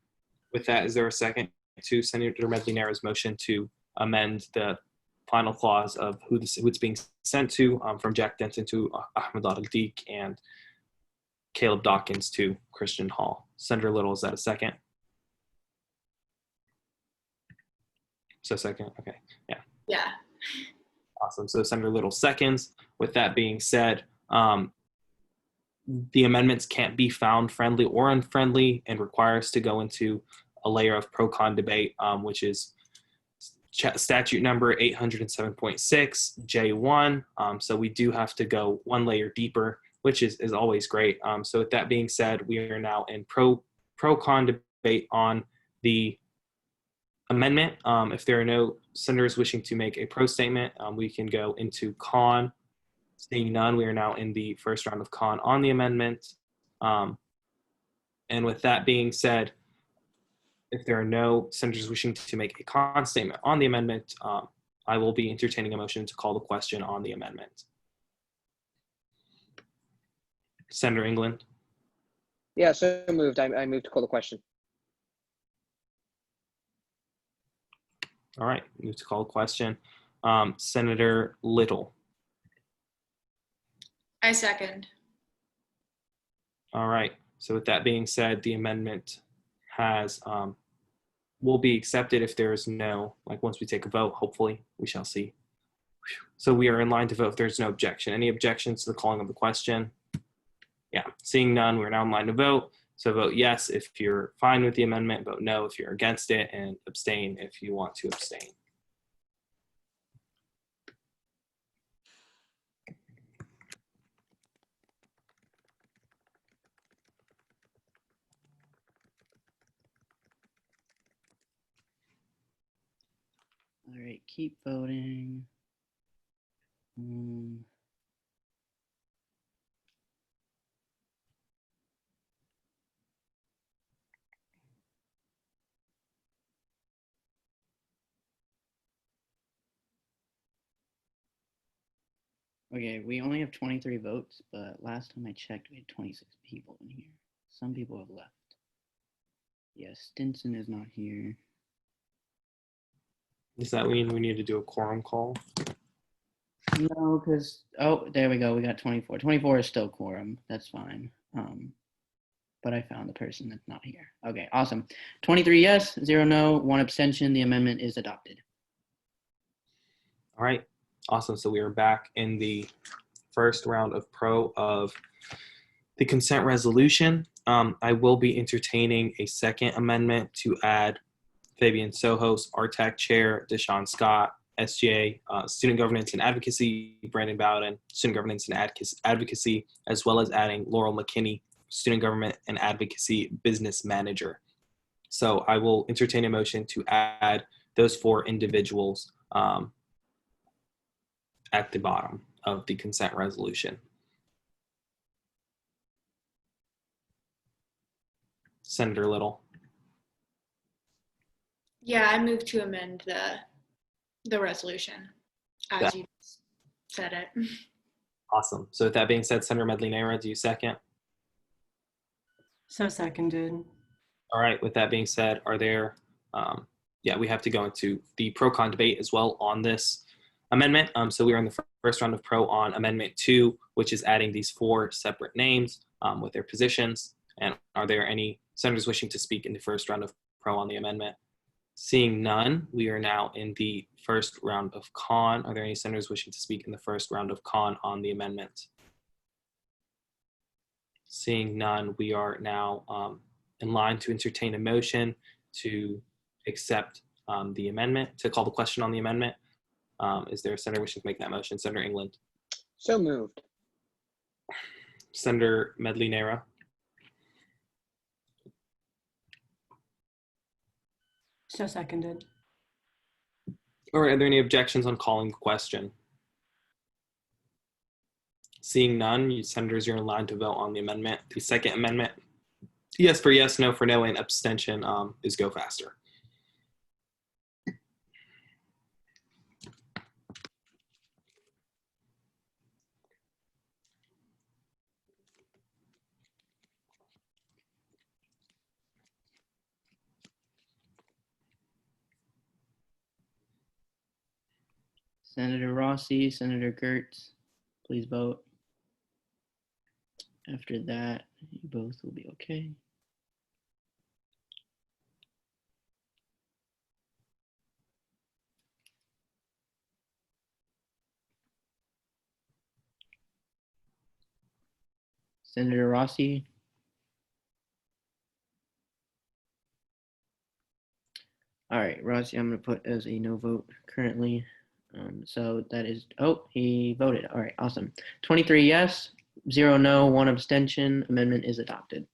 With that, is there a second to Senator Medley Nera's motion to amend the final clause of who it's being sent to, from Jack Denton to Ahmad Daraldeek and Caleb Dawkins to Christian Hall? Senator Little, is that a second? So second, okay, yeah. Yeah. Awesome, so Senator Little seconds. With that being said, the amendments can't be found friendly or unfriendly and require us to go into a layer of pro-con debate, which is statute number 807.6 J1. So we do have to go one layer deeper, which is always great. So with that being said, we are now in pro-con debate on the amendment. If there are no senators wishing to make a pro statement, we can go into con. Seeing none, we are now in the first round of con on the amendment. And with that being said, if there are no senators wishing to make a con statement on the amendment, I will be entertaining a motion to call the question on the amendment. Senator England. Yeah, so moved. I moved to call the question. All right, move to call the question. Senator Little. I second. All right, so with that being said, the amendment has will be accepted if there is no, like once we take a vote, hopefully, we shall see. So we are in line to vote if there's no objection. Any objections to the calling of the question? Yeah, seeing none, we're now in line to vote. So vote yes if you're fine with the amendment, vote no if you're against it, and abstain if you want to abstain. All right, keep voting. Okay, we only have 23 votes, but last time I checked, we had 26 people in here. Some people have left. Yes, Stinson is not here. Does that mean we need to do a quorum call? No, because, oh, there we go. We got 24. 24 is still quorum. That's fine. But I found the person that's not here. Okay, awesome. 23 yes, 0 no, 1 abstention. The amendment is adopted. All right, awesome. So we are back in the first round of pro of the consent resolution. I will be entertaining a second amendment to add Fabian Sohos, RTAC Chair, Deshaun Scott, SGA, Student Governance and Advocacy, Brandon Bowden, Student Governance and Advocacy, as well as adding Laurel McKinney, Student Government and Advocacy Business Manager. So I will entertain a motion to add those 4 individuals at the bottom of the consent resolution. Senator Little. Yeah, I move to amend the resolution as you said it. Awesome. So with that being said, Senator Medley-Nera, do you second? So seconded. All right. With that being said, are there, we have to go into the pro-con debate as well on this amendment. So we are in the first round of pro on Amendment 2, which is adding these 4 separate names with their positions. And are there any senators wishing to speak in the first round of pro on the amendment? Seeing none, we are now in the first round of con. Are there any senators wishing to speak in the first round of con on the amendment? Seeing none, we are now in line to entertain a motion to accept the amendment, to call the question on the amendment. Is there a senator wishing to make that motion? Senator England. So moved. Senator Medley-Nera. So seconded. All right, are there any objections on calling the question? Seeing none, you senators, you're in line to vote on the amendment. The second amendment, yes for yes, no for no, and abstention is go faster. Senator Rossi, Senator Gertz, please vote. After that, you both will be okay. Senator Rossi. All right, Rossi, I'm going to put as a no vote currently. So that is, oh, he voted. All right, awesome. 23 yes, 0 no, 1 abstention. Amendment is adopted.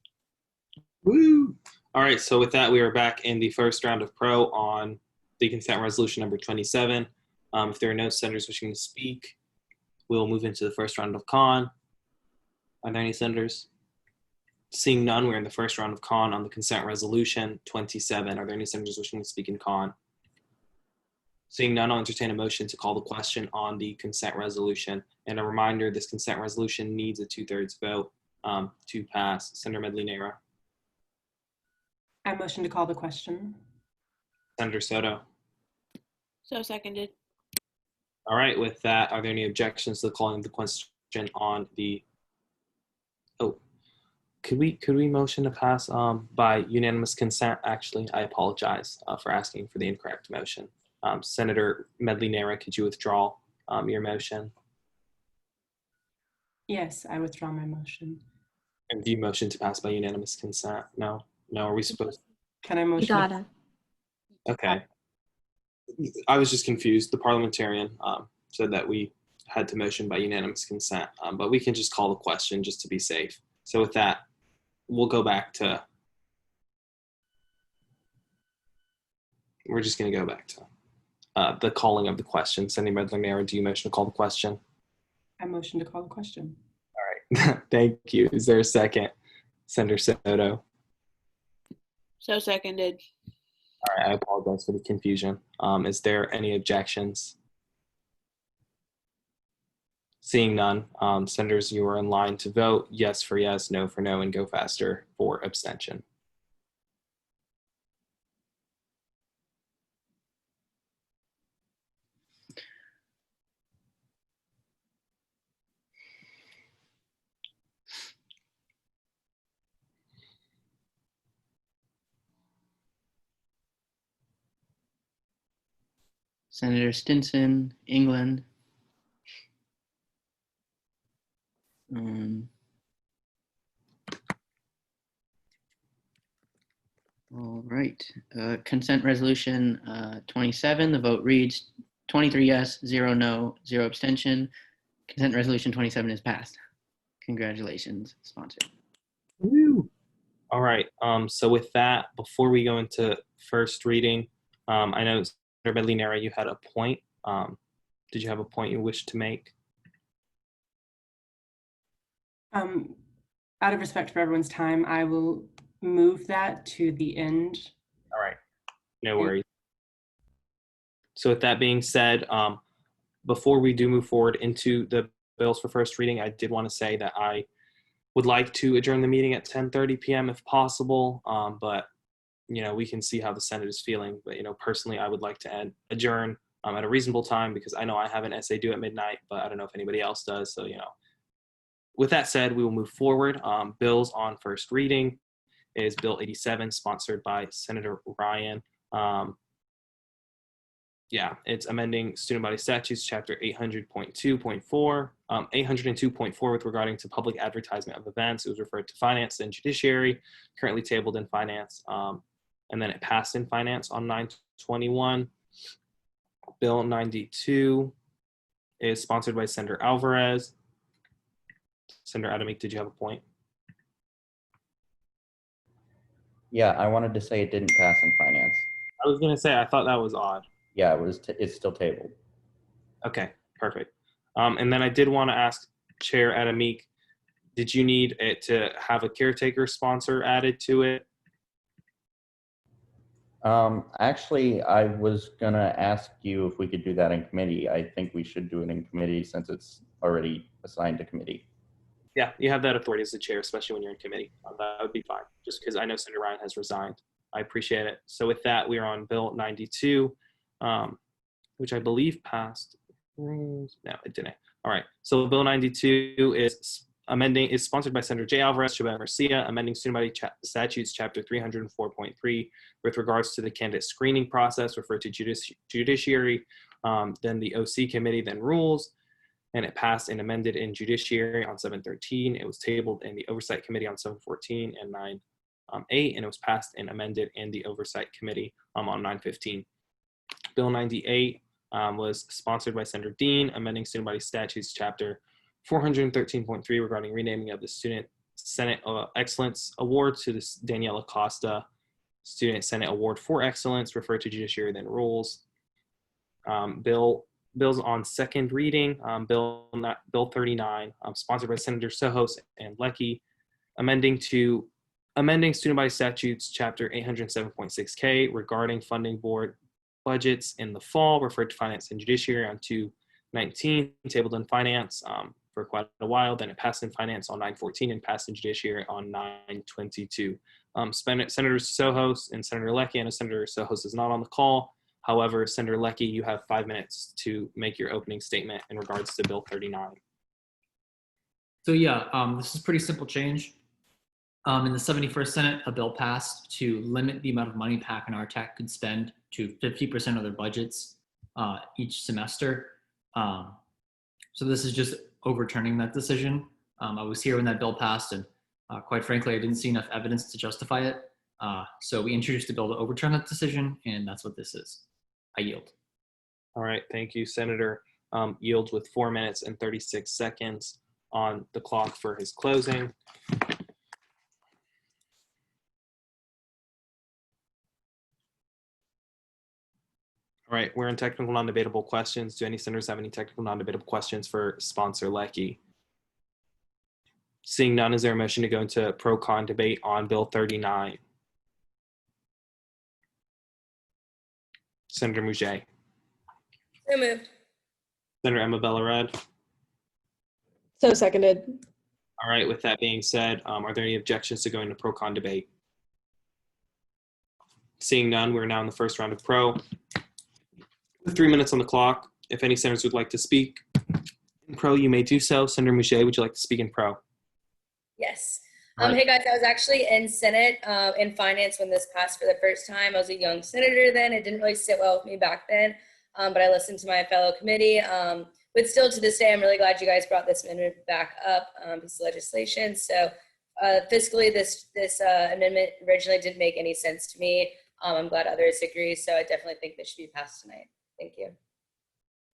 Woo! All right, so with that, we are back in the first round of pro on the consent resolution number 27. If there are no senators wishing to speak, we'll move into the first round of con. Are there any senators? Seeing none, we're in the first round of con on the consent resolution 27. Are there any senators wishing to speak in con? Seeing none, I'll entertain a motion to call the question on the consent resolution. And a reminder, this consent resolution needs a 2/3 vote to pass. Senator Medley-Nera. I motion to call the question. Senator Soto. So seconded. All right, with that, are there any objections to the calling of the question on the, oh, could we motion to pass by unanimous consent? Actually, I apologize for asking for the incorrect motion. Senator Medley-Nara, could you withdraw your motion? Yes, I withdraw my motion. And do you motion to pass by unanimous consent? No? No, are we supposed to? Can I motion? You gotta. Okay. I was just confused. The parliamentarian said that we had to motion by unanimous consent, but we can just call the question just to be safe. So with that, we'll go back to, we're just going to go back to the calling of the question. Senator Medley-Nara, do you motion to call the question? I motion to call the question. All right. Thank you. Is there a second? Senator Soto. So seconded. All right. I apologize for the confusion. Is there any objections? Seeing none, senators, you are in line to vote. Yes for yes, no for no, and go faster for abstention. Senator Stinson, England. All right. Consent resolution 27. The vote reads 23 yes, 0 no, 0 abstention. Consent resolution 27 is passed. Congratulations, sponsor. Woo. All right. So with that, before we go into first reading, I know Senator Medley-Nara, you had a point. Did you have a point you wish to make? Out of respect for everyone's time, I will move that to the end. All right. No worries. So with that being said, before we do move forward into the bills for first reading, I did want to say that I would like to adjourn the meeting at 10:30 p.m. if possible, but we can see how the Senate is feeling. But personally, I would like to adjourn at a reasonable time because I know I have an essay due at midnight, but I don't know if anybody else does. So with that said, we will move forward. Bills on first reading is Bill 87, sponsored by Senator Ryan. It's amending student body statutes, chapter 800.2.4, 802.4 with regarding to public advertisement of events. It was referred to finance and judiciary, currently tabled in finance, and then it passed in finance on 9/21. Bill 92 is sponsored by Senator Alvarez. Senator Adamic, did you have a point? Yeah, I wanted to say it didn't pass in finance. I was going to say, I thought that was odd. Yeah, it's still tabled. Okay, perfect. And then I did want to ask Chair Adamic, did you need it to have a caretaker sponsor added to it? Actually, I was gonna ask you if we could do that in committee. I think we should do it in committee since it's already assigned to committee. Yeah, you have that authority as the chair, especially when you're in committee. That would be fine, just because I know Senator Ryan has resigned. I appreciate it. So with that, we are on Bill 92, which I believe passed. No, it didn't. All right. So Bill 92 is sponsored by Senator J. Alvarez, Chavez Garcia, amending student body statutes, chapter 304.3, with regards to the candidate screening process, referred to judiciary, then the OC committee, then rules. And it passed and amended in judiciary on 7/13. It was tabled in the oversight committee on 7/14 and 9/8, and it was passed and amended in the oversight committee on 9/15. Bill 98 was sponsored by Senator Dean, amending student body statutes chapter 413.3 regarding renaming of the Student Senate Excellence Award to the Daniela Costa Student Senate Award for Excellence, referred to judiciary, then rules. Bills on second reading, Bill 39, sponsored by Senator Sohos and Leckie, amending student body statutes, chapter 807.6K regarding funding board budgets in the fall, referred to finance and judiciary on 2/19, tabled in finance for quite a while. Then it passed in finance on 9/14 and passed in judiciary on 9/22. Senator Sohos and Senator Leckie, and Senator Sohos is not on the call. However, Senator Leckie, you have 5 minutes to make your opening statement in regards to Bill 39. So yeah, this is pretty simple change. In the 71st Senate, a bill passed to limit the amount of money PAC and RTAC could spend to 50% of their budgets each semester. So this is just overturning that decision. I was here when that bill passed, and quite frankly, I didn't see enough evidence to justify it. So we introduced a bill to overturn that decision, and that's what this is. I yield. All right, thank you. Senator yields with 4 minutes and 36 seconds on the clock for his closing. All right, we're in technical non-debatable questions. Do any senators have any technical non-debatable questions for sponsor Leckie? Seeing none, is there a motion to go into pro-con debate on Bill 39? Senator Mouget. So moved. Senator Emma Bella-Red. So seconded. All right, with that being said, are there any objections to going to pro-con debate? Seeing none, we're now in the first round of pro. With 3 minutes on the clock, if any senators would like to speak in pro, you may do so. Senator Mouget, would you like to speak in pro? Yes. Right. Hey guys, I was actually in Senate in finance when this passed for the first time. I was a young senator then. It didn't really sit well with me back then, but I listened to my fellow committee. But still to this day, I'm really glad you guys brought this amendment back up, this legislation. So fiscally, this amendment originally didn't make any sense to me. I'm glad others agree, so I definitely think this should be passed tonight. Thank you.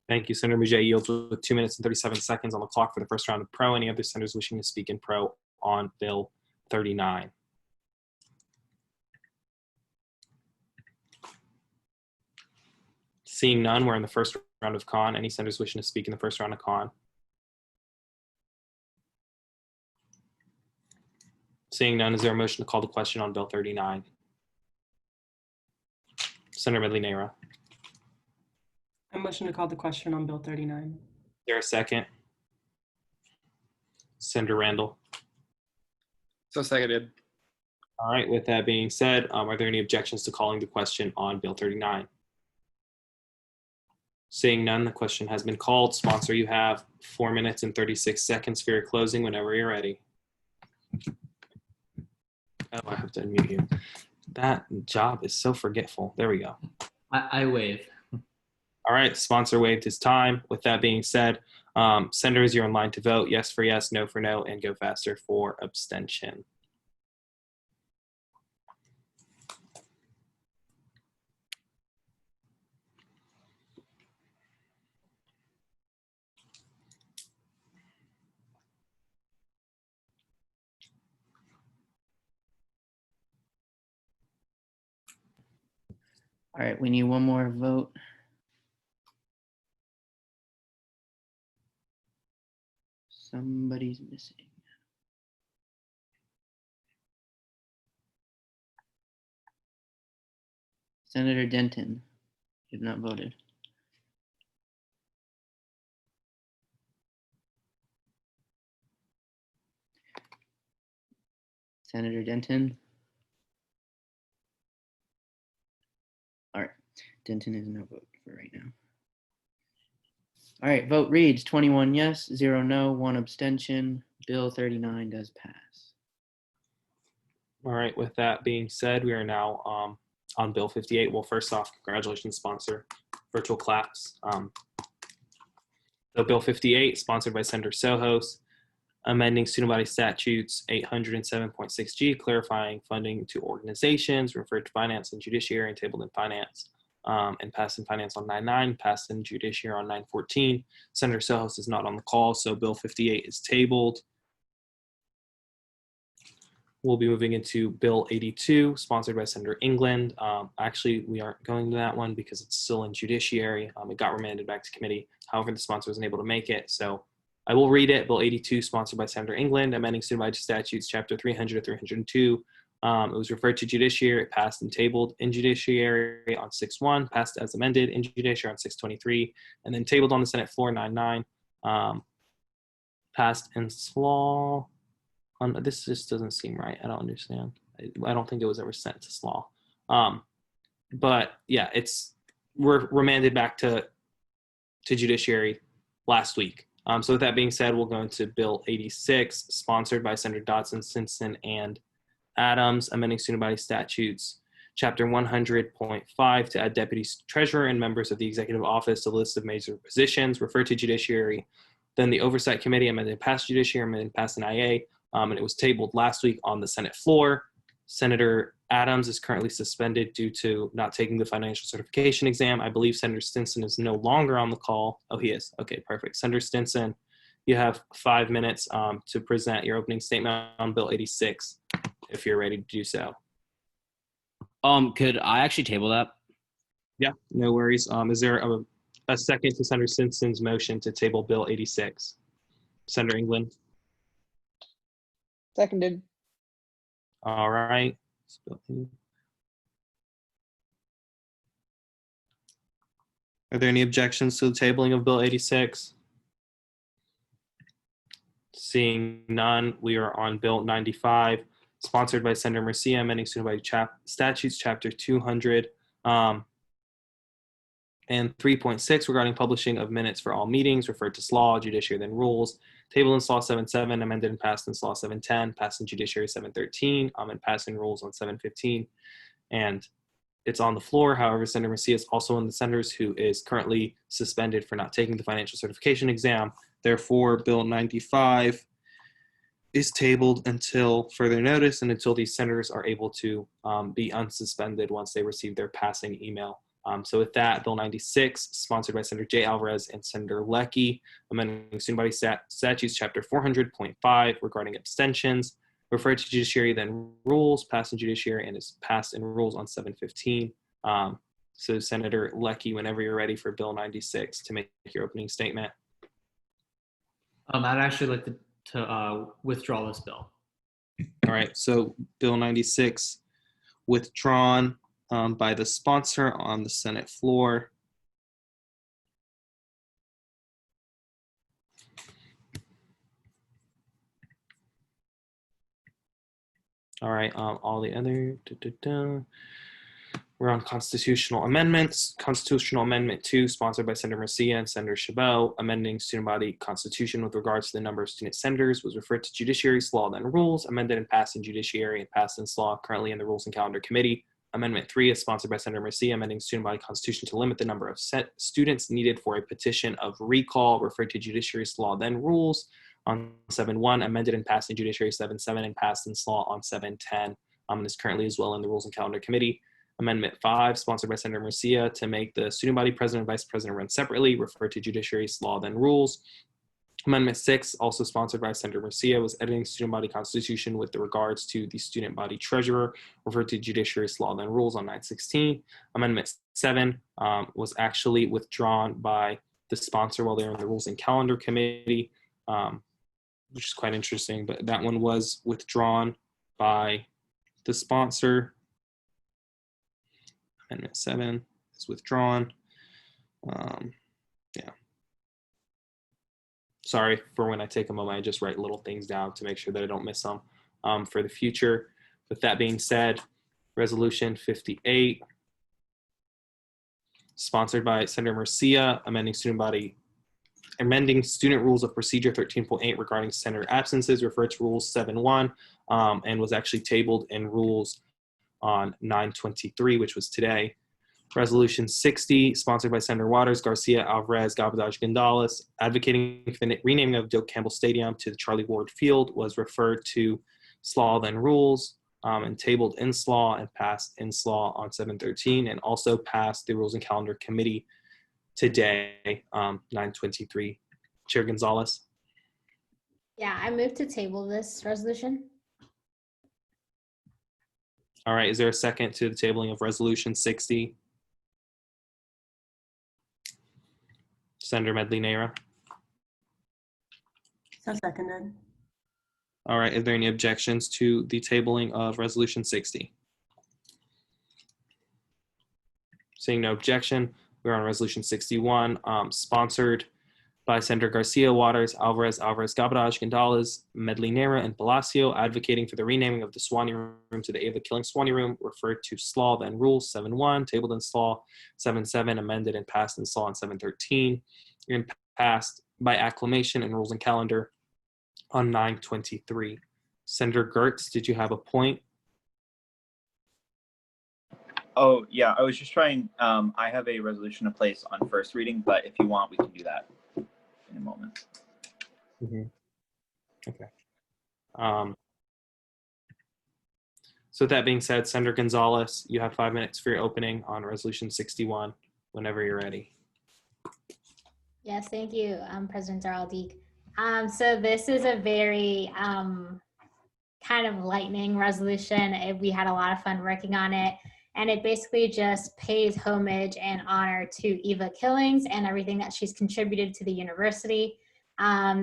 Thank you. Senator Mouget yields with 2 minutes and 37 seconds on the clock for the first round of pro. Any other senators wishing to speak in pro on Bill 39? Seeing none, we're in the first round of con. Any senators wishing to speak in the first round of con? Seeing none, is there a motion to call the question on Bill 39? Senator Medley-Neyra. I motion to call the question on Bill 39. Is there a second? Senator Randall. So seconded. All right, with that being said, are there any objections to calling the question on Bill 39? Seeing none, the question has been called. Sponsor, you have 4 minutes and 36 seconds for your closing whenever you're ready. Oh, I have to unmute you. That job is so forgetful. There we go. I waive. All right, sponsor waived his time. With that being said, senators, you're in line to vote. Yes for yes, no for no, and go faster for abstention. All right, we need one more vote. Somebody's missing. Senator Denton, you have not voted. Senator Denton. All right, Denton is no vote for right now. All right, vote reads 21 yes, 0 no, 1 abstention. Bill 39 does pass. All right, with that being said, we are now on Bill 58. Well, first off, congratulations, sponsor. Virtual claps. So Bill 58, sponsored by Senator Sohos, amending student body statutes 807.6G, clarifying funding to organizations, referred to finance and judiciary and tabled in finance, and passed in finance on 9/9, passed in judiciary on 9/14. Senator Sohos is not on the call, so Bill 58 is tabled. We'll be moving into Bill 82, sponsored by Senator England. Actually, we aren't going to that one because it's still in judiciary. It got remanded back to committee. However, the sponsor wasn't able to make it, so I will read it. Bill 82, sponsored by Senator England, amending student body statutes, chapter 300 to 302. It was referred to judiciary, it passed and tabled in judiciary on 6/1, passed as amended in judiciary on 6/23, and then tabled on the Senate floor 9/9, passed in SLAW. This just doesn't seem right. I don't understand. I don't think it was ever sent to SLAW. But yeah, it's were remanded back to Judiciary last week. So with that being said, we'll go into Bill 86, sponsored by Senator Dotson, Stinson, and Adams, amending student body statutes, Chapter 100.5 to add deputy treasurer and members of the executive office to the list of major positions, referred to Judiciary. Then the Oversight Committee amended past Judiciary, amended past an IA, and it was tabled last week on the Senate floor. Senator Adams is currently suspended due to not taking the financial certification exam. I believe Senator Stinson is no longer on the call. Oh, he is. Okay, perfect. Senator Stinson, you have 5 minutes to present your opening statement on Bill 86, if you're ready to do so. Could I actually table that? Yeah, no worries. Is there a second to Senator Stinson's motion to table Bill 86? Senator England? Seconded. All right. Are there any objections to the tabling of Bill 86? Seeing none, we are on Bill 95, sponsored by Senator Murcia, amending student body statutes, Chapter 200, and 3.6 regarding publishing of minutes for all meetings, referred to SLAW, Judiciary, then Rules. Table in SLAW 7.7, amended and passed in SLAW 7.10, passed in Judiciary 7.13, and passed in Rules on 7.15. And it's on the floor. However, Senator Murcia is also one of the senators who is currently suspended for not taking the financial certification exam. Therefore, Bill 95 is tabled until further notice and until these senators are able to be unsuspended once they receive their passing email. So with that, Bill 96, sponsored by Senator Jay Alvarez and Senator Leckie, amending student body statutes, Chapter 400.5 regarding abstentions, referred to Judiciary, then Rules, passed in Judiciary, and is passed in Rules on 7.15. So Senator Leckie, whenever you're ready for Bill 96 to make your opening statement. I'd actually like to withdraw this bill. All right, so Bill 96 withdrawn by the sponsor on the Senate floor. All right, all the other, we're on constitutional amendments. Constitutional Amendment 2, sponsored by Senator Murcia and Senator Chabot, amending student body constitution with regards to the number of student senators, was referred to Judiciary, SLAW, then Rules, amended and passed in Judiciary and passed in SLAW, currently in the Rules and Calendar Committee. Amendment 3 is sponsored by Senator Murcia, amending student body constitution to limit the number of students needed for a petition of recall, referred to Judiciary, SLAW, then Rules on 7.1, amended and passed in Judiciary 7.7, and passed in SLAW on 7.10, and is currently as well in the Rules and Calendar Committee. Amendment 5, sponsored by Senator Murcia, to make the student body president and vice president run separately, referred to Judiciary, SLAW, then Rules. Amendment 6, also sponsored by Senator Murcia, was editing student body constitution with regards to the student body treasurer, referred to Judiciary, SLAW, then Rules on 9/16. Amendment 7 was actually withdrawn by the sponsor while they were in the Rules and Calendar Committee, which is quite interesting, but that one was withdrawn by the sponsor. Amendment 7 is withdrawn. Yeah. Sorry for when I take a moment, I just write little things down to make sure that I don't miss them for the future. With that being said, Resolution 58, sponsored by Senator Murcia, amending Student Rules of Procedure 13.8 regarding senator absences, referred to Rules 7.1, and was actually tabled in Rules on 9/23, which was today. Resolution 60, sponsored by Senator Waters, Garcia, Alvarez, Gabaldon, Gonzalez, advocating for the renaming of Doak Campbell Stadium to the Charlie Ward Field, was referred to SLAW, then Rules, and tabled in SLAW and passed in SLAW on 7/13, and also passed the Rules and Calendar Committee today, 9/23. Chair Gonzalez. Yeah, I move to table this resolution. All right, is there a second to the tabling of Resolution 60? Senator Medley Neyra. So seconded. All right, are there any objections to the tabling of Resolution 60? Seeing no objection, we're on Resolution 61, sponsored by Senator Garcia, Waters, Alvarez, Gabaraj, Gonzalez, Medlinera, and Palacio, advocating for the renaming of the Swanee Room to the Ava Killing Swanee Room, referred to SLAW, then Rules 7.1, tabled in SLAW 7.7, amended and passed in SLAW on 7.13, and passed by acclamation and rules and calendar on 9/23. Senator Gertz, did you have a point? Oh, yeah, I was just trying, I have a resolution to place on first reading, but if you want, we can do that in a moment. Okay. So with that being said, Senator Gonzalez, you have 5 minutes for your opening on Resolution 61, whenever you're ready. Yes, thank you, President Darrell-Deek. So this is a very kind of lightning resolution. We had a lot of fun working on it, and it basically just pays homage and honor to Eva Killings and everything that she's contributed to the university.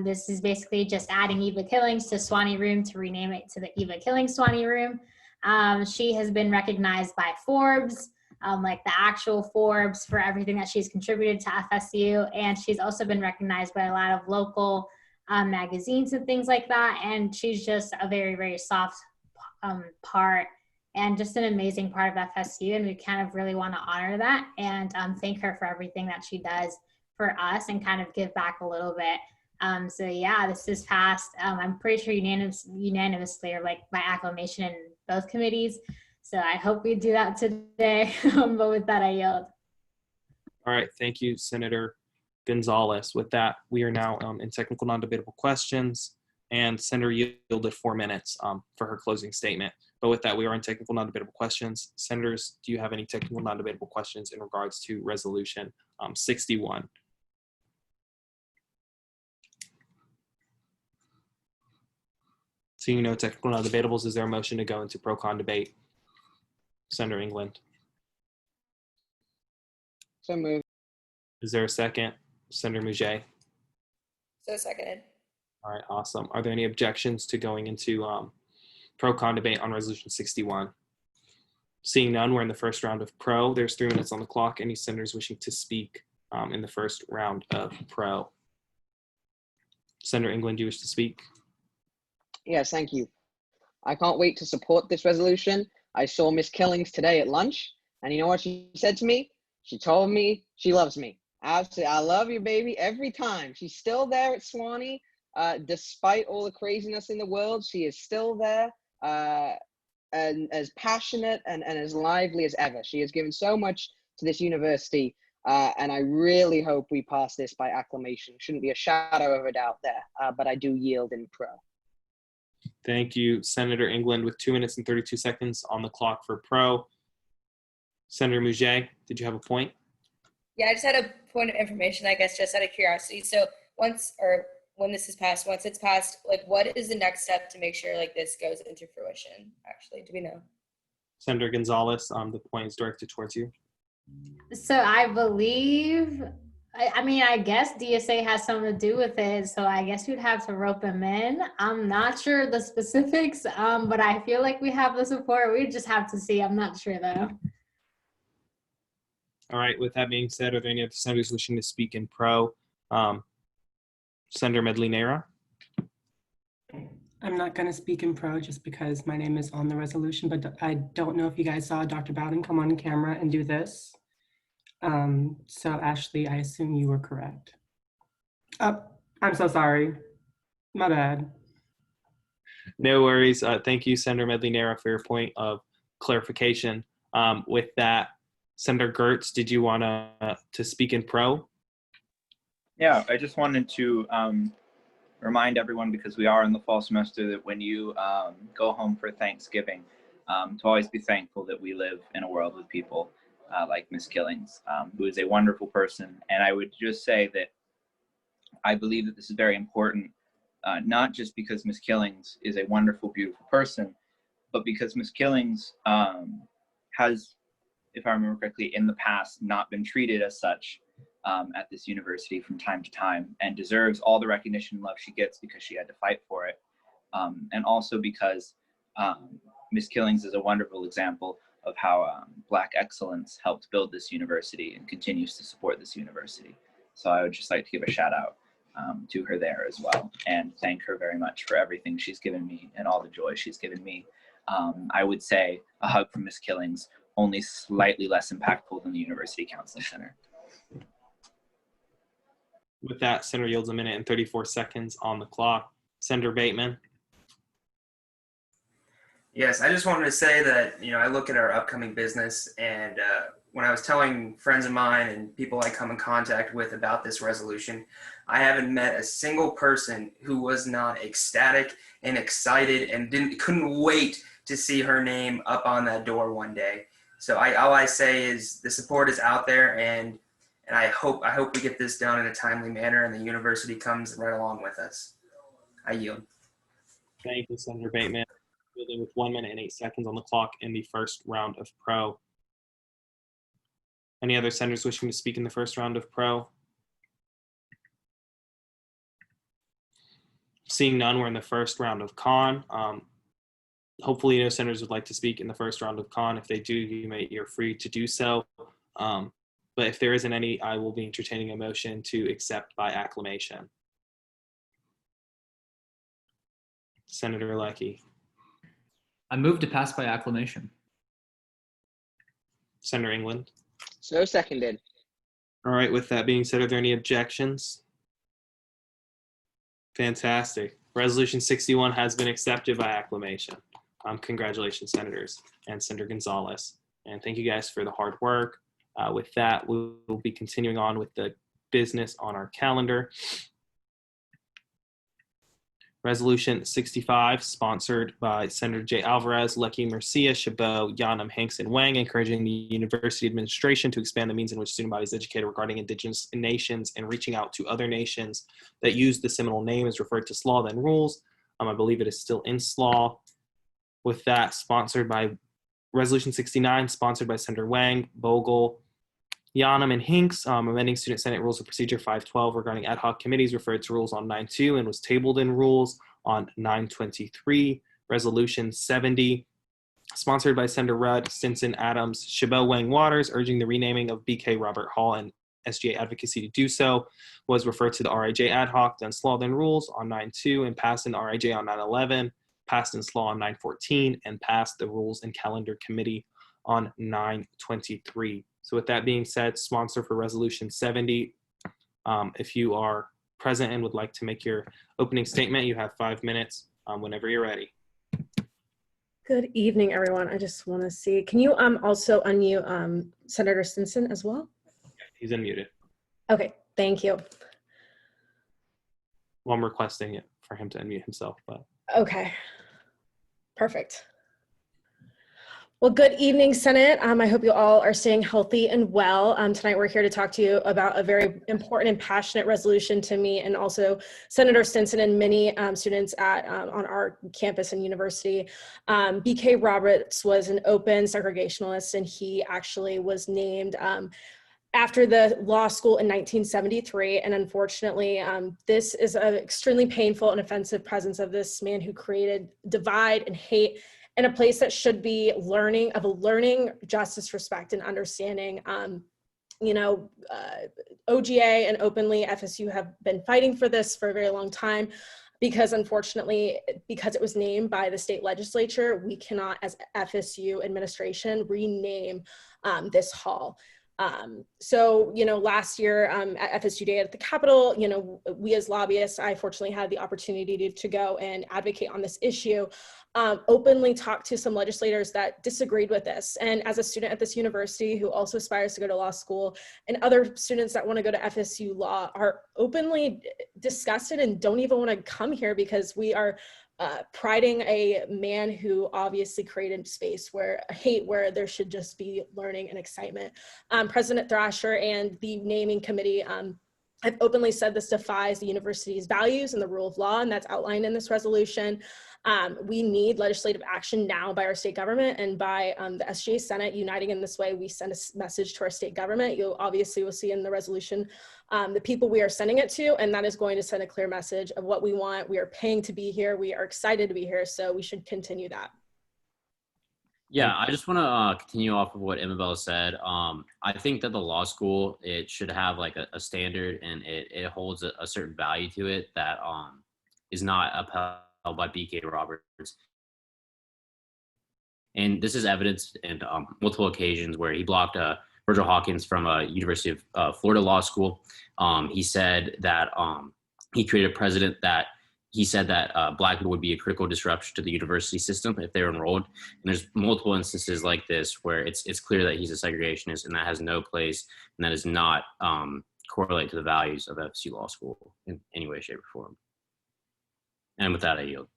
This is basically just adding Eva Killings to Swanee Room to rename it to the Eva Killings Swanee Room. She has been recognized by Forbes, like the actual Forbes, for everything that she's contributed to FSU. And she's also been recognized by a lot of local magazines and things like that. And she's just a very, very soft part and just an amazing part of FSU. And we kind of really want to honor that and thank her for everything that she does for us and kind of give back a little bit. So yeah, this is passed, I'm pretty sure unanimously or like by acclamation in both committees. So I hope we do that today, but with that I yield. All right, thank you, Senator Gonzalez. With that, we are now in technical non-debatable questions, and Senator yielded 4 minutes for her closing statement. But with that, we are in technical non-debatable questions. Senators, do you have any technical non-debatable questions in regards to Resolution 61? Seeing no technical non-debatables, is there a motion to go into pro-con debate? Senator England. So moved. Is there a second? Senator Mouget. So seconded. All right, awesome. Are there any objections to going into pro-con debate on Resolution 61? Seeing none, we're in the first round of pro. There's 3 minutes on the clock. Any senators wishing to speak in the first round of pro? Senator England, do you wish to speak? Yes, thank you. I can't wait to support this resolution. I saw Miss Killings today at lunch, and you know what she said to me? She told me she loves me. Absolutely, I love you, baby, every time. She's still there at Swanee. Despite all the craziness in the world, she is still there and as passionate and as lively as ever. She has given so much to this university, and I really hope we pass this by acclamation. Shouldn't be a shadow of a doubt there, but I do yield in pro. Thank you, Senator England, with 2 minutes and 32 seconds on the clock for pro. Senator Mouget, did you have a point? Yeah, I just had a point of information, I guess, just out of curiosity. So when this is passed, once it's passed, like what is the next step to make sure like this goes into fruition, actually? Do we know? Senator Gonzalez, the point is directed towards you. So I believe, I mean, I guess DSA has something to do with it, so I guess you'd have to rope them in. I'm not sure the specifics, but I feel like we have the support. We just have to see. I'm not sure, though. All right, with that being said, are there any other senators wishing to speak in pro? Senator Medlinera? I'm not going to speak in pro just because my name is on the resolution, but I don't know if you guys saw Dr. Bowden come on camera and do this. So Ashley, I assume you were correct. I'm so sorry. My bad. No worries. Thank you, Senator Medlinera, for your point of clarification. With that, Senator Gertz, did you want to speak in pro? Yeah, I just wanted to remind everyone, because we are in the fall semester, that when you go home for Thanksgiving, to always be thankful that we live in a world with people like Miss Killings, who is a wonderful person. And I would just say that I believe that this is very important, not just because Miss Killings is a wonderful, beautiful person, but because Miss Killings has, if I remember correctly, in the past not been treated as such at this university from time to time, and deserves all the recognition and love she gets because she had to fight for it. And also because Miss Killings is a wonderful example of how Black excellence helped build this university and continues to support this university. So I would just like to give a shout out to her there as well, and thank her very much for everything she's given me and all the joy she's given me. I would say a hug from Ms. Killings, only slightly less impactful than the University Counseling Center. With that, Senator yields 1 minute and 34 seconds on the clock. Senator Bateman. Yes, I just wanted to say that, I look at our upcoming business, and when I was telling friends of mine and people I come in contact with about this resolution, I haven't met a single person who was not ecstatic and excited and couldn't wait to see her name up on that door one day. So all I say is the support is out there, and I hope we get this done in a timely manner and the university comes right along with us. I yield. Thank you, Senator Bateman. Yielding with 1 minute and 8 seconds on the clock in the first round of pro. Any other senators wishing to speak in the first round of pro? Seeing none, we're in the first round of con. Hopefully no senators would like to speak in the first round of con. If they do, you're free to do so. But if there isn't any, I will be entertaining a motion to accept by acclamation. Senator Leckey. I move to pass by acclamation. Senator England. So seconded. All right, with that being said, are there any objections? Fantastic. Resolution 61 has been accepted by acclamation. Congratulations, senators and Senator Gonzalez. And thank you guys for the hard work. With that, we will be continuing on with the business on our calendar. Resolution 65, sponsored by Senator Jay Alvarez, Leckey, Murcia, Chabot, Yanam, Hanks, and Wang, encouraging the university administration to expand the means in which student bodies educate regarding indigenous nations and reaching out to other nations that use the Seminole name as referred to SLAW than rules. I believe it is still in SLAW. With that, sponsored by Resolution 69, sponsored by Senator Wang, Bogle, Yanam, and Hinks, amending Student Senate Rules of Procedure 512 regarding ad hoc committees, referred to rules on 9.2 and was tabled in rules on 9.23. Resolution 70, sponsored by Senator Rudd, Stinson, Adams, Chabot, Wang, Waters, urging the renaming of BK Robert Hall and SGA advocacy to do so, was referred to the RIJ ad hoc, then SLAW, then rules on 9.2, and passed in the RIJ on 9.11, passed in SLAW on 9.14, and passed the Rules and Calendar Committee on 9.23. So with that being said, sponsor for Resolution 70, if you are present and would like to make your opening statement, you have 5 minutes whenever you're ready. Good evening, everyone. I just want to see, can you also unmute Senator Stinson as well? He's unmuted. Okay, thank you. Well, I'm requesting it for him to unmute himself, but. Okay, perfect. Well, good evening, Senate. I hope you all are staying healthy and well. Tonight we're here to talk to you about a very important and passionate resolution to me and also Senator Stinson and many students on our campus and university. BK Roberts was an open segregationalist, and he actually was named after the law school in 1973. And unfortunately, this is an extremely painful and offensive presence of this man who created divide and hate in a place that should be learning, justice, respect, and understanding. OGA and openly FSU have been fighting for this for a very long time, because unfortunately, because it was named by the state legislature, we cannot, as FSU administration, rename this hall. Last year at FSU Day at the Capitol, we as lobbyists, I fortunately had the opportunity to go and advocate on this issue, openly talk to some legislators that disagreed with this. And as a student at this university who also aspires to go to law school, and other students that want to go to FSU Law are openly disgusted and don't even want to come here because we are priding a man who obviously created space where there should just be learning and excitement. President Thrasher and the naming committee have openly said this defies the university's values and the rule of law, and that's outlined in this resolution. We need legislative action now by our state government and by the SGA Senate uniting in this way. We send a message to our state government. You obviously will see in the resolution the people we are sending it to, and that is going to send a clear message of what we want. We are paying to be here. We are excited to be here, so we should continue that. Yeah, I just want to continue off of what Isabel said. I think that the law school, it should have like a standard, and it holds a certain value to it that is not upheld by BK Roberts. And this is evidenced in multiple occasions where he blocked Virgil Hawkins from University of Florida Law School. He said that he created a precedent that he said that Black people would be a critical disruption to the university system if they were enrolled. And there's multiple instances like this where it's clear that he's a segregationist, and that has no place, and that does not correlate to the values of FSU Law School in any way, shape, or form. And with that, I yield.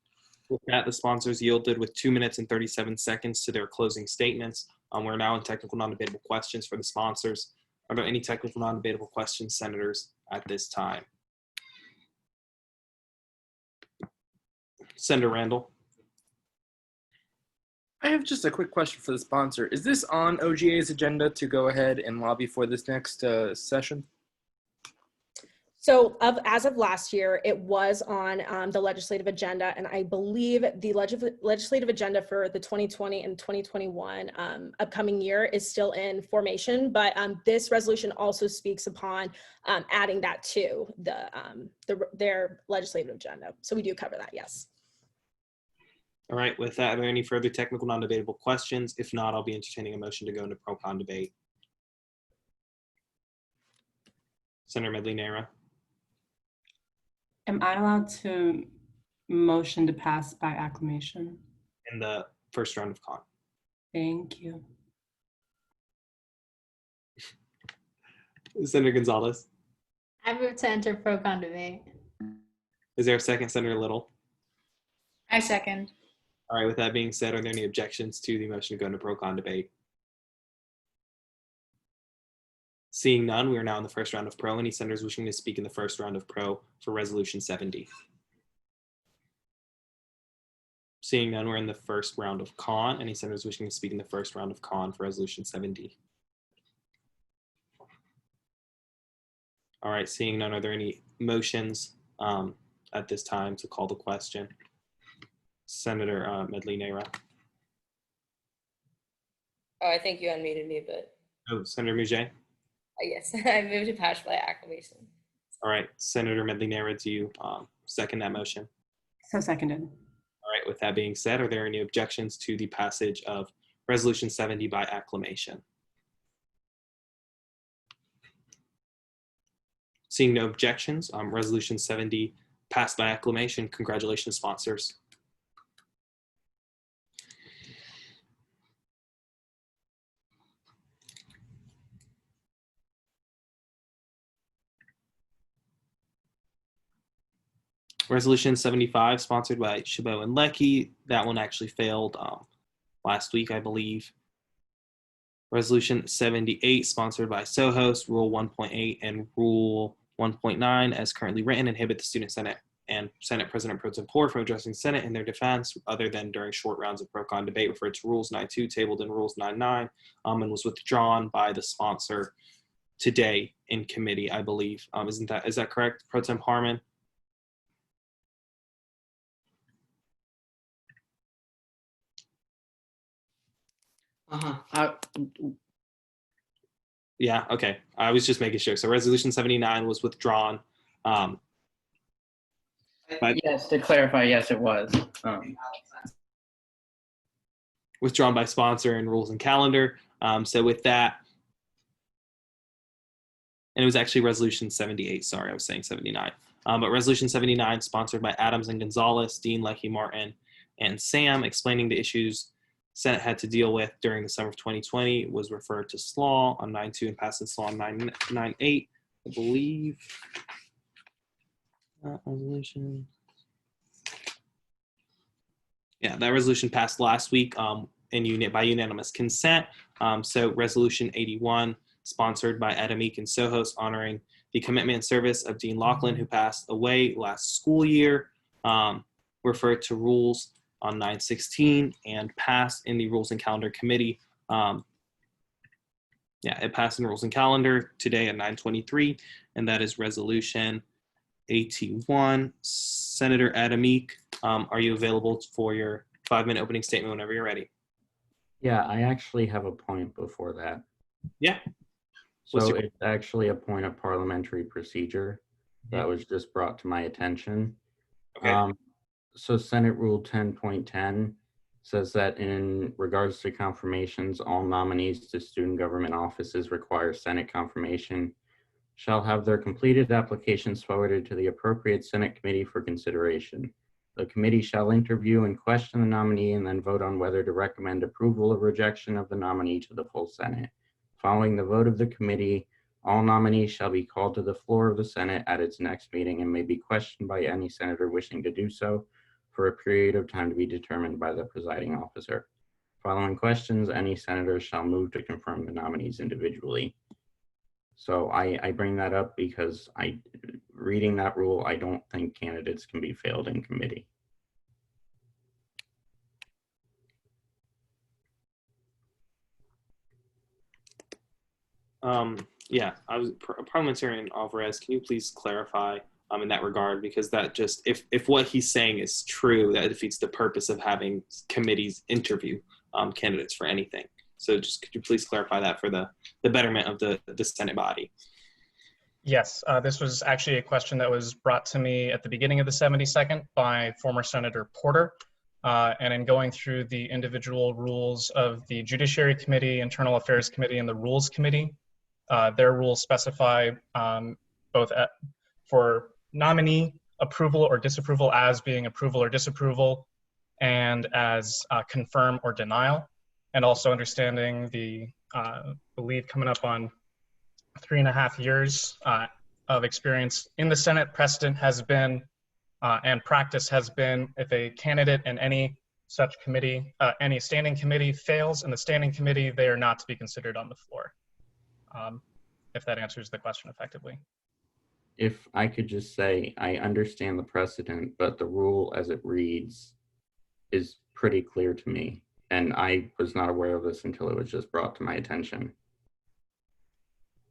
With that, the sponsors yielded with 2 minutes and 37 seconds to their closing statements. We're now in technical non-debatable questions for the sponsors. Are there any technical non-debatable questions, senators, at this time? Senator Randall. I have just a quick question for the sponsor. Is this on OGA's agenda to go ahead and lobby for this next session? So as of last year, it was on the legislative agenda, and I believe the legislative agenda for the 2020 and 2021 upcoming year is still in formation, but this resolution also speaks upon adding that to their legislative agenda. So we do cover that, yes. All right, with that, are there any further technical non-debatable questions? If not, I'll be entertaining a motion to go into pro-con debate. Senator Medley-Nera. Am I allowed to motion to pass by acclamation? In the first round of con. Thank you. Senator Gonzalez. I move to enter pro-con debate. Is there a second, Senator Little? I second. All right, with that being said, are there any objections to the motion to go into pro-con debate? Seeing none, we are now in the first round of pro. Any senators wishing to speak in the first round of pro for Resolution 70? Seeing none, we're in the first round of con. Any senators wishing to speak in the first round of con for Resolution 70? All right, seeing none, are there any motions at this time to call the question? Senator Medley-Nera. Oh, I think you unmuted me, but Oh, Senator Mouget. yes, I moved to pass by acclamation. All right, Senator Medley-Nera, do you second that motion? So seconded. All right, with that being said, are there any objections to the passage of Resolution 70 by acclamation? Seeing no objections, Resolution 70 passed by acclamation. Congratulations, sponsors. Resolution 75, sponsored by Chabot and Leckie. That one actually failed last week, I believe. Resolution 78, sponsored by Sohos, Rule 1.8 and Rule 1.9, as currently written, inhibit the Student Senate and Senate President Pro Tempore from addressing Senate in their defense, other than during short rounds of pro-con debate, referred to Rules 9.2, tabled in Rules 9.9, and was withdrawn by the sponsor today in committee, I believe. Is that correct, Pro Temp Harmon? Yeah, okay. I was just making sure. So Resolution 79 was withdrawn. Yes, to clarify, yes, it was. Withdrawn by sponsor and Rules and Calendar. So with that, and it was actually Resolution 78. Sorry, I was saying 79. But Resolution 79, sponsored by Adams and Gonzalez, Dean, Leckie, Martin, and Sam, explaining the issues Senate had to deal with during the summer of 2020, was referred to SLAW on 9.2 and passed in SLAW on 9.8, I believe. Resolution. Yeah, that resolution passed last week by unanimous consent. So Resolution 81, sponsored by Adamique and Sohos, honoring the commitment and service of Dean Laughlin, who passed away last school year, referred to Rules on 9/16 and passed in the Rules and Calendar Committee. It passed in Rules and Calendar today at 9:23, and that is Resolution 81. Senator Adamique, are you available for your 5-minute opening statement whenever you're ready? Yeah, I actually have a point before that. Yeah. So it's actually a point of parliamentary procedure that was just brought to my attention. Okay. So Senate Rule 10.10 says that in regards to confirmations, all nominees to student government offices require Senate confirmation shall have their completed applications forwarded to the appropriate Senate committee for consideration. The committee shall interview and question the nominee and then vote on whether to recommend approval or rejection of the nominee to the full Senate. Following the vote of the committee, all nominees shall be called to the floor of the Senate at its next meeting and may be questioned by any senator wishing to do so for a period of time to be determined by the presiding officer. Following questions, any senator shall move to confirm the nominees individually. So I bring that up because reading that rule, I don't think candidates can be failed in committee. Yeah, Parliamentarian Alvarez, can you please clarify in that regard? Because that just, if what he's saying is true, that defeats the purpose of having committees interview candidates for anything. So just could you please clarify that for the betterment of the Senate body? Yes, this was actually a question that was brought to me at the beginning of the 72nd by former Senator Porter. And in going through the individual rules of the Judiciary Committee, Internal Affairs Committee, and the Rules Committee, their rules specify both for nominee approval or disapproval as being approval or disapproval, and as confirm or denial. And also understanding the, believe coming up on 3.5 years of experience in the Senate, precedent has been and practice has been, if a candidate in any such committee, any standing committee fails in the standing committee, they are not to be considered on the floor. If that answers the question effectively. If I could just say, I understand the precedent, but the rule as it reads is pretty clear to me. And I was not aware of this until it was just brought to my attention.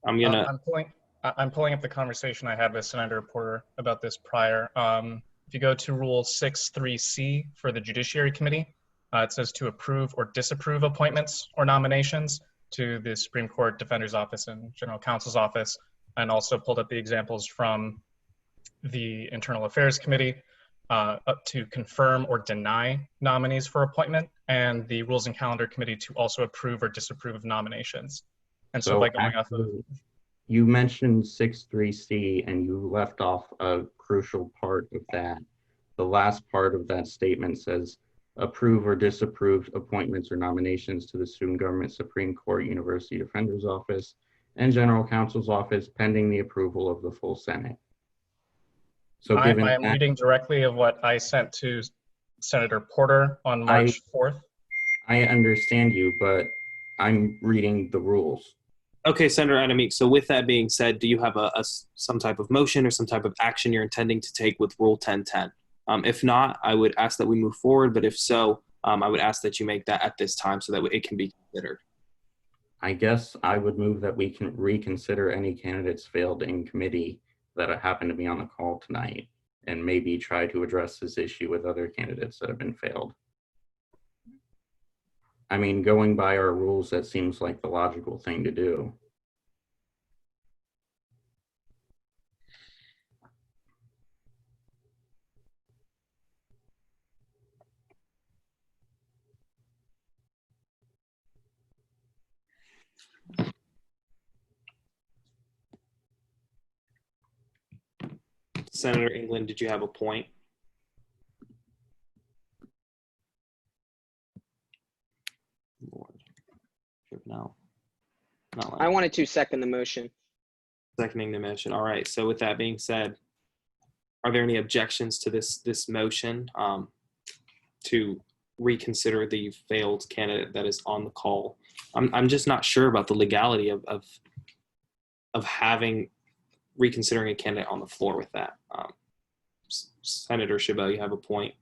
I'm pulling up the conversation I had with Senator Porter about this prior. If you go to Rule 6.3c for the Judiciary Committee, it says to approve or disapprove appointments or nominations to the Supreme Court Defender's Office and General Counsel's Office, and also pulled up the examples from the Internal Affairs Committee up to confirm or deny nominees for appointment, and the Rules and Calendar Committee to also approve or disapprove of nominations. And so by going off of... You mentioned 6.3c and you left off a crucial part of that. The last part of that statement says, approve or disapprove appointments or nominations to the Student Government Supreme Court University Defender's Office and General Counsel's Office pending the approval of the full Senate. So I am reading directly of what I sent to Senator Porter on March 4th. I understand you, but I'm reading the rules. Okay, Senator Adamik, so with that being said, do you have some type of motion or some type of action you're intending to take with Rule 1010? If not, I would ask that we move forward, but if so, I would ask that you make that at this time so that it can be considered. I guess I would move that we can reconsider any candidates failed in committee that happen to be on the call tonight and maybe try to address this issue with other candidates that have been failed. I mean, going by our rules, that seems like the logical thing to do. Senator England, did you have a point? Lord. No. Not like I wanted to second the motion. seconding the motion. All right. So with that being said, are there any objections to this motion to reconsider the failed candidate that is on the call? I'm just not sure about the legality of having reconsidering a candidate on the floor with that. Senator Chabot, you have a point.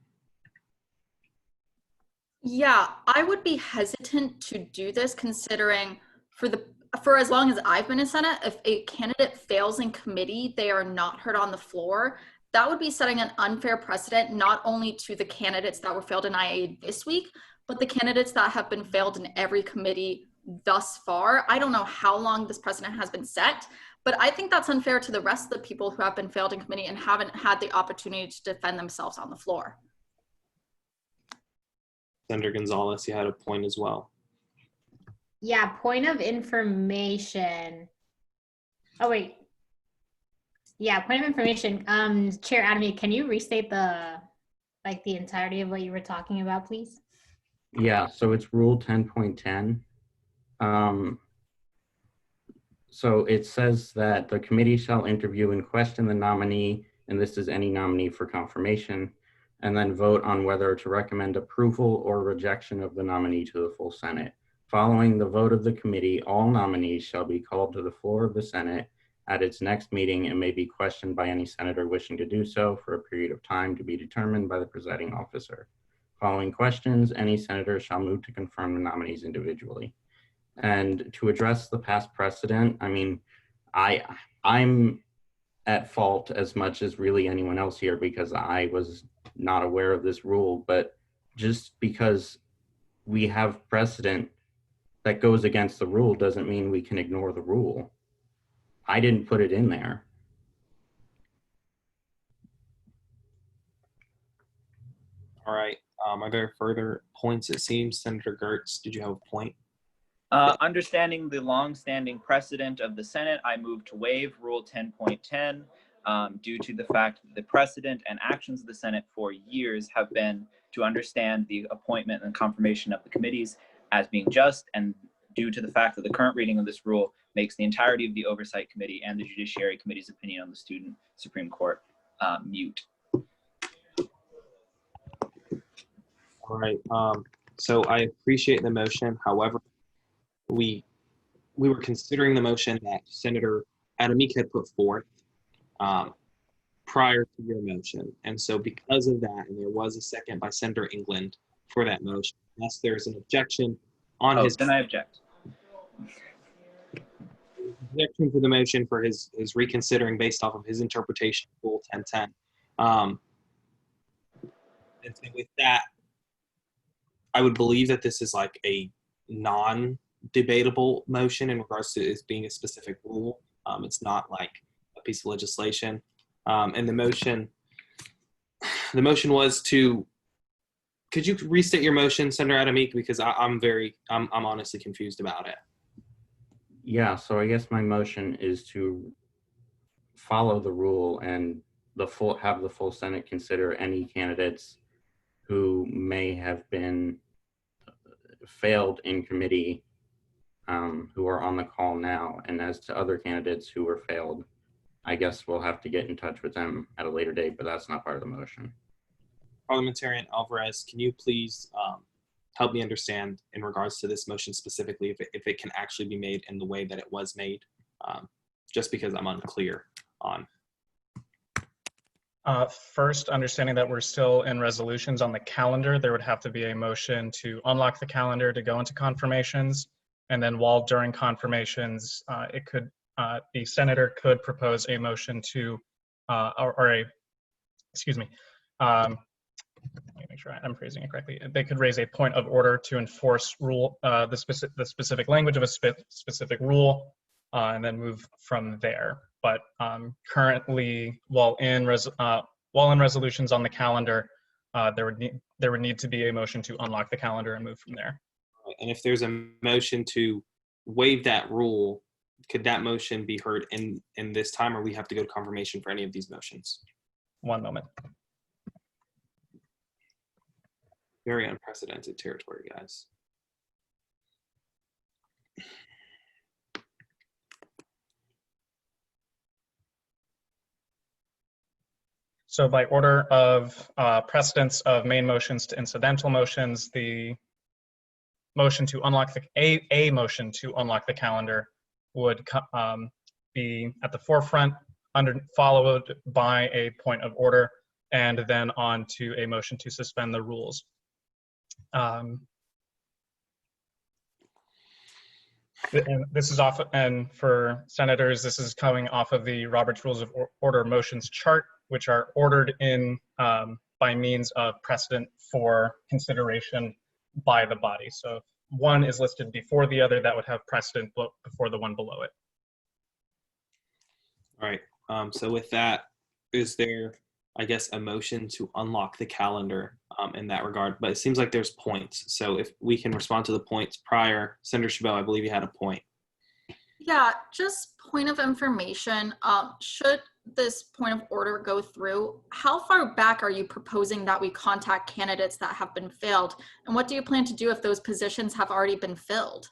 Yeah, I would be hesitant to do this considering for as long as I've been in Senate, if a candidate fails in committee, they are not heard on the floor. That would be setting an unfair precedent, not only to the candidates that were failed in IA this week, but the candidates that have been failed in every committee thus far, I don't know how long this precedent has been set, but I think that's unfair to the rest of the people who have been failed in committee and haven't had the opportunity to defend themselves on the floor. Senator Gonzalez, you had a point as well. Yeah, point of information. Oh, wait. Yeah, point of information. Chair Adamy, can you restate the entirety of what you were talking about, please? Yeah, so it's Rule 10.10. So it says that the committee shall interview and question the nominee, and this is any nominee for confirmation, and then vote on whether to recommend approval or rejection of the nominee to the full Senate. Following the vote of the committee, all nominees shall be called to the floor of the Senate at its next meeting and may be questioned by any senator wishing to do so for a period of time to be determined by the presiding officer. Following questions, any senator shall move to confirm the nominees individually. And to address the past precedent, I mean, I'm at fault as much as really anyone else here because I was not aware of this rule, but just because we have precedent that goes against the rule doesn't mean we can ignore the rule. I didn't put it in there. All right. Are there further points? It seems Senator Gertz, did you have a point? Understanding the long-standing precedent of the Senate, I move to waive Rule 10.10 due to the fact that the precedent and actions of the Senate for years have been to understand the appointment and confirmation of the committees as being just, and due to the fact that the current reading of this rule makes the entirety of the Oversight Committee and the Judiciary Committee's opinion on the Student Supreme Court mute. All right. So I appreciate the motion. However, we were considering the motion that Senator Adamick had put forth prior to your motion. And so because of that, and there was a second by Senator England for that motion, unless there's an objection on his— then I object. Objection to the motion for his reconsidering based off of his interpretation of Rule 10.10. And so with that, I would believe that this is like a non-debatable motion in regards to it being a specific rule. It's not like a piece of legislation. And the motion was to— could you restate your motion, Senator Adamick? Because I'm honestly confused about it. Yeah, so I guess my motion is to follow the rule and have the full Senate consider any candidates who may have been failed in committee who are on the call now. And as to other candidates who were failed, I guess we'll have to get in touch with them at a later date, but that's not part of the motion. Parliamentarian Alvarez, can you please help me understand in regards to this motion specifically, if it can actually be made in the way that it was made, just because I'm unclear on. First, understanding that we're still in resolutions on the calendar, there would have to be a motion to unlock the calendar to go into confirmations. And then while during confirmations, the senator could propose a motion to, let me make sure I'm phrasing it correctly. They could raise a point of order to enforce the specific language of a specific rule, and then move from there. But currently, while in resolutions on the calendar, there would need to be a motion to unlock the calendar and move from there. And if there's a motion to waive that rule, could that motion be heard in this time, or we have to go to confirmation for any of these motions? One moment. Very unprecedented territory, guys. So by order of precedence of main motions to incidental motions, the motion to unlock a motion to unlock the calendar would be at the forefront, followed by a point of order, and then on to a motion to suspend the rules. And this is and for senators, this is coming off of the Robert's Rules of Order motions chart, which are ordered in by means of precedent for consideration by the body. So if one is listed before the other, that would have precedent before the one below it. All right. So with that, is there, I guess, a motion to unlock the calendar in that regard? But it seems like there's points. So if we can respond to the points prior, Senator Chabot, I believe you had a point. Yeah, just point of information. Should this point of order go through, how far back are you proposing that we contact candidates that have been filled? And what do you plan to do if those positions have already been filled?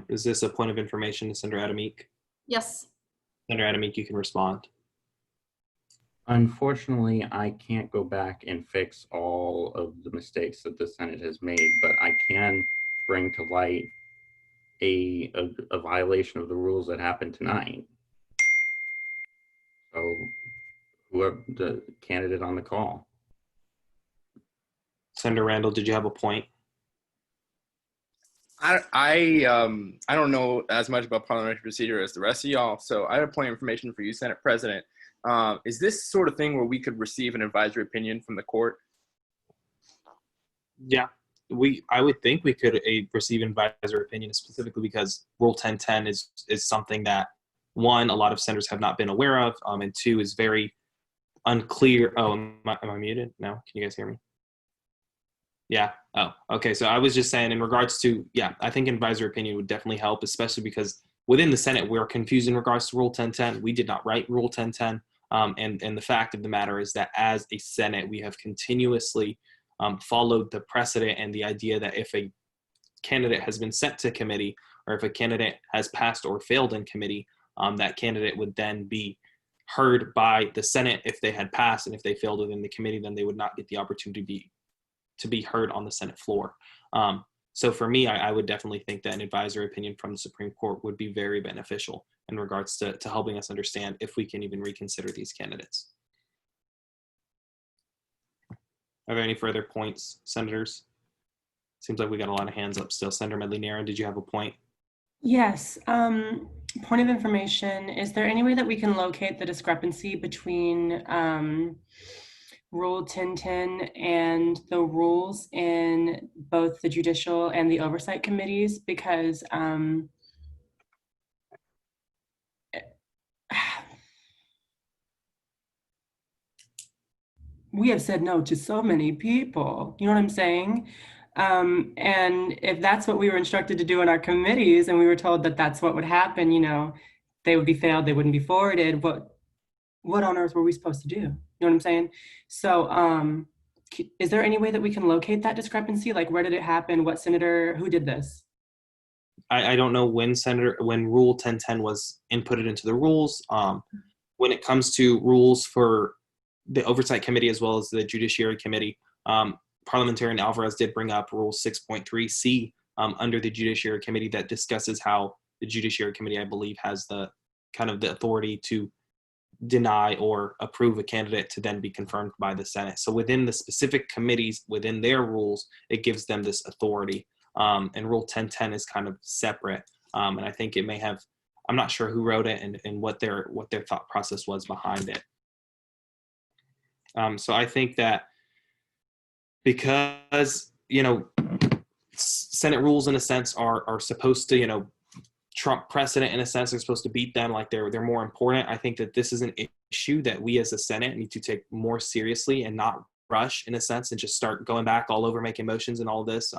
Is this a point of information to Senator Adamik? Yes. Senator Adamik, you can respond. Unfortunately, I can't go back and fix all of the mistakes that the Senate has made, but I can bring to light a violation of the rules that happened tonight. So whoever the candidate on the call. Senator Randall, did you have a point? I don't know as much about parliamentary procedure as the rest of y'all, so I have a point of information for you, Senate President. Is this sort of thing where we could receive an advisory opinion from the court? Yeah, I would think we could receive an advisory opinion, specifically because Rule 1010 is something that, one, a lot of senators have not been aware of, and two, is very unclear. Oh, am I muted? No, can you guys hear me? Yeah. Oh, okay. So I was just saying in regards to, yeah, I think an advisory opinion would definitely help, especially because within the Senate, we're confused in regards to Rule 1010. We did not write Rule 1010. And the fact of the matter is that as a Senate, we have continuously followed the precedent and the idea that if a candidate has been sent to committee, or if a candidate has passed or failed in committee, that candidate would then be heard by the Senate. If they had passed and if they failed within the committee, then they would not get the opportunity to be heard on the Senate floor. So for me, I would definitely think that an advisory opinion from the Supreme Court would be very beneficial in regards to helping us understand if we can even reconsider these candidates. Are there any further points, senators? Seems like we got a lot of hands up still. Senator Medley-Nero, did you have a point? Yes. Point of information. Is there any way that we can locate the discrepancy between Rule 1010 and the rules in both the judicial and the oversight committees? Because we have said no to so many people, you know what I'm saying? And if that's what we were instructed to do in our committees, and we were told that that's what would happen, you know, they would be failed, they wouldn't be forwarded, what on earth were we supposed to do? You know what I'm saying? So is there any way that we can locate that discrepancy? Like, where did it happen? What senator, who did this? I don't know when Rule 1010 was inputted into the rules. When it comes to rules for the Oversight Committee as well as the Judiciary Committee, Parliamentarian Alvarez did bring up Rule 6.3C under the Judiciary Committee that discusses how the Judiciary Committee, I believe, has the kind of the authority to deny or approve a candidate to then be confirmed by the Senate. So within the specific committees, within their rules, it gives them this authority. And Rule 1010 is kind of separate. And I think it may have, I'm not sure who wrote it and what their thought process was behind it. So I think that because, you know, Senate rules in a sense are supposed to, you know, trump precedent in a sense, they're supposed to beat them, like they're more important. I think that this is an issue that we as a Senate need to take more seriously and not rush in a sense and just start going back all over making motions and all this.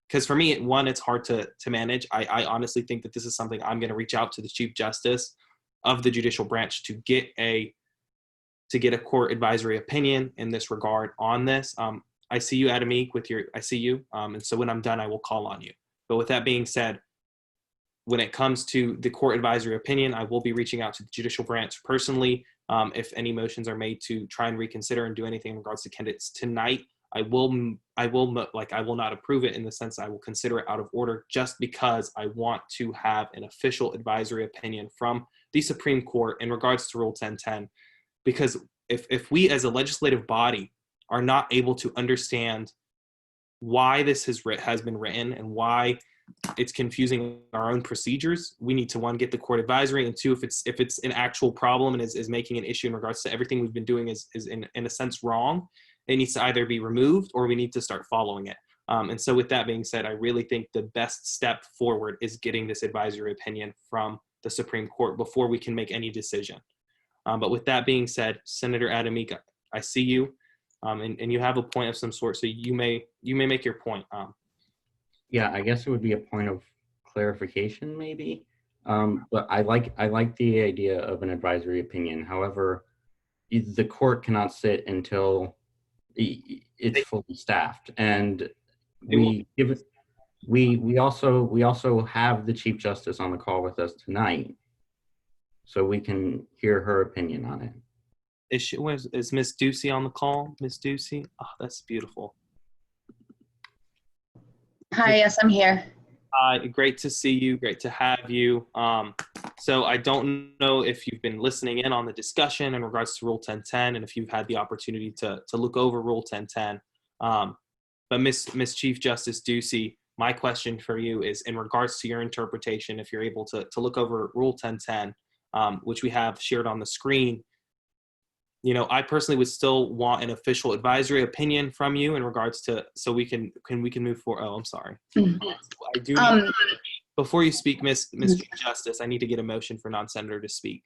Because for me, one, it's hard to manage. I honestly think that this is something I'm going to reach out to the Chief Justice of the judicial branch to get a court advisory opinion in this regard on this. I see you, Adamik, I see you. And so when I'm done, I will call on you. But with that being said, when it comes to the court advisory opinion, I will be reaching out to the judicial branch personally. If any motions are made to try and reconsider and do anything in regards to candidates tonight, I will not approve it in the sense I will consider it out of order just because I want to have an official advisory opinion from the Supreme Court in regards to Rule 1010. Because if we as a legislative body are not able to understand why this has been written and why it's confusing our own procedures. We need to, one, get the court advisory, and two, if it's an actual problem and is making an issue in regards to everything we've been doing is in a sense wrong, it needs to either be removed or we need to start following it. And so with that being said, I really think the best step forward is getting this advisory opinion from the Supreme Court before we can make any decision. But with that being said, Senator Adamik, I see you, and you have a point of some sort, so you may make your point. Yeah, I guess it would be a point of clarification, maybe. But I like the idea of an advisory opinion. However, the court cannot sit until it's fully staffed, and we also have the Chief Justice on the call with us tonight, so we can hear her opinion on it. Is Miss Ducey on the call? Miss Ducey? Oh, that's beautiful. Hi, yes, I'm here. Great to see you. Great to have you. So I don't know if you've been listening in on the discussion in regards to Rule 1010 and if you've had the opportunity to look over Rule 1010. But Miss Chief Justice Ducey, my question for you is in regards to your interpretation, if you're able to look over Rule 1010, which we have shared on the screen. You know, I personally would still want an official advisory opinion from you in regards to, so we can move forward. Oh, I'm sorry. I do. Before you speak, Miss Chief Justice, I need to get a motion for non-senator to speak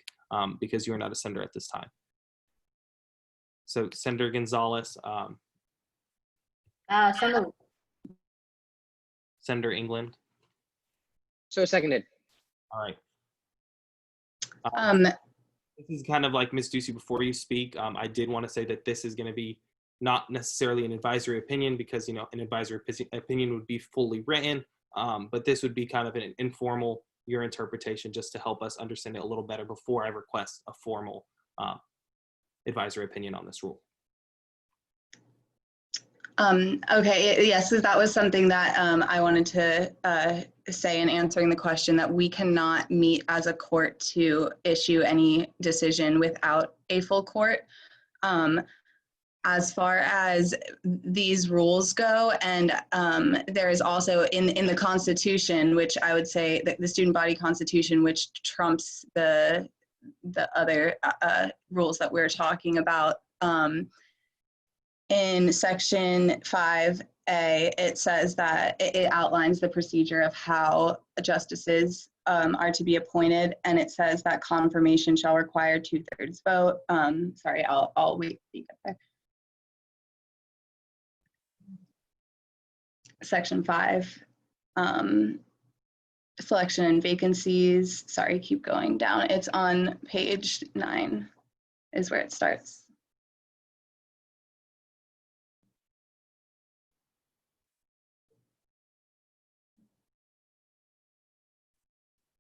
because you are not a senator at this time. So, Senator Gonzalez, Senator England. So seconded. All right. This is kind of like Ms. Ducey, before you speak, I did want to say that this is going to be not necessarily an advisory opinion because, you know, an advisory opinion would be fully written, but this would be kind of an informal, your interpretation, just to help us understand it a little better before I request a formal advisory opinion on this rule. Okay, yes, so that was something that I wanted to say in answering the question, that we cannot meet as a court to issue any decision without a full court. As far as these rules go, and there is also in the Constitution, which I would say that the student body constitution, which trumps the other rules that we're talking about. In section 5A, it says that it outlines the procedure of how justices are to be appointed, and it says that confirmation shall require 2/3 vote. Sorry, I'll wait till you get there. Section 5, selection and vacancies. Sorry, keep going down. It's on page 9 is where it starts.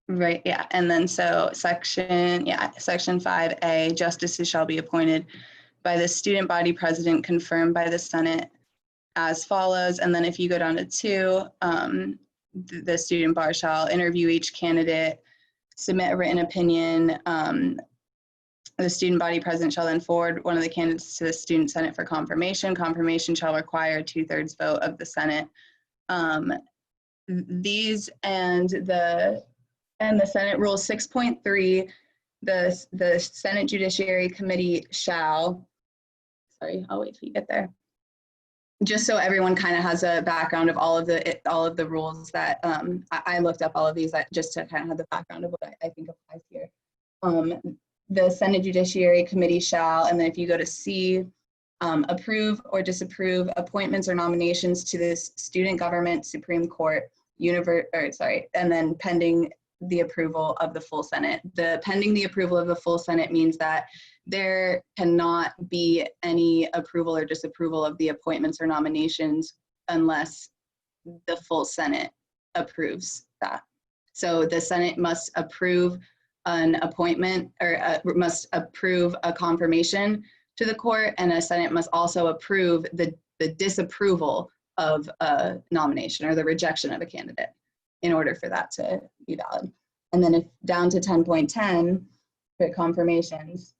Right, yeah, and then so section 5A, justices shall be appointed by the student body president, confirmed by the Senate as follows. And then if you go down to 2, the student bar shall interview each candidate, submit a written opinion. The student body president shall then forward one of the candidates to the student senate for confirmation. Confirmation shall require 2/3 vote of the Senate. These and the Senate Rule 6.3, the Senate Judiciary Committee shall, sorry, I'll wait till you get there. Just so everyone kind of has a background of all of the rules that I looked up all of these just to kind of have the background of what I think applies here. The Senate Judiciary Committee shall, and then if you go to C, approve or disapprove appointments or nominations to the student government Supreme Court, and then pending the approval of the full Senate. Pending the approval of the full Senate means that there cannot be any approval or disapproval of the appointments or nominations unless the full Senate approves that. So the Senate must approve an appointment or must approve a confirmation to the court, and a Senate must also approve the disapproval of a nomination or the rejection of a candidate in order for that to be valid. And then if down to 10.10 for confirmations.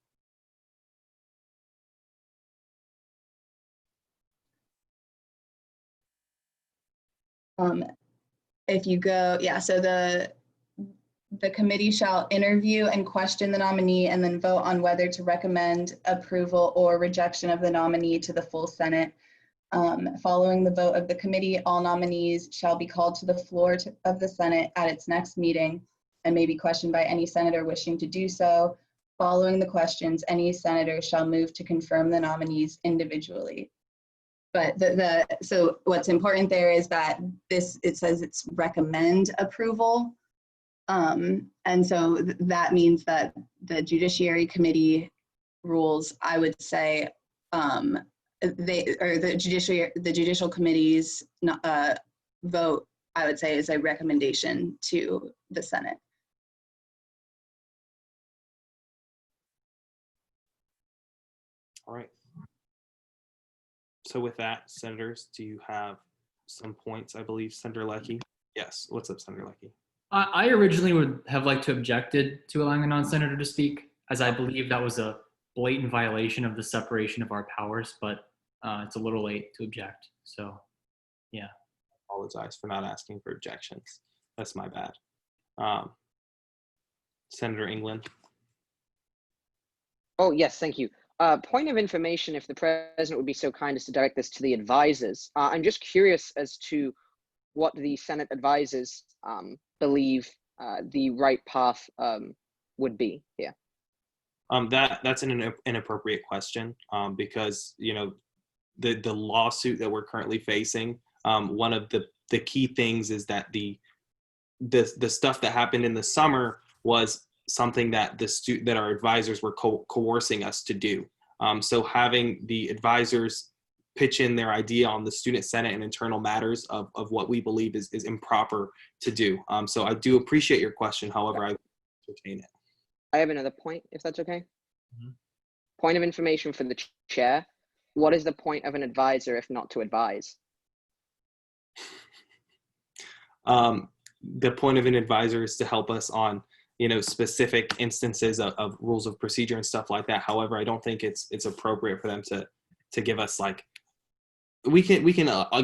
if you go, yeah, so the committee shall interview and question the nominee and then vote on whether to recommend approval or rejection of the nominee to the full Senate. Following the vote of the committee, all nominees shall be called to the floor of the Senate at its next meeting and may be questioned by any senator wishing to do so. Following the questions, any senator shall move to confirm the nominees individually. But so what's important there is that it says it's recommend approval. And so that means that the Judiciary Committee rules, I would say, the Judicial Committee's vote, I would say, is a recommendation to the Senate. All right. So with that, senators, do you have some points? I believe Senator Leckie. Yes. What's up, Senator Leckie? I originally would have liked to objected to allowing a non-senator to speak, as I believe that was a blatant violation of the separation of our powers, but it's a little late to object. So, yeah. Apologize for not asking for objections. That's my bad. Senator England. Oh, yes, thank you. Point of information, if the president would be so kind as to direct this to the advisors. I'm just curious as to what the Senate advisors believe the right path would be here. That's an inappropriate question because, you know, the lawsuit that we're currently facing, one of the key things is that the stuff that happened in the summer was something that that our advisors were coercing us to do. So having the advisors pitch in their idea on the Student Senate and internal matters of what we believe is improper to do. So I do appreciate your question. However, I entertain it. I have another point, if that's okay. Mm-hmm. Point of information for the chair. What is the point of an advisor if not to advise? The point of an advisor is to help us on, you know, specific instances of rules of procedure and stuff like that. However, I don't think it's appropriate for them to give us, like, we can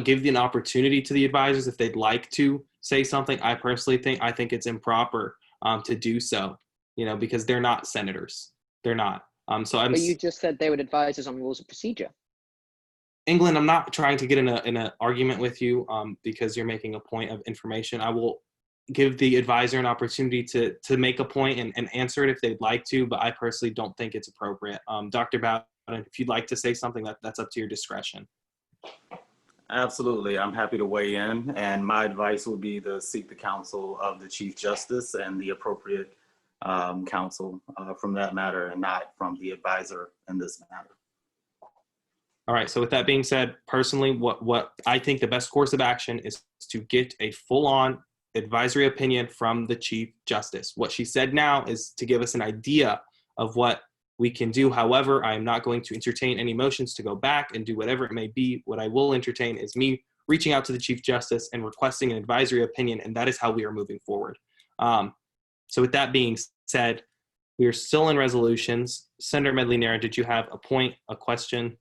give an opportunity to the advisors if they'd like to say something. I personally think it's improper to do so, you know, because they're not senators. They're not. But you just said they would advise us on rules of procedure. England, I'm not trying to get in an argument with you because you're making a point of information. I will give the advisor an opportunity to make a point and answer it if they'd like to, but I personally don't think it's appropriate. Dr. Bowden, if you'd like to say something, that's up to your discretion. Absolutely. I'm happy to weigh in, and my advice would be to seek the counsel of the Chief Justice and the appropriate counsel from that matter, and not from the advisor in this matter. All right, so with that being said, personally, what I think the best course of action is to get a full-on advisory opinion from the Chief Justice. What she said now is to give us an idea of what we can do. However, I am not going to entertain any motions to go back and do whatever it may be. What I will entertain is me reaching out to the Chief Justice and requesting an advisory opinion, and that is how we are moving forward. So with that being said, we are still in resolutions. Senator Medley-Nera, did you have a point, a question?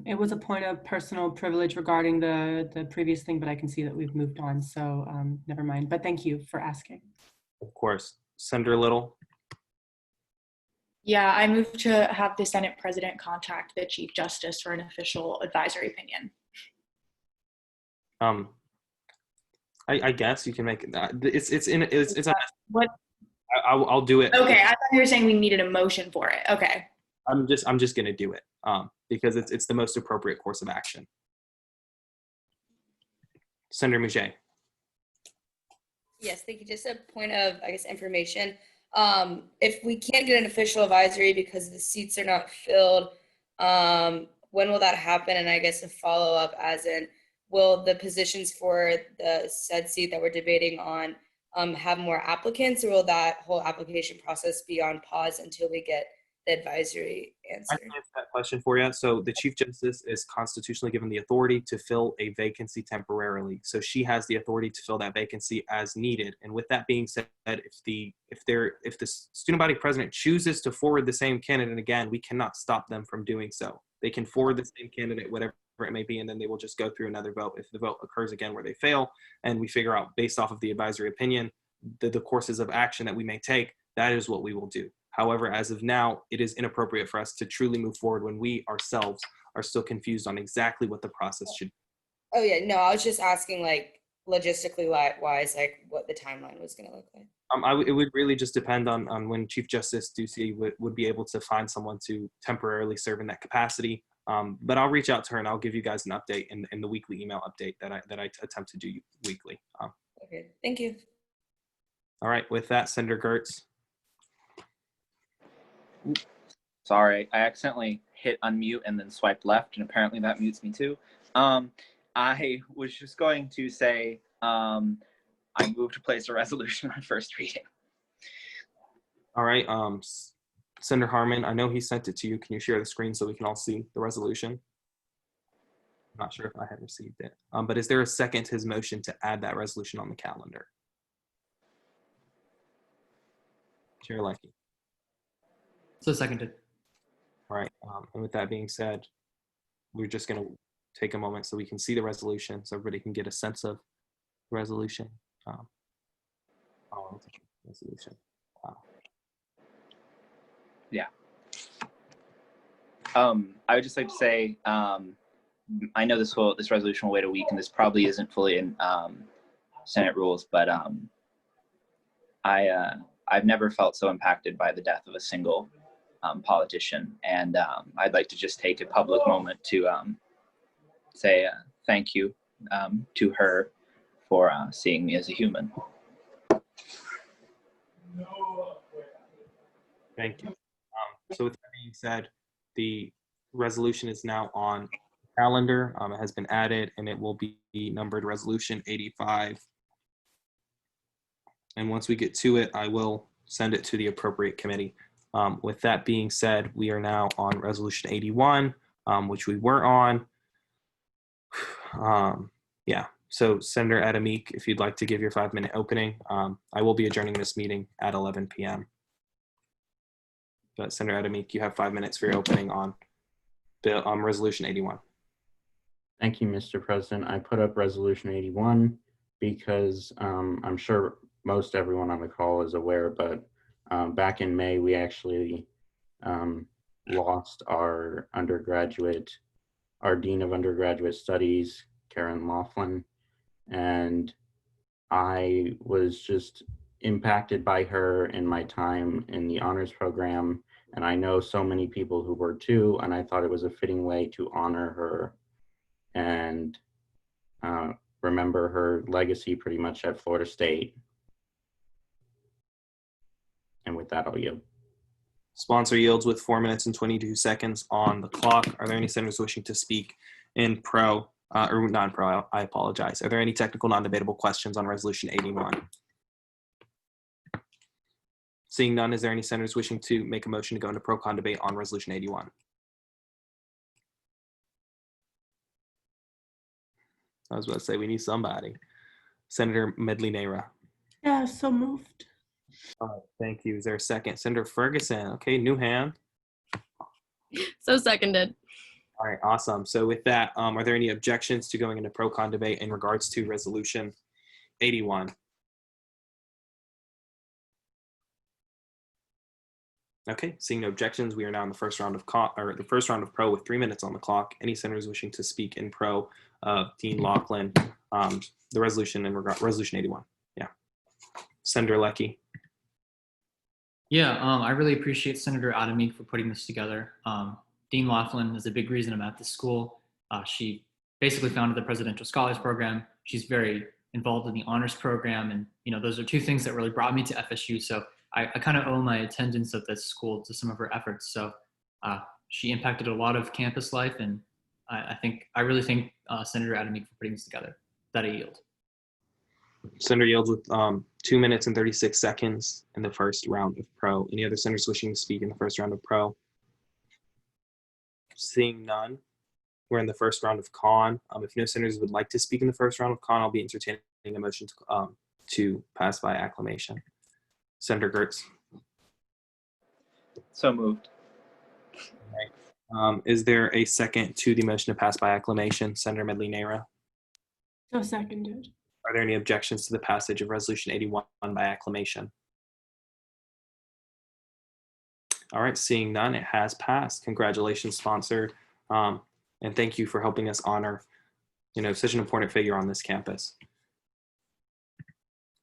It was a point of personal privilege regarding the previous thing, but I can see that we've moved on, so never mind. But thank you for asking. Of course. Senator Little? Yeah, I move to have the Senate President contact the Chief Justice for an official advisory opinion. I guess you can make it. What? I'll do it. Okay, I thought you were saying we needed a motion for it. Okay. I'm just gonna do it because it's the most appropriate course of action. Senator Mouget. Yes, thank you. Just a point of, I guess, information. If we can't get an official advisory because the seats are not filled, when will that happen? And I guess a follow-up as in, will the positions for the said seat that we're debating on have more applicants, or will that whole application process be on pause until we get the advisory answer? I can answer that question for you. So the Chief Justice is constitutionally given the authority to fill a vacancy temporarily. So she has the authority to fill that vacancy as needed. And with that being said, if the student body president chooses to forward the same candidate again, we cannot stop them from doing so. They can forward the same candidate, whatever it may be, and then they will just go through another vote. If the vote occurs again where they fail, and we figure out based off of the advisory opinion, the courses of action that we may take, that is what we will do. However, as of now, it is inappropriate for us to truly move forward when we ourselves are still confused on exactly what the process should be. Oh yeah, no, I was just asking like logistically wise, like what the timeline was going to look like. It would really just depend on when Chief Justice Ducey would be able to find someone to temporarily serve in that capacity. But I'll reach out to her and I'll give you guys an update in the weekly email update that I attempt to do weekly. Okay, thank you. All right, with that, Senator Gertz. Sorry, I accidentally hit unmute and then swiped left, and apparently that mutes me too. I was just going to say I move to place a resolution on first reading. All right, Senator Harmon, I know he sent it to you. Can you share the screen so we can all see the resolution? I'm not sure if I had received it. But is there a second to his motion to add that resolution on the calendar? Chair Leckie. So seconded. All right, and with that being said, we're just going to take a moment so we can see the resolution so everybody can get a sense of the resolution. Resolution. Wow. Yeah. I would just like to say, I know this resolution will wait a week, and this probably isn't fully in Senate rules, but I've never felt so impacted by the death of a single politician, and I'd like to just take a public moment to say thank you to her for seeing me as a human. Thank you. So with that being said, the resolution is now on the calendar. It has been added, and it will be numbered Resolution 85. And once we get to it, I will send it to the appropriate committee. With that being said, we are now on Resolution 81, which we were on. Yeah, so Senator Adamik, if you'd like to give your 5-minute opening, I will be adjourning this meeting at 11 p.m. But Senator Adamik, you have 5 minutes for your opening on Resolution 81. Thank you, Mr. President. I put up Resolution 81 because I'm sure most everyone on the call is aware, but back in May, we actually lost our Dean of Undergraduate Studies, Karen Laughlin, and I was just impacted by her in my time in the honors program, and I know so many people who were too, and I thought it was a fitting way to honor her and remember her legacy pretty much at Florida State. And with that, I'll yield. Sponsor yields with 4 minutes and 22 seconds on the clock. Are there any senators wishing to speak in pro or non-pro? I apologize. Are there any technical non-debatable questions on Resolution 81? Seeing none, is there any senators wishing to make a motion to go into pro-con debate on Resolution 81? I was about to say we need somebody. Senator Medley Nehra. Yeah, so moved. All right, thank you. Is there a second? Senator Ferguson. Okay, new hand. So seconded. All right, awesome. So with that, are there any objections to going into pro-con debate in regards to Resolution 81? Okay, seeing no objections, we are now in the first round of pro with 3 minutes on the clock. Any senators wishing to speak in pro of Dean Laughlin, the resolution in regard Resolution 81? Yeah, Senator Leckie. Yeah, I really appreciate Senator Adamik for putting this together. Dean Laughlin is a big reason I'm at this school. She basically founded the Presidential Scholars Program. She's very involved in the honors program, and those are two things that really brought me to FSU. So I kind of owe my attendance at this school to some of her efforts. So she impacted a lot of campus life, and I really thank Senator Adamik for putting this together. That I yield. Senator yields with 2 minutes and 36 seconds in the first round of pro. Any other senators wishing to speak in the first round of pro? Seeing none, we're in the first round of con. If no senators would like to speak in the first round of con, I'll be entertaining a motion to pass by acclamation. Senator Gertz. So moved. All right. Is there a second to the motion to pass by acclamation? Senator Medley Nera. So seconded. Are there any objections to the passage of Resolution 81 by acclamation? All right, seeing none, it has passed. Congratulations, sponsor. And thank you for helping us honor, such an important figure on this campus.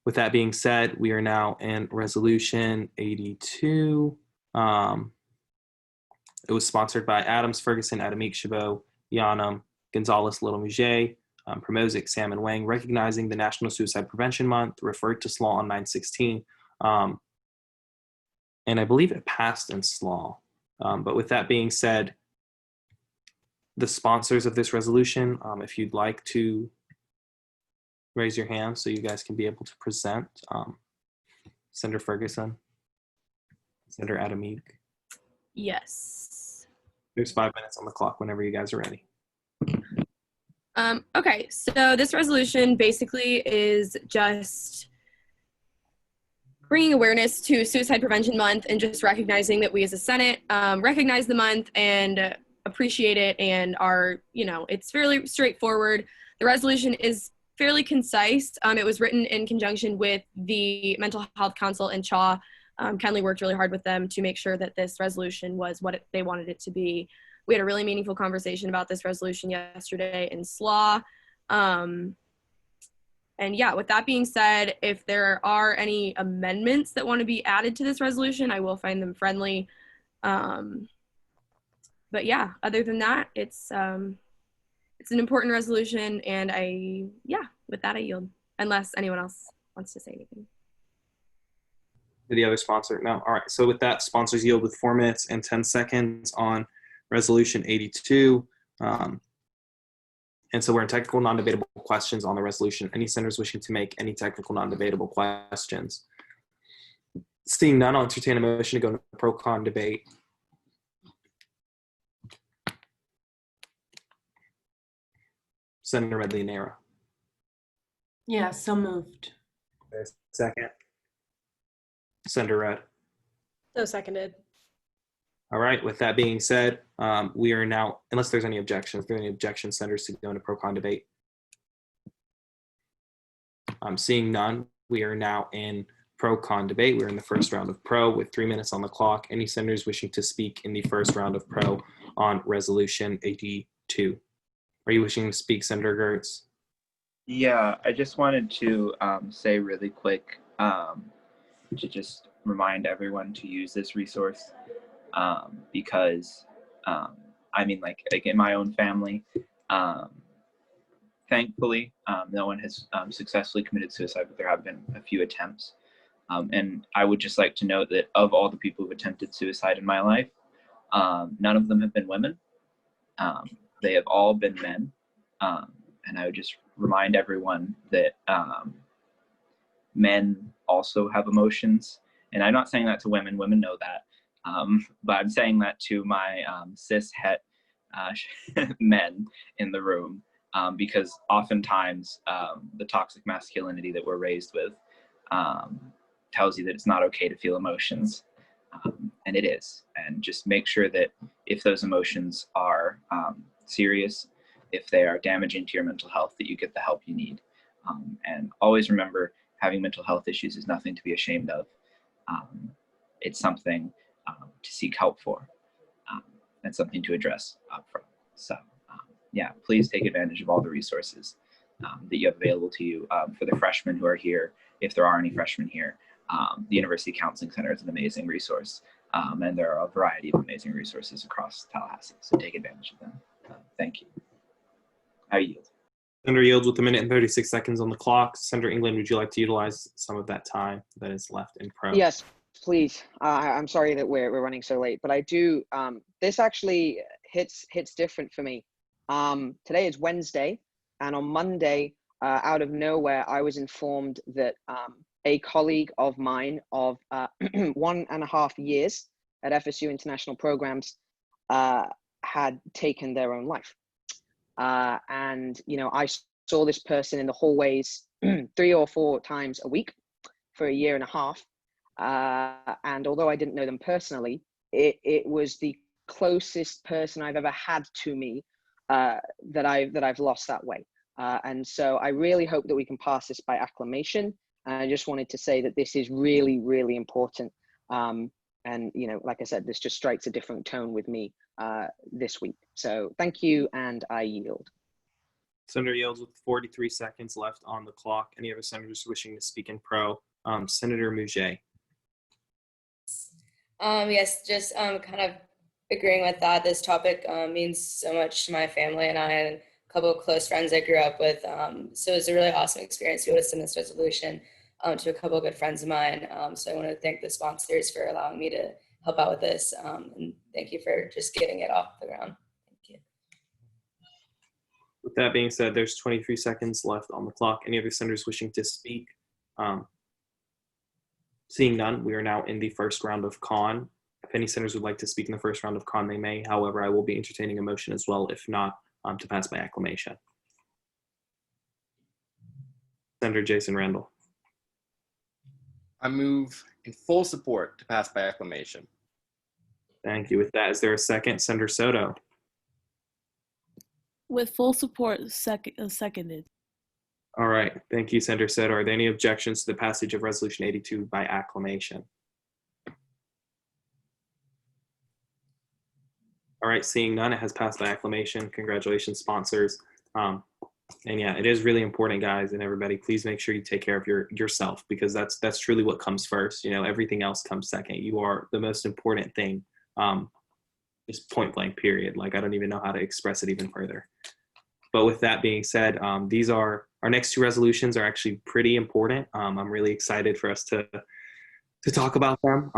With that being said, we are now in Resolution 82. It was sponsored by Adams, Ferguson, Adamik, Chabot, Yanam, Gonzalez, Little Mouget, Promozic, Salmon Wang, recognizing the National Suicide Prevention Month, referred to SLAW on 9/16. And I believe it passed in SLAW. But with that being said, the sponsors of this resolution, if you'd like to raise your hand so you guys can be able to present. Senator Ferguson, Senator Adamik. Yes. There's 5 minutes on the clock whenever you guys are ready. Okay, so this resolution basically is just bringing awareness to Suicide Prevention Month and just recognizing that we as a Senate recognize the month and appreciate it, and it's fairly straightforward. The resolution is fairly concise. It was written in conjunction with the Mental Health Council and CHA. Kenley worked really hard with them to make sure that this resolution was what they wanted it to be. We had a really meaningful conversation about this resolution yesterday in SLAW. And yeah, with that being said, if there are any amendments that want to be added to this resolution, I will find them friendly. But yeah, other than that, it's an important resolution, and with that I yield, unless anyone else wants to say anything. Did the other sponsor? No. All right. So with that, sponsors yield with 4 minutes and 10 seconds on Resolution 82. And so we're in technical non-debatable questions on the resolution. Any senators wishing to make any technical non-debatable questions? Seeing none, I'll entertain a motion to go into pro-con debate. Senator Medley Nera. Yeah, so moved. Second. Senator Rudd. So seconded. All right, with that being said, we are now, unless there's any objections, if there are any objections, senators, to go into pro-con debate? Seeing none, we are now in pro-con debate. We're in the first round of pro with 3 minutes on the clock. Any senators wishing to speak in the first round of pro on Resolution 82? Are you wishing to speak, Senator Gertz? Yeah, I just wanted to say really quick to just remind everyone to use this resource because like in my own family, thankfully, no one has successfully committed suicide, but there have been a few attempts. And I would just like to note that of all the people who've attempted suicide in my life, none of them have been women. They have all been men. And I would just remind everyone that men also have emotions. And I'm not saying that to women. Women know that. But I'm saying that to my cis-het men in the room, because oftentimes the toxic masculinity that we're raised with tells you that it's not okay to feel emotions. And it is. And just make sure that if those emotions are serious, if they are damaging to your mental health, that you get the help you need. And always remember, having mental health issues is nothing to be ashamed of. It's something to seek help for, and something to address upfront. So yeah, please take advantage of all the resources that you have available to you. For the freshmen who are here, if there are any freshmen here, the University Counseling Center is an amazing resource, and there are a variety of amazing resources across Tallahassee, so take advantage of them. Thank you. I yield. Senator yields with 1 minute and 36 seconds on the clock. Senator England, would you like to utilize some of that time that is left in pro? Yes, please. I'm sorry that we're running so late, but I do. This actually hits different for me. Today is Wednesday, and on Monday, out of nowhere, I was informed that a colleague of mine of 1.5 years at FSU International Programs had taken their own life. And I saw this person in the hallways 3 or 4 times a week for 1.5 years. And although I didn't know them personally, it was the closest person I've ever had to me that I've lost that way. And so I really hope that we can pass this by acclamation. And I just wanted to say that this is really, really important. And, you know, like I said, this just strikes a different tone with me this week. So thank you, and I yield. Senator yields with 43 seconds left on the clock. Any other senators wishing to speak in pro? Senator Mouget. Yes, just kind of agreeing with that. This topic means so much to my family and I, and a couple of close friends I grew up with. So it's a really awesome experience to be able to send this resolution to a couple of good friends of mine. So I want to thank the sponsors for allowing me to help out with this. And thank you for just getting it off the ground. Thank you. With that being said, there's 23 seconds left on the clock. Any other senators wishing to speak? Seeing none, we are now in the first round of con. If any senators would like to speak in the first round of con, they may. However, I will be entertaining a motion as well, if not, to pass by acclamation. Senator Jason Randall. I move in full support to pass by acclamation. Thank you. With that, is there a second? Senator Soto. With full support, seconded. All right. Thank you, Senator Soto. Are there any objections to the passage of Resolution 82 by acclamation? All right. Seeing none, it has passed by acclamation. Congratulations, sponsors. And yeah, it is really important, guys, and everybody, please make sure you take care of yourself, because that's truly what comes first. You know, everything else comes second. You are the most important thing. Just point blank, period. Like, I don't even know how to express it even further. But with that being said, these are our next two resolutions are actually pretty important. I'm really excited for us to talk about them.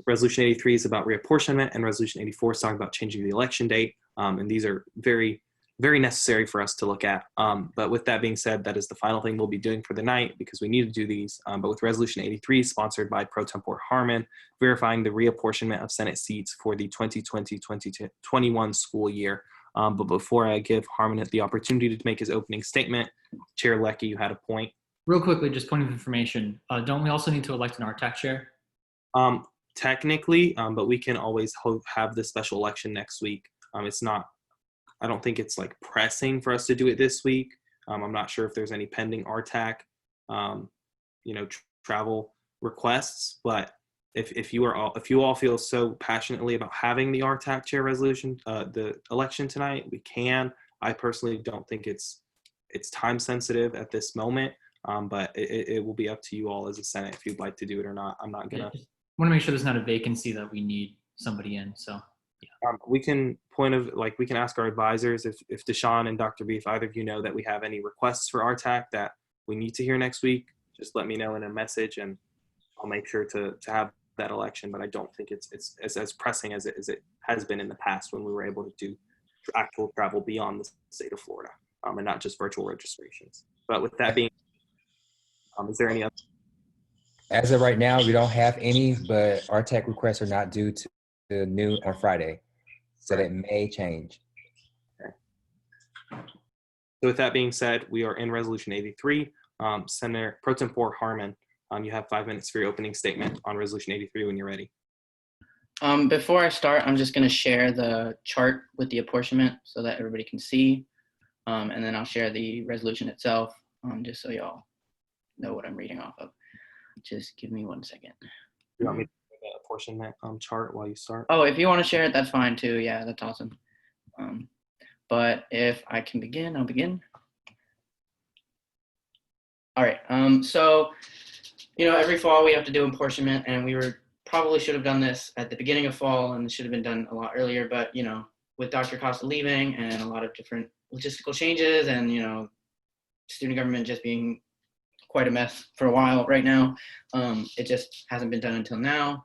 Resolution 83 is about reapportionment, and Resolution 84 is talking about changing the election date. And these are very, very necessary for us to look at. But with that being said, that is the final thing we'll be doing for the night, because we need to do these. But with Resolution 83, sponsored by Pro Tempore Harmon, verifying the reapportionment of Senate seats for the 2020-2021 school year. But before I give Harmon the opportunity to make his opening statement, Chair Leckie, you had a point. Real quickly, just point of information. Don't we also need to elect an RTAC chair? Technically, but we can always have the special election next week. It's not, I don't think it's like pressing for us to do it this week. I'm not sure if there's any pending RTAC, travel requests, but if you all feel so passionately about having the RTAC chair resolution, the election tonight, we can. I personally don't think it's time sensitive at this moment, but it will be up to you all as a Senate if you'd like to do it or not. I'm not gonna. Want to make sure there's not a vacancy that we need somebody in. So yeah. We can we can ask our advisors if Deshaun and Dr. B, if either of you know that we have any requests for RTAC that we need to hear next week, just let me know in a message and I'll make sure to have that election. But I don't think it's as pressing as it has been in the past when we were able to do actual travel beyond the state of Florida, and not just virtual registrations. But with that being, is there any other? As of right now, we don't have any, but RTAC requests are not due to noon on Friday, so that may change. Okay. So with that being said, we are in Resolution 83. Senator Pro Tempore Harmon, you have 5 minutes for your opening statement on Resolution 83 when you're ready. Before I start, I'm just going to share the chart with the apportionment so that everybody can see, and then I'll share the resolution itself, just so y'all know what I'm reading off of. Just give me 1 second. You want me to make that apportionment chart while you start? Oh, if you want to share it, that's fine too. Yeah, that's awesome. But if I can begin, I'll begin. All right. So, every fall we have to do apportionment, and we probably should have done this at the beginning of fall, and it should have been done a lot earlier. But with Dr. Costa leaving and a lot of different logistical changes, and student government just being quite a mess for a while right now, it just hasn't been done until now.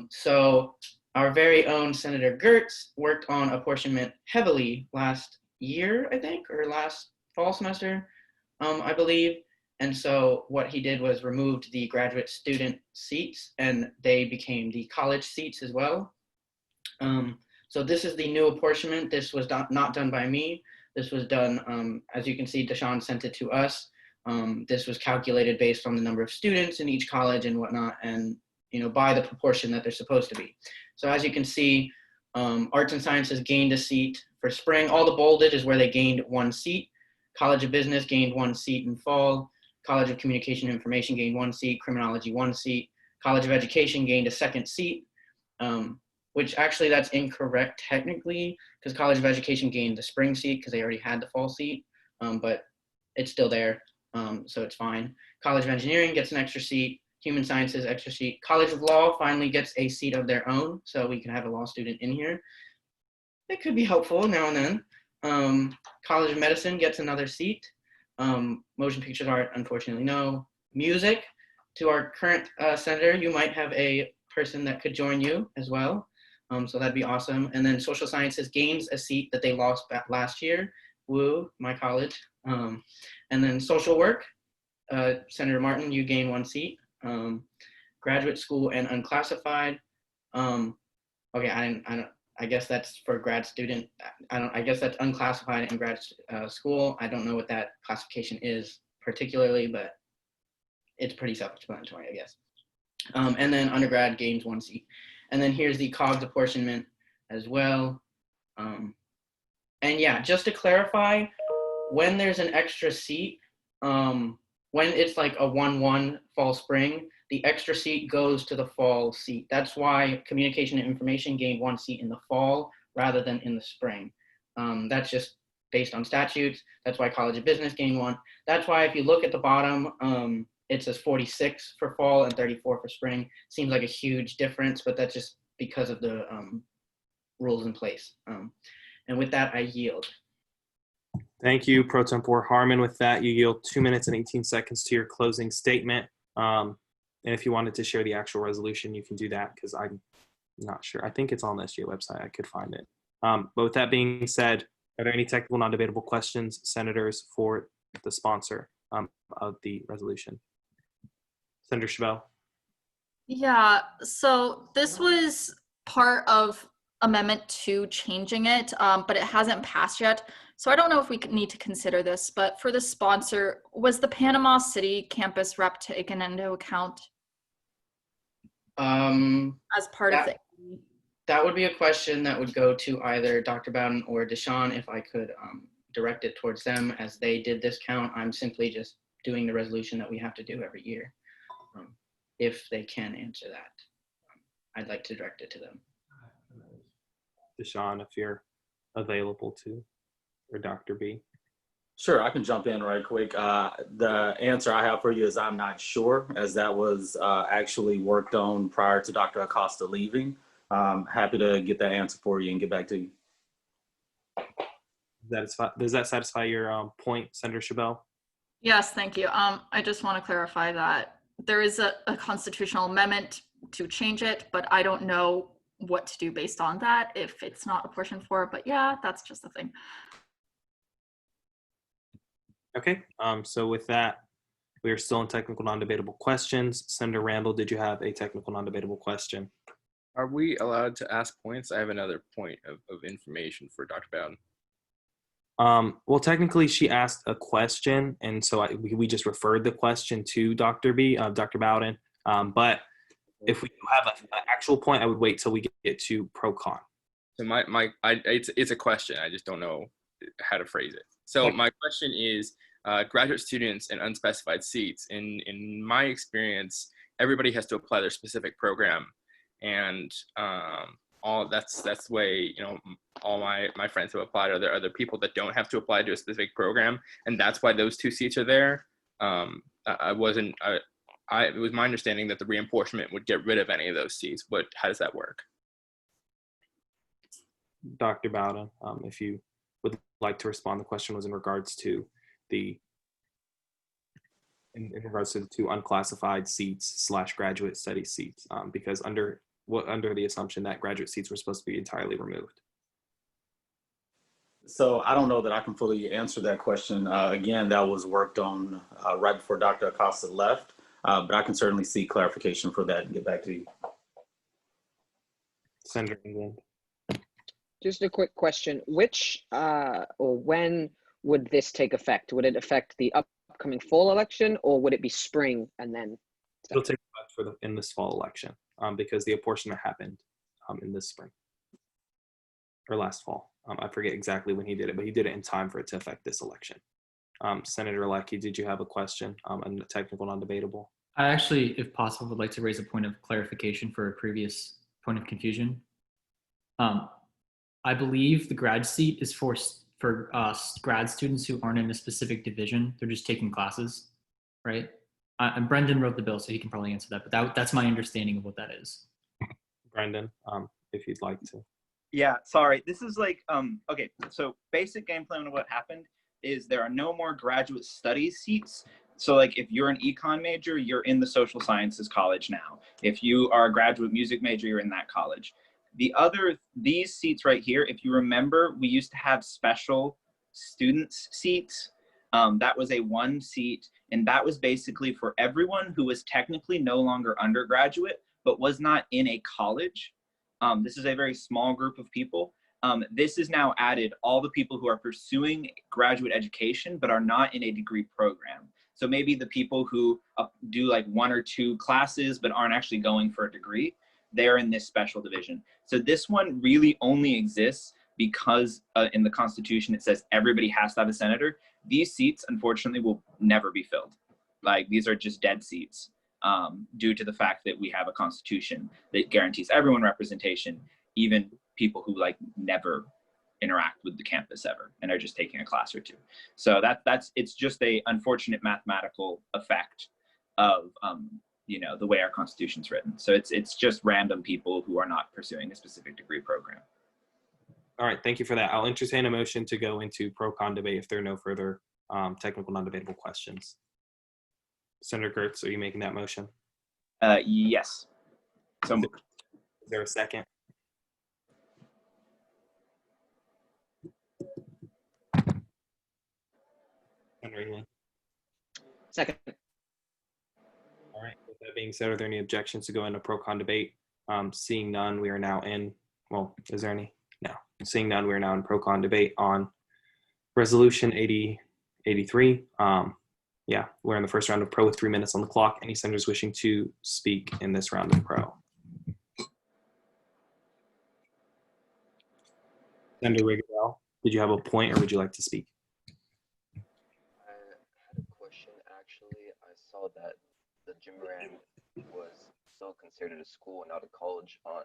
So our very own Senator Gertz worked on apportionment heavily last year, I think, or last fall semester, I believe. And so what he did was removed the graduate student seats, and they became the college seats as well. So this is the new apportionment. This was not done by me. This was done, as you can see, Deshaun sent it to us. This was calculated based on the number of students in each college and whatnot, and by the proportion that they're supposed to be. So as you can see, Arts and Sciences gained a seat for spring. All the bolded is where they gained 1 seat. College of Business gained 1 seat in fall. College of Communication and Information gained 1 seat. Criminology 1 seat. College of Education gained a 2nd seat, which actually that's incorrect technically, because College of Education gained the spring seat because they already had the fall seat, but it's still there, so it's fine. College of Engineering gets an extra seat. Human Sciences, extra seat. College of Law finally gets a seat of their own, so we can have a law student in here. It could be helpful now and then. College of Medicine gets another seat. Motion Pictures Art, unfortunately, no. Music, to our current senator, you might have a person that could join you as well. So that'd be awesome. And then Social Sciences gains a seat that they lost last year. Woo, my college. And then Social Work, Senator Martin, you gain 1 seat. Graduate School and Unclassified. Okay, I guess that's for grad student. I guess that's unclassified and grad school. I don't know what that classification is particularly, but it's pretty self-explanatory, I guess. And then undergrad gains 1 seat. And then here's the COGS apportionment as well. And yeah, just to clarify, when there's an extra seat, when it's like a 1-1 fall spring, the extra seat goes to the fall seat. That's why Communication and Information gained 1 seat in the fall rather than in the spring. That's just based on statutes. That's why College of Business gained 1. That's why if you look at the bottom, it says 46 for fall and 34 for spring. Seems like a huge difference, but that's just because of the rules in place. And with that, I yield. Thank you, Pro Tempore Harmon. With that, you yield 2 minutes and 18 seconds to your closing statement. And if you wanted to share the actual resolution, you can do that because I'm not sure. I think it's on the SGA website. I could find it. But with that being said, are there any technical non-debatable questions, senators, for the sponsor of the resolution? Senator Chabelle. Yeah, so this was part of Amendment 2 changing it, but it hasn't passed yet. So I don't know if we need to consider this, but for the sponsor, was the Panama City campus rep taken into account as part of the? That would be a question that would go to either Dr. Bowden or Deshawn if I could direct it towards them as they did this count. I'm simply just doing the resolution that we have to do every year. If they can answer that, I'd like to direct it to them. Deshawn, if you're available to, or Dr. B. Sure, I can jump in right quick. The answer I have for you is I'm not sure, as that was actually worked on prior to Dr. Acosta leaving. Happy to get that answer for you and get back to you. Does that satisfy your point, Senator Chabelle? Yes, thank you. I just want to clarify that there is a constitutional amendment to change it, but I don't know what to do based on that if it's not apportioned for, but yeah, that's just the thing. Okay, so with that, we are still in technical non-debatable questions. Senator Randall, did you have a technical non-debatable question? Are we allowed to ask points? I have another point of information for Dr. Bowden. Well, technically, she asked a question, and so we just referred the question to Dr. Bowden. But if we have an actual point, I would wait till we get to pro-con. So it's a question. I just don't know how to phrase it. So my question is, graduate students and unspecified seats. In my experience, everybody has to apply their specific program, and that's the way, you know, all my friends who applied are there other people that don't have to apply to a specific program, and that's why those 2 seats are there. It was my understanding that the reapportionment would get rid of any of those seats, but how does that work? Dr. Bowden, if you would like to respond, the question was in regards to the in regards to the 2 unclassified seats / graduate study seats, because under the assumption that graduate seats were supposed to be entirely removed. So I don't know that I can fully answer that question. Again, that was worked on right before Dr. Acosta left, but I can certainly seek clarification for that and get back to you. Senator England. Just a quick question. Which or when would this take effect? Would it affect the upcoming fall election, or would it be spring and then? It'll take effect in this fall election because the apportionment happened in this spring. or last fall. I forget exactly when he did it, but he did it in time for it to affect this election. Senator Lecky, did you have a question on the technical non-debatable? I actually, if possible, would like to raise a point of clarification for a previous point of confusion. I believe the grad seat is for grad students who aren't in a specific division. They're just taking classes, right? And Brendan wrote the bill, so he can probably answer that. But that's my understanding of what that is. Brendan, if you'd like to. Yeah, sorry. This is like, okay, so basic game plan of what happened is there are no more graduate studies seats. So like if you're an econ major, you're in the social sciences college now. If you are a graduate music major, you're in that college. These seats right here, if you remember, we used to have special students seats. That was a 1 seat, and that was basically for everyone who was technically no longer undergraduate, but was not in a college. This is a very small group of people. This is now added all the people who are pursuing graduate education, but are not in a degree program. So maybe the people who do like 1 or 2 classes, but aren't actually going for a degree, they're in this special division. So this one really only exists because in the Constitution, it says everybody has to have a senator. These seats, unfortunately, will never be filled. Like these are just dead seats due to the fact that we have a Constitution that guarantees everyone representation, even people who like never interact with the campus ever and are just taking a class or 2. So it's just a unfortunate mathematical effect of you know, the way our Constitution's written. So it's just random people who are not pursuing a specific degree program. All right, thank you for that. I'll entertain a motion to go into pro-con debate if there are no further technical non-debatable questions. Senator Gertz, are you making that motion? Yes. So is there a second? Senator England. Second. All right, with that being said, are there any objections to go into pro-con debate? Seeing none, we are now in, well, is there any? No. Seeing none, we are now in pro-con debate on Resolution 8083. Yeah, we're in the first round of pro with 3 minutes on the clock. Any senators wishing to speak in this round of pro? Senator Rigodell, did you have a point or would you like to speak? I had a question, actually. I saw that the Jim Moran was still considered a school and not a college on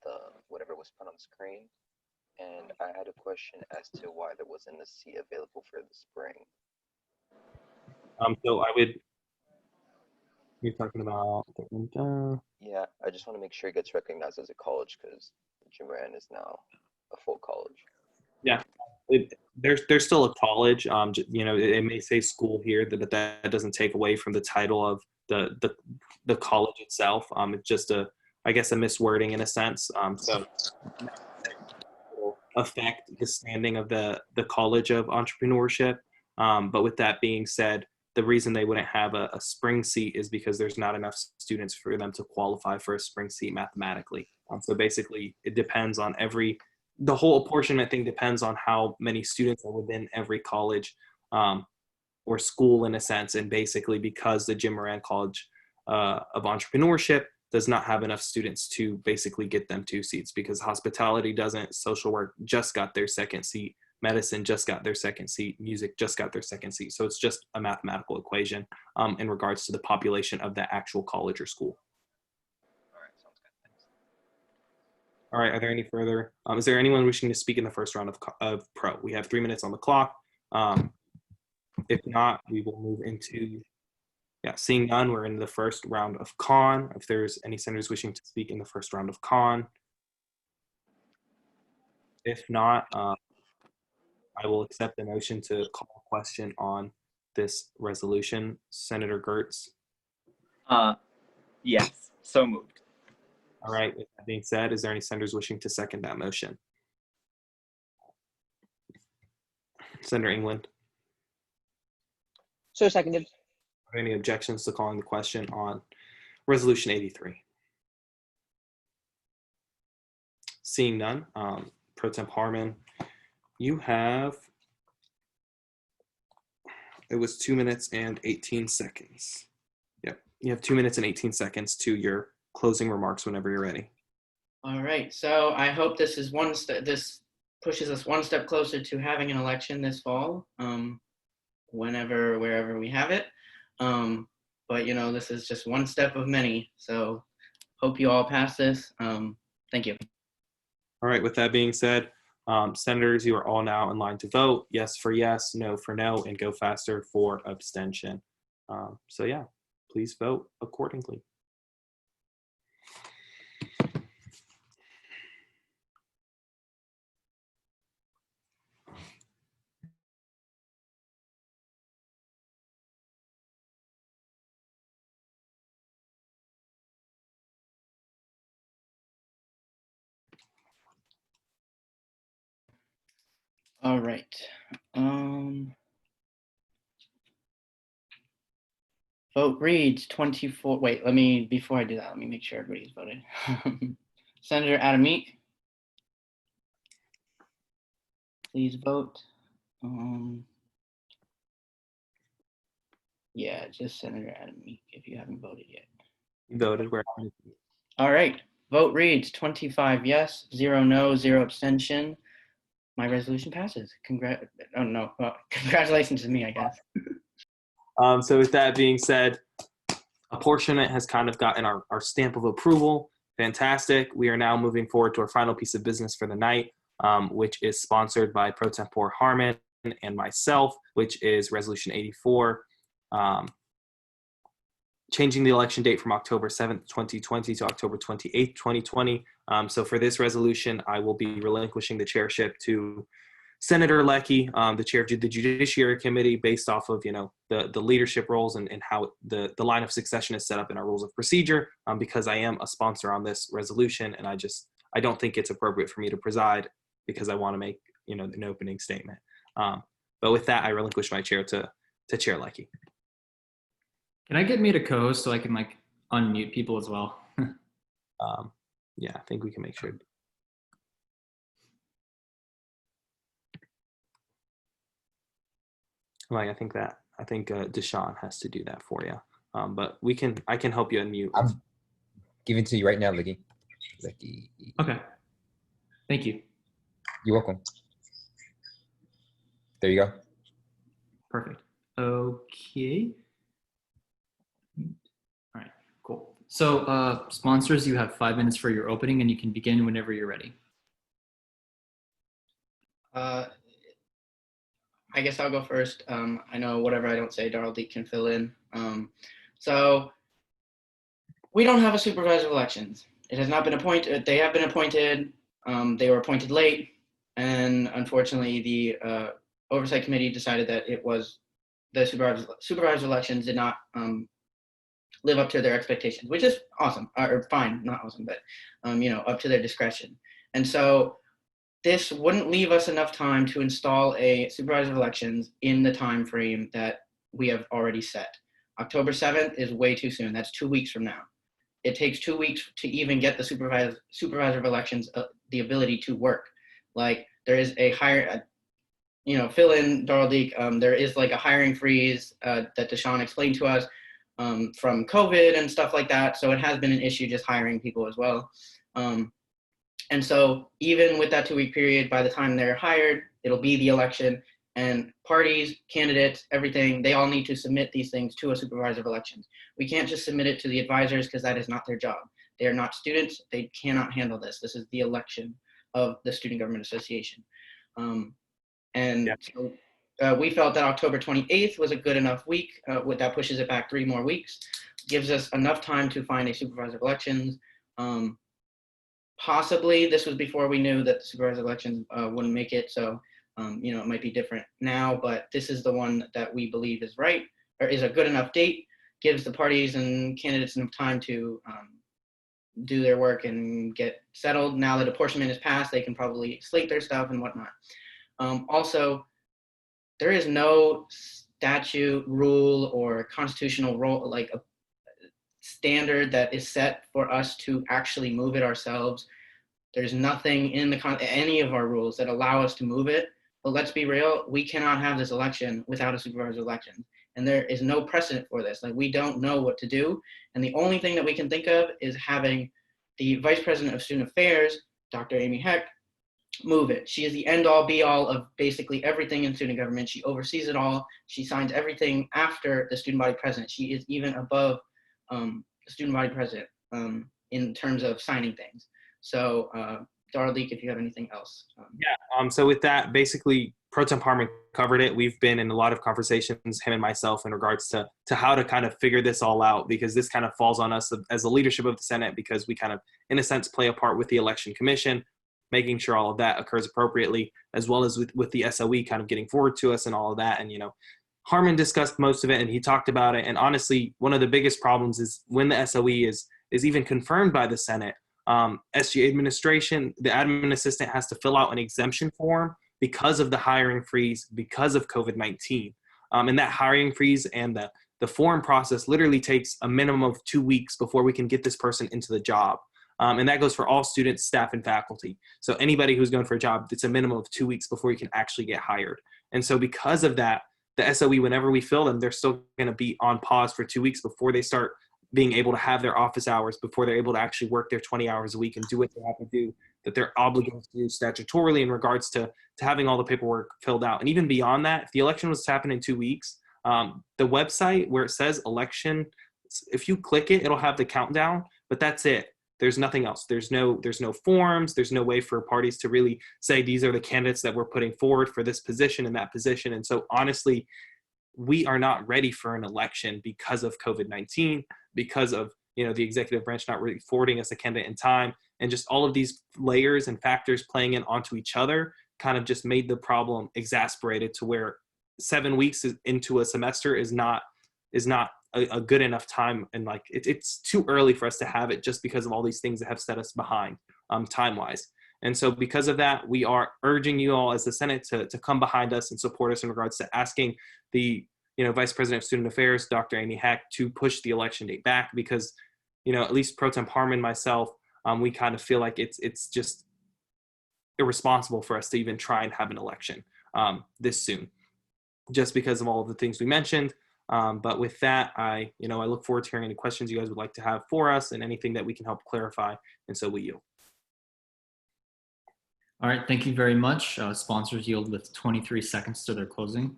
the whatever was put on the screen. And I had a question as to why there wasn't a seat available for the spring. So I would, you're talking about, Yeah, I just want to make sure it gets recognized as a college because Jim Moran is now a full college. yeah, there's still a college. You know, it may say school here, but that doesn't take away from the title of the college itself. It's just I guess a miswording in a sense. So will affect the standing of the College of Entrepreneurship. But with that being said, the reason they wouldn't have a spring seat is because there's not enough students for them to qualify for a spring seat mathematically. So basically, it depends on the whole apportionment thing depends on how many students are within every college or school in a sense. And basically, because the Jim Moran College of Entrepreneurship does not have enough students to basically get them 2 seats, because hospitality doesn't, social work just got their 2nd seat, medicine just got their 2nd seat, music just got their 2nd seat. So it's just a mathematical equation in regards to the population of the actual college or school. All right, are there any further, is there anyone wishing to speak in the first round of pro? We have 3 minutes on the clock. If not, we will move into, seeing none, we're in the first round of con. If there's any senators wishing to speak in the first round of con. If not, I will accept the motion to call a question on this resolution. Senator Gertz. Yes, so moved. All right, with that being said, is there any senators wishing to second that motion? Senator England. So seconded. Are there any objections to calling the question on Resolution 83? Seeing none, Pro Temp Harmon, you have, it was 2 minutes and 18 seconds. Yep, you have 2 minutes and 18 seconds to your closing remarks whenever you're ready. All right, so I hope this is this pushes us one step closer to having an election this fall, whenever, wherever we have it. But you know, this is just one step of many. So hope you all pass this. Thank you. All right, with that being said, senators, you are all now in line to vote. Yes for yes, no for no, and go faster for abstention. So yeah, please vote accordingly. All right. Vote reads 24. Wait, before I do that, let me make sure everybody's voted. Senator Adam Meek, please vote. Yeah, just Senator Adam Meek if you haven't voted yet. You voted where? All right. Vote reads 25 yes, 0 no, 0 abstention. My resolution passes. Congratulations to me, I guess. So with that being said, apportionment has kind of gotten our stamp of approval. Fantastic. We are now moving forward to our final piece of business for the night, which is sponsored by Pro Tempore Harmon and myself, which is Resolution 84. Changing the election date from October 7th, 2020 to October 28th, 2020. So for this resolution, I will be relinquishing the chairship to Senator Leckie, the chair of the Judiciary Committee, based off of, you know, the leadership roles and how the line of succession is set up in our rules of procedure, because I am a sponsor on this resolution, and I don't think it's appropriate for me to preside because I want to make, you know, an opening statement. But with that, I relinquish my chair to Chair Leckie. Can I get made a co-host so I can like unmute people as well? Yeah, I think we can make sure. Like, I think Deshaun has to do that for you. But I can help you unmute. I'm giving to you right now, Leckie. Okay. Thank you. You're welcome. There you go. Perfect. Okay. All right, cool. So sponsors, you have 5 minutes for your opening and you can begin whenever you're ready. I guess I'll go first. I know whatever I don't say, Darrell Deek can fill in. So we don't have a supervisor of elections. It has not been appointed. They have been appointed. They were appointed late. And unfortunately, the Oversight Committee decided that it was the supervisor elections did not live up to their expectations, which is awesome, or fine, not awesome, but you know, up to their discretion. And so this wouldn't leave us enough time to install a supervisor of elections in the time frame that we have already set. October 7th is way too soon. That's 2 weeks from now. It takes 2 weeks to even get the supervisor of elections the ability to work. Like, there is a fill in, Darrell Deek, there is like a hiring freeze that Deshaun explained to us from COVID and stuff like that. So it has been an issue just hiring people as well. And so even with that 2 week period, by the time they're hired, it'll be the election, and parties, candidates, everything, they all need to submit these things to a supervisor of elections. We can't just submit it to the advisors because that is not their job. They are not students. They cannot handle this. This is the election of the Student Government Association. So we felt that October 28th was a good enough week. That pushes it back 3 more weeks, gives us enough time to find a supervisor of elections. Possibly this was before we knew that the supervisor elections wouldn't make it. So, you know, it might be different now, but this is the one that we believe is right, or is a good enough date, gives the parties and candidates enough time to do their work and get settled. Now that apportionment is passed, they can probably slate their stuff and whatnot. Also, there is no statute, rule, or constitutional role, like a standard that is set for us to actually move it ourselves. There's nothing in any of our rules that allow us to move it. But let's be real, we cannot have this election without a supervisor election. And there is no precedent for this. Like, we don't know what to do. And the only thing that we can think of is having the Vice President of Student Affairs, Dr. Amy Heck, move it. She is the end-all be-all of basically everything in student government. She oversees it all. She signs everything after the student body president. She is even above the student body president in terms of signing things. So Darlik, if you have anything else. So with that, basically, Pro Tem Harmon covered it. We've been in a lot of conversations, him and myself, in regards to how to kind of figure this all out, because this kind of falls on us as the leadership of the Senate, because we kind of, in a sense, play a part with the Election Commission, making sure all of that occurs appropriately, as well as with the SOE kind of getting forward to us and all of that. And, Harmon discussed most of it and he talked about it. And honestly, one of the biggest problems is when the SOE is even confirmed by the Senate, SG administration, the admin assistant has to fill out an exemption form because of the hiring freeze, because of COVID-19. And that hiring freeze and the form process literally takes a minimum of 2 weeks before we can get this person into the job. And that goes for all students, staff, and faculty. So anybody who's going for a job, it's a minimum of 2 weeks before you can actually get hired. And so because of that, the SOE, whenever we fill them, they're still going to be on pause for 2 weeks before they start being able to have their office hours, before they're able to actually work their 20 hours a week and do what they have to do, that they're obligated to do statutorily in regards to having all the paperwork filled out. And even beyond that, if the election was to happen in 2 weeks, the website where it says election, if you click it, it'll have the countdown, but that's it. There's nothing else. There's no forms. There's no way for parties to really say these are the candidates that we're putting forward for this position and that position. And so honestly, we are not ready for an election because of COVID-19, because of the executive branch not really forwarding us a candidate in time, and just all of these layers and factors playing in onto each other kind of just made the problem exasperated to where 7 weeks into a semester is not a good enough time, and it's too early for us to have it just because of all these things that have set us behind time-wise. And so because of that, we are urging you all as the Senate to come behind us and support us in regards to asking the Vice President of Student Affairs, Dr. Amy Heck, to push the election date back, because at least Pro Tem Harmon, myself, we kind of feel like it's just irresponsible for us to even try and have an election this soon, just because of all of the things we mentioned. But with that, I look forward to hearing any questions you guys would like to have for us and anything that we can help clarify. And so we yield. All right, thank you very much. Sponsors yield with 23 seconds to their closing.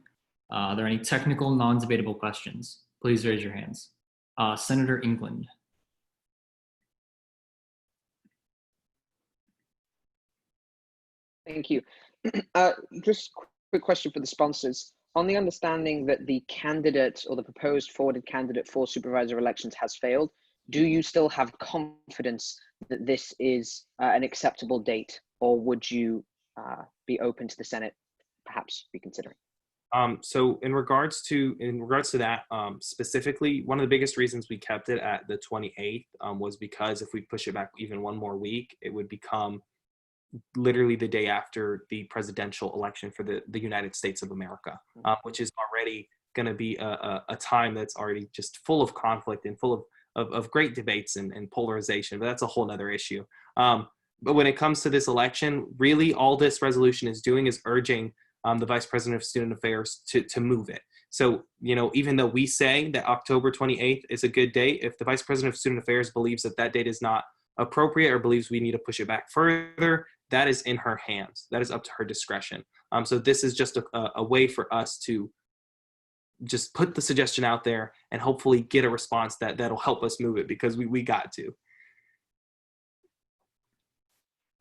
Are there any technical, non-debatable questions? Please raise your hands. Senator England. Thank you. Just quick question for the sponsors. On the understanding that the candidate or the proposed forwarded candidate for supervisor elections has failed, do you still have confidence that this is an acceptable date, or would you be open to the Senate perhaps reconsidering? So in regards to that specifically, one of the biggest reasons we kept it at the 28th was because if we push it back even one more week, it would become literally the day after the presidential election for the United States of America, which is already going to be a time that's already just full of conflict and full of great debates and polarization, but that's a whole nother issue. But when it comes to this election, really all this resolution is doing is urging the Vice President of Student Affairs to move it. So, even though we say that October 28th is a good date, if the Vice President of Student Affairs believes that date is not appropriate or believes we need to push it back further, that is in her hands. That is up to her discretion. So this is just a way for us to just put the suggestion out there and hopefully get a response that'll help us move it, because we got to.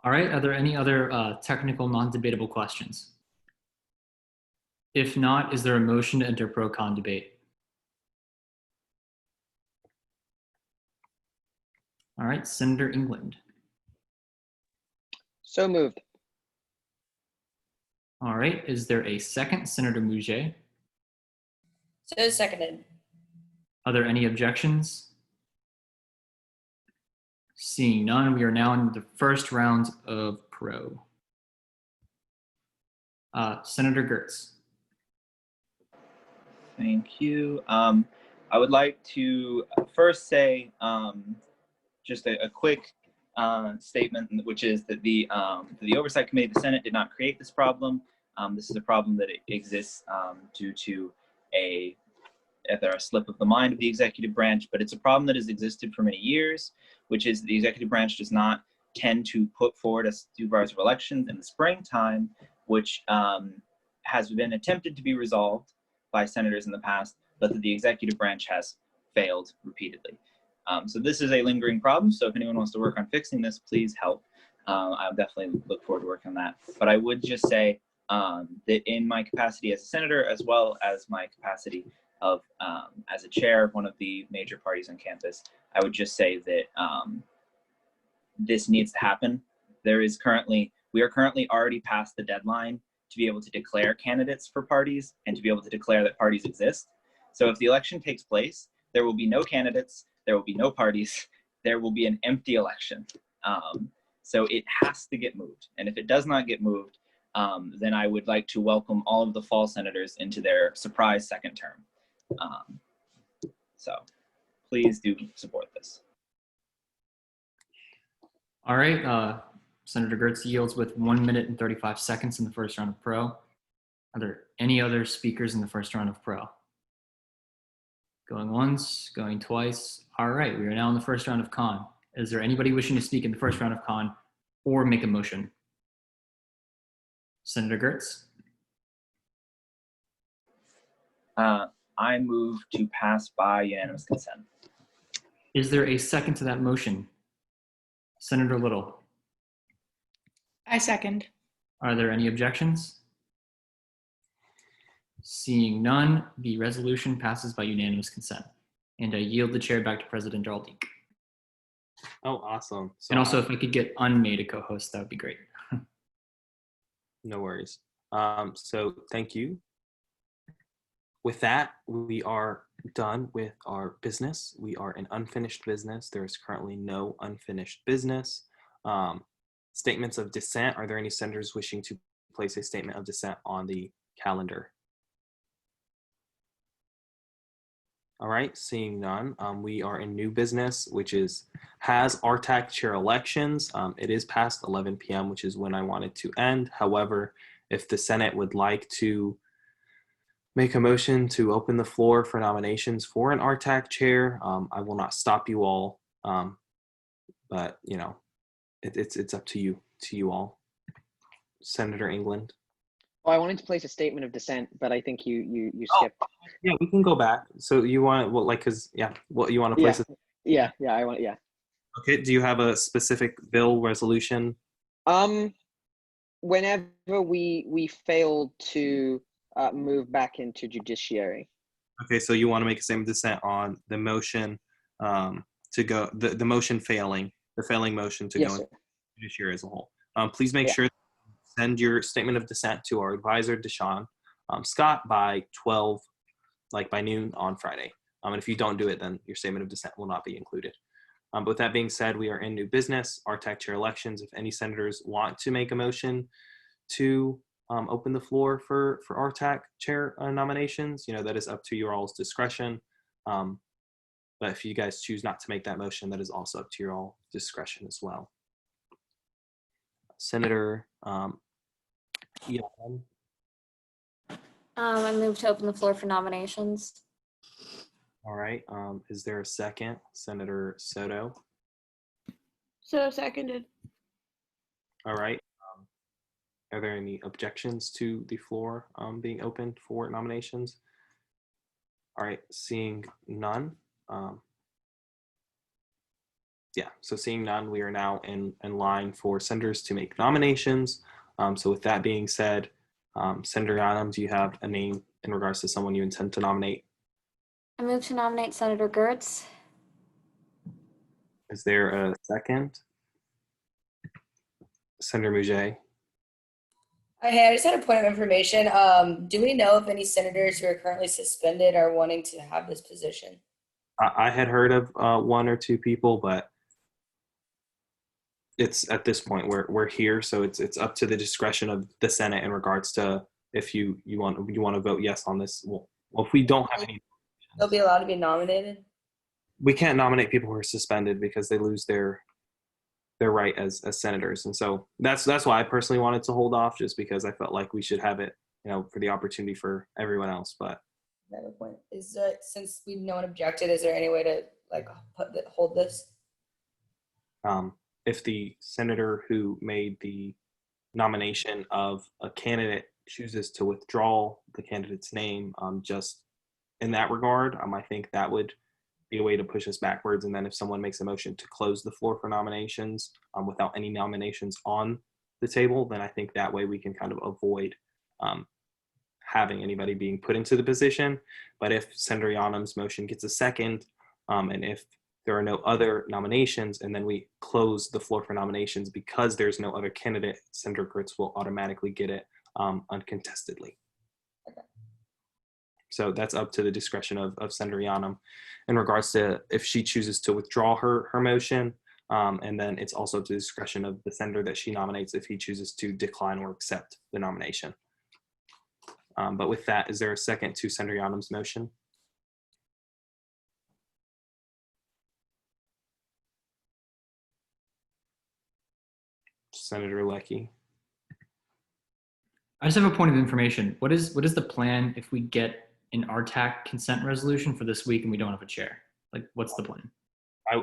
All right, are there any other technical, non-debatable questions? If not, is there a motion to enter pro-con debate? All right, Senator England. So moved. All right, is there a second? Senator Mouget. So seconded. Are there any objections? Seeing none, we are now in the first round of pro. Senator Gertz. Thank you. I would like to first say just a quick statement, which is that the Oversight Committee of the Senate did not create this problem. This is a problem that exists due to a a slip of the mind of the executive branch, but it's a problem that has existed for many years, which is the executive branch does not tend to put forward a supervisor of elections in the springtime, which has been attempted to be resolved by senators in the past, but that the executive branch has failed repeatedly. So this is a lingering problem. So if anyone wants to work on fixing this, please help. I'll definitely look forward to working on that. But I would just say that in my capacity as a senator, as well as my capacity of as a chair of one of the major parties on campus, I would just say that this needs to happen. We are currently already past the deadline to be able to declare candidates for parties and to be able to declare that parties exist. So if the election takes place, there will be no candidates, there will be no parties, there will be an empty election. So it has to get moved. And if it does not get moved, then I would like to welcome all of the fall senators into their surprise second term. So please do support this. All right, Senator Gertz yields with 1 minute and 35 seconds in the first round of pro. Are there any other speakers in the first round of pro? Going once, going twice. All right, we are now in the first round of con. Is there anybody wishing to speak in the first round of con or make a motion? Senator Gertz? I move to pass by unanimous consent. Is there a second to that motion? Senator Little? I second. Are there any objections? Seeing none, the resolution passes by unanimous consent. And I yield the chair back to President Darrell-Dink. Oh, awesome. So And also, if I could get unmade a co-host, that would be great. no worries. So thank you. With that, we are done with our business. We are in unfinished business. There is currently no unfinished business. Statements of dissent. Are there any senators wishing to place a statement of dissent on the calendar? All right, seeing none, we are in new business, which has RTAC chair elections. It is past 11 p.m., which is when I wanted to end. However, if the Senate would like to make a motion to open the floor for nominations for an RTAC chair, I will not stop you all, but you know, it's up to you all. Senator England. Well, I wanted to place a statement of dissent, but I think you skipped. Yeah, we can go back. So you want you want to place it? Yeah. Okay. Do you have a specific bill resolution? Whenever we failed to move back into judiciary. Okay, so you want to make a statement of dissent on the motion to go the motion failing, the failing motion to go into judiciary as a whole. Please make sure to send your statement of dissent to our advisor, Deshaun Scott, by 12, like by noon on Friday. And if you don't do it, then your statement of dissent will not be included. But with that being said, we are in new business, RTAC chair elections. If any senators want to make a motion to open the floor for RTAC chair nominations, that is up to your all's discretion. But if you guys choose not to make that motion, that is also up to your all discretion as well. Senator Elam. I move to open the floor for nominations. All right. Is there a second? Senator Soto. So seconded. All right. Are there any objections to the floor being opened for nominations? All right. Seeing none. So seeing none, we are now in line for senators to make nominations. So with that being said, Senator Adams, do you have a name in regards to someone you intend to nominate? I move to nominate Senator Gertz. Is there a second? Senator Mouget. Hey, I just had a point of information. Do we know if any senators who are currently suspended are wanting to have this position? I had heard of one or two people, but it's at this point we're here, so it's up to the discretion of the Senate in regards to if you want to vote yes on this. Well, if we don't have any, They'll be allowed to be nominated. we can't nominate people who are suspended because they lose their right as senators, and so that's why I personally wanted to hold off, just because I felt like we should have it, for the opportunity for everyone else. But I have a point. Is since no one objected, is there any way to like hold this? If the senator who made the nomination of a candidate chooses to withdraw the candidate's name, just in that regard, I think that would be a way to push us backwards. And then if someone makes a motion to close the floor for nominations without any nominations on the table, then I think that way we can kind of avoid having anybody being put into the position. But if Senator Yanam's motion gets a second, and if there are no other nominations, and then we close the floor for nominations because there's no other candidate, Senator Gertz will automatically get it uncontestedly. So that's up to the discretion of Senator Yanam in regards to if she chooses to withdraw her motion. And then it's also to the discretion of the senator that she nominates if he chooses to decline or accept the nomination. But with that, is there a second to Senator Yanam's motion? Senator Lecky. I just have a point of information. What is the plan if we get an RTAC consent resolution for this week and we don't have a chair? Like, what's the plan?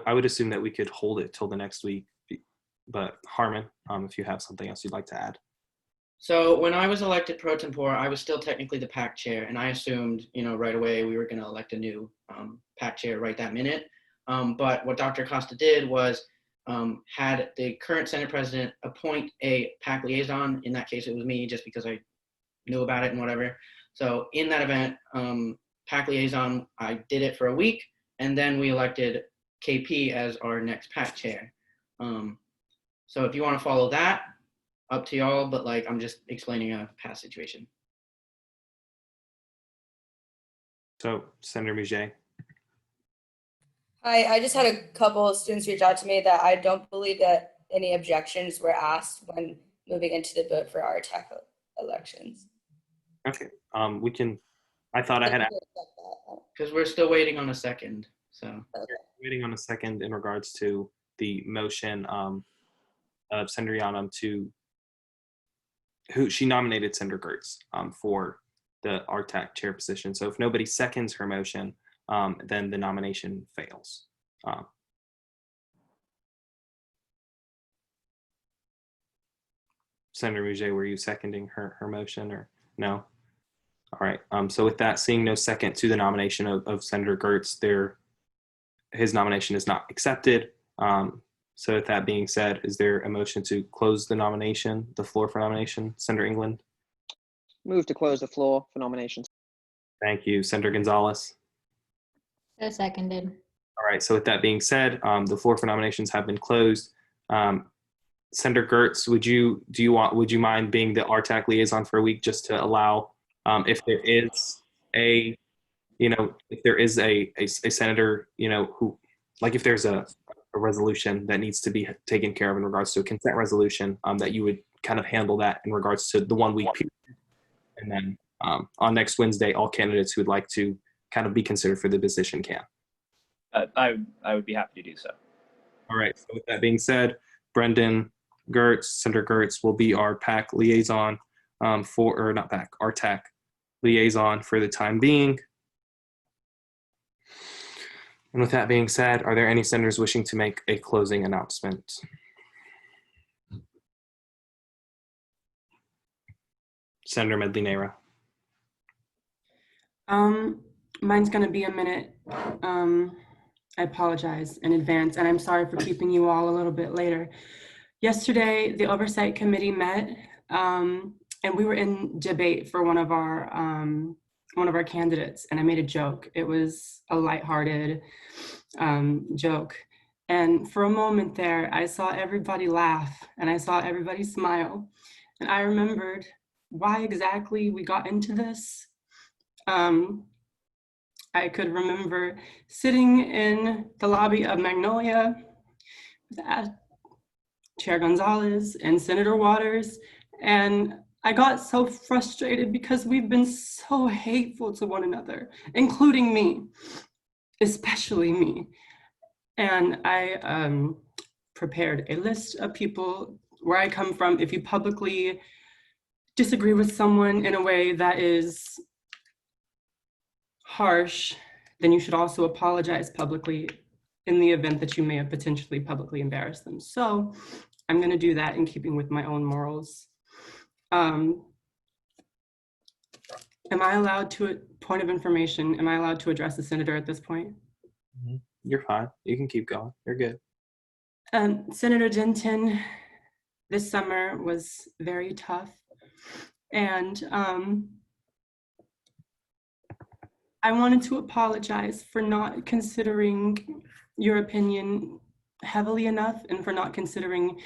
I would assume that we could hold it till the next week, but Harmon, if you have something else you'd like to add. So when I was elected pro tempore, I was still technically the PAC chair, and I assumed, right away we were going to elect a new PAC chair right that minute. But what Dr. Acosta did was had the current Senate president appoint a PAC liaison. In that case, it was me, just because I knew about it and whatever. So in that event, PAC liaison, I did it for a week, and then we elected KP as our next PAC chair. So if you want to follow that, up to y'all, but I'm just explaining a past situation. So Senator Mouget. Hi, I just had a couple of students reach out to me that I don't believe that any objections were asked when moving into the vote for our RTAC elections. Okay, we can, I thought I had, because we're still waiting on a second, so. Okay. Waiting on a second in regards to the motion of Senator Yanam who she nominated Senator Gertz for the RTAC chair position. So if nobody seconds her motion, then the nomination fails. Senator Mouget, were you seconding her motion or no? All right. So with that, seeing no second to the nomination of Senator Gertz, his nomination is not accepted. So with that being said, is there a motion to close the floor for nomination? Senator England? Move to close the floor for nominations. Thank you. Senator Gonzalez? So seconded. All right, so with that being said, the floor for nominations have been closed. Senator Gertz, would you mind being the RTAC liaison for a week, just to allow, if there is a senator, who, like if there's a resolution that needs to be taken care of in regards to a consent resolution, that you would kind of handle that in regards to the 1 week period. And then on next Wednesday, all candidates who would like to kind of be considered for the position can. I would be happy to do so. All right, so with that being said, Brendan Gertz, Senator Gertz will be our PAC liaison RTAC liaison for the time being. And with that being said, are there any senators wishing to make a closing announcement? Senator Medley-Nera. Mine's going to be a minute. I apologize in advance, and I'm sorry for keeping you all a little bit later. Yesterday, the Oversight Committee met, and we were in debate for one of our candidates, and I made a joke. It was a lighthearted joke. And for a moment there, I saw everybody laugh, and I saw everybody smile. And I remembered why exactly we got into this. I could remember sitting in the lobby of Magnolia with Chair Gonzalez and Senator Waters, and I got so frustrated because we've been so hateful to one another, including me, especially me. And I prepared a list of people where I come from. If you publicly disagree with someone in a way that is harsh, then you should also apologize publicly in the event that you may have potentially publicly embarrassed them. So I'm going to do that in keeping with my own morals. Am I allowed to, point of information, am I allowed to address the senator at this point? You're fine. You can keep going. You're good. Senator Denton, this summer was very tough. And I wanted to apologize for not considering your opinion heavily enough and for not considering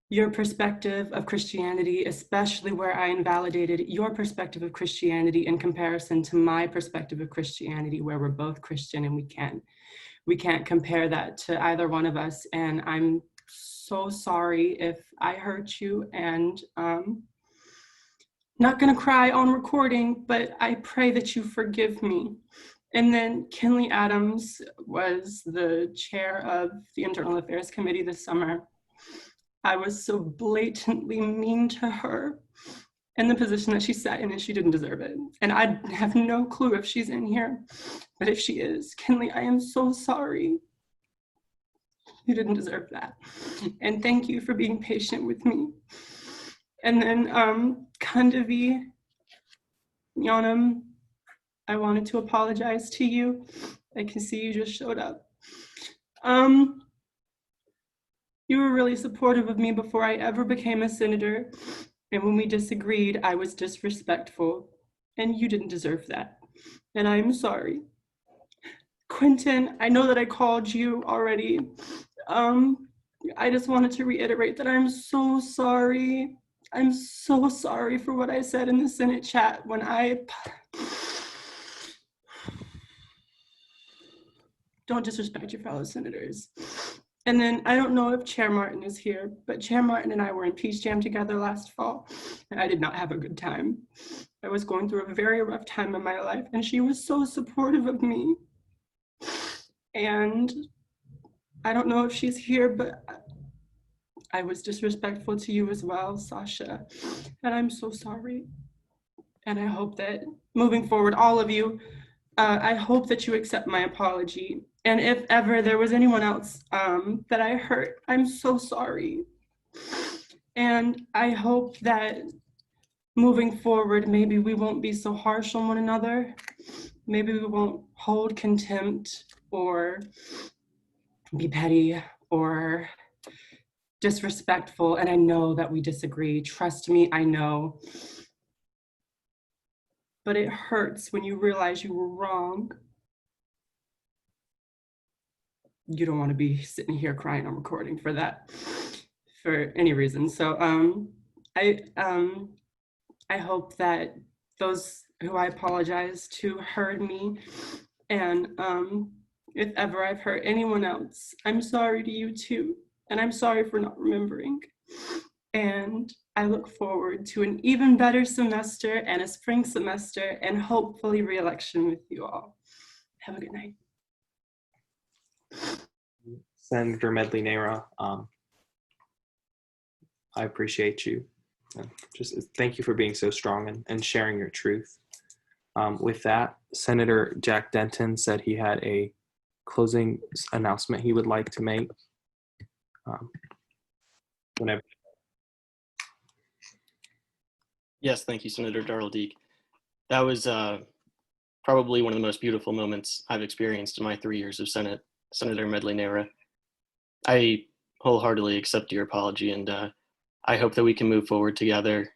your perspective of Christianity, especially where I invalidated your perspective of Christianity in comparison to my perspective of Christianity, where we're both Christian and we can't compare that to either one of us. And I'm so sorry if I hurt you, and not gonna cry on recording, but I pray that you forgive me. And then Kinley Adams was the chair of the Internal Affairs Committee this summer. I was so blatantly mean to her in the position that she sat in, and she didn't deserve it. And I have no clue if she's in here, but if she is, Kinley, I am so sorry. You didn't deserve that. And thank you for being patient with me. And then Kandavi Yanam, I wanted to apologize to you. I can see you just showed up. You were really supportive of me before I ever became a senator. And when we disagreed, I was disrespectful. And you didn't deserve that. And I'm sorry. Quentin, I know that I called you already. I just wanted to reiterate that I'm so sorry. I'm so sorry for what I said in the Senate chat when I... Don't disrespect your fellow senators. And then I don't know if Chair Martin is here, but Chair Martin and I were in Peace Jam together last fall, and I did not have a good time. I was going through a very rough time in my life, and she was so supportive of me. And I don't know if she's here, but I was disrespectful to you as well, Sasha, and I'm so sorry. And I hope that moving forward, all of you, I hope that you accept my apology. And if ever there was anyone else that I hurt, I'm so sorry. And I hope that moving forward, maybe we won't be so harsh on one another. Maybe we won't hold contempt or be petty or disrespectful. And I know that we disagree. Trust me, I know. But it hurts when you realize you were wrong. You don't want to be sitting here crying on recording for that, for any reason. So I hope that those who I apologize to heard me. And if ever I've hurt anyone else, I'm sorry to you too. And I'm sorry for not remembering. And I look forward to an even better semester and a spring semester and hopefully re-election with you all. Have a good night. Senator Medley Nara, I appreciate you. Just thank you for being so strong and sharing your truth. With that, Senator Jack Denton said he had a closing announcement he would like to make. Whenever. Yes, thank you, Senator Darrell Deek. That was probably one of the most beautiful moments I've experienced in my 3 years of Senate, Senator Medley Nara. I wholeheartedly accept your apology, and I hope that we can move forward together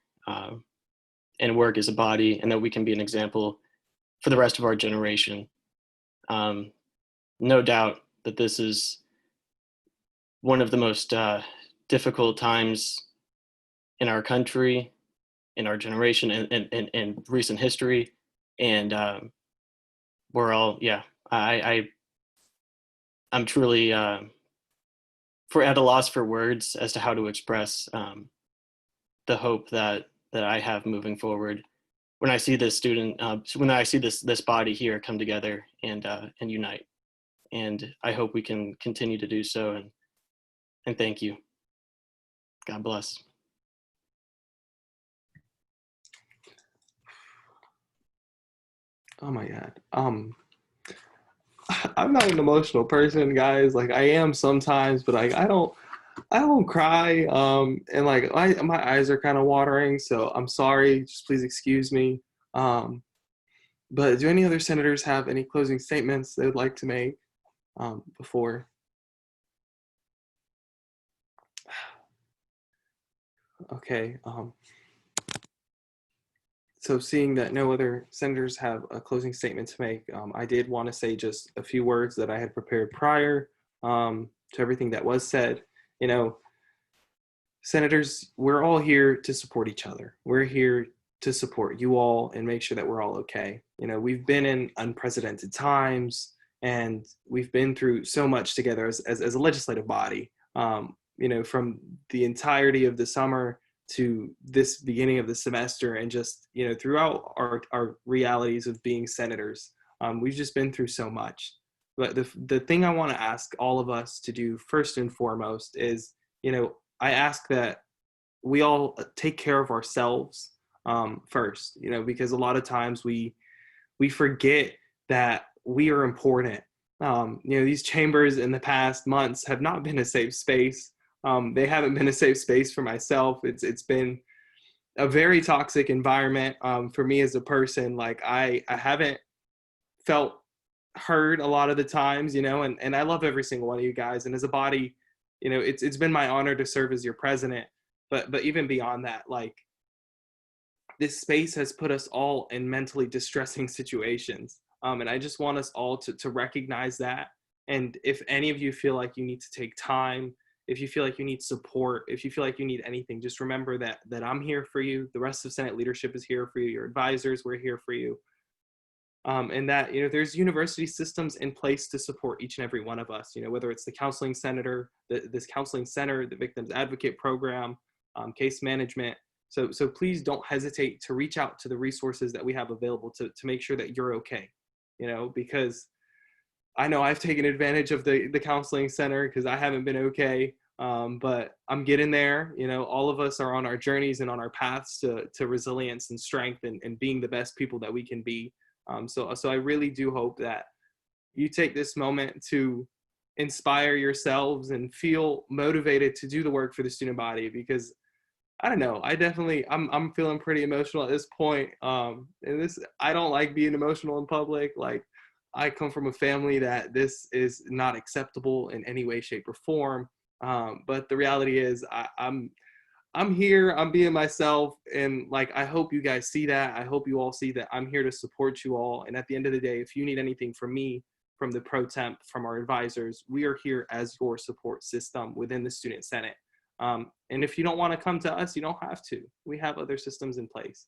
and work as a body, and that we can be an example for the rest of our generation. No doubt that this is one of the most difficult times in our country, in our generation, and recent history. And we're all, yeah, I'm truly at a loss for words as to how to express the hope that I have moving forward when I see this when I see this body here come together and unite. And I hope we can continue to do so. And thank you. God bless. Oh my God. I'm not an emotional person, guys. Like I am sometimes, but like I don't cry. And like my eyes are kind of watering, so I'm sorry. Just please excuse me. But do any other senators have any closing statements they would like to make before? Okay. So seeing that no other senators have a closing statement to make, I did want to say just a few words that I had prepared prior to everything that was said. You know, senators, we're all here to support each other. We're here to support you all and make sure that we're all okay. You know, we've been in unprecedented times and we've been through so much together as a legislative body. You know, from the entirety of the summer to this beginning of the semester, and just, you know, throughout our realities of being senators, we've just been through so much. But the thing I want to ask all of us to do first and foremost is, you know, I ask that we all take care of ourselves first, you know, because a lot of times we forget that we are important. You know, these chambers in the past months have not been a safe space. They haven't been a safe space for myself. It's been a very toxic environment for me as a person. Like I haven't felt heard a lot of the times, you know, and I love every single one of you guys. And as a body, you know, it's been my honor to serve as your president. But even beyond that, like this space has put us all in mentally distressing situations. And I just want us all to recognize that. And if any of you feel like you need to take time, if you feel like you need support, if you feel like you need anything, just remember that I'm here for you. The rest of Senate leadership is here for you. Your advisors, we're here for you. And that, you know, there's university systems in place to support each and every one of us, you know, whether it's the counseling center, this counseling center, the Victims Advocate Program, case management. So please don't hesitate to reach out to the resources that we have available to make sure that you're okay, you know, because I know I've taken advantage of the counseling center because I haven't been okay, but I'm getting there. You know, all of us are on our journeys and on our paths to resilience and strength and being the best people that we can be. So I really do hope that you take this moment to inspire yourselves and feel motivated to do the work for the student body, because I don't know, I'm feeling pretty emotional at this point. And I don't like being emotional in public. Like, I come from a family that this is not acceptable in any way, shape, or form. But the reality is I'm here, I'm being myself. And like, I hope you guys see that. I hope you all see that I'm here to support you all. And at the end of the day, if you need anything from me, from the pro temp, from our advisors, we are here as your support system within the Student Senate. And if you don't want to come to us, you don't have to. We have other systems in place.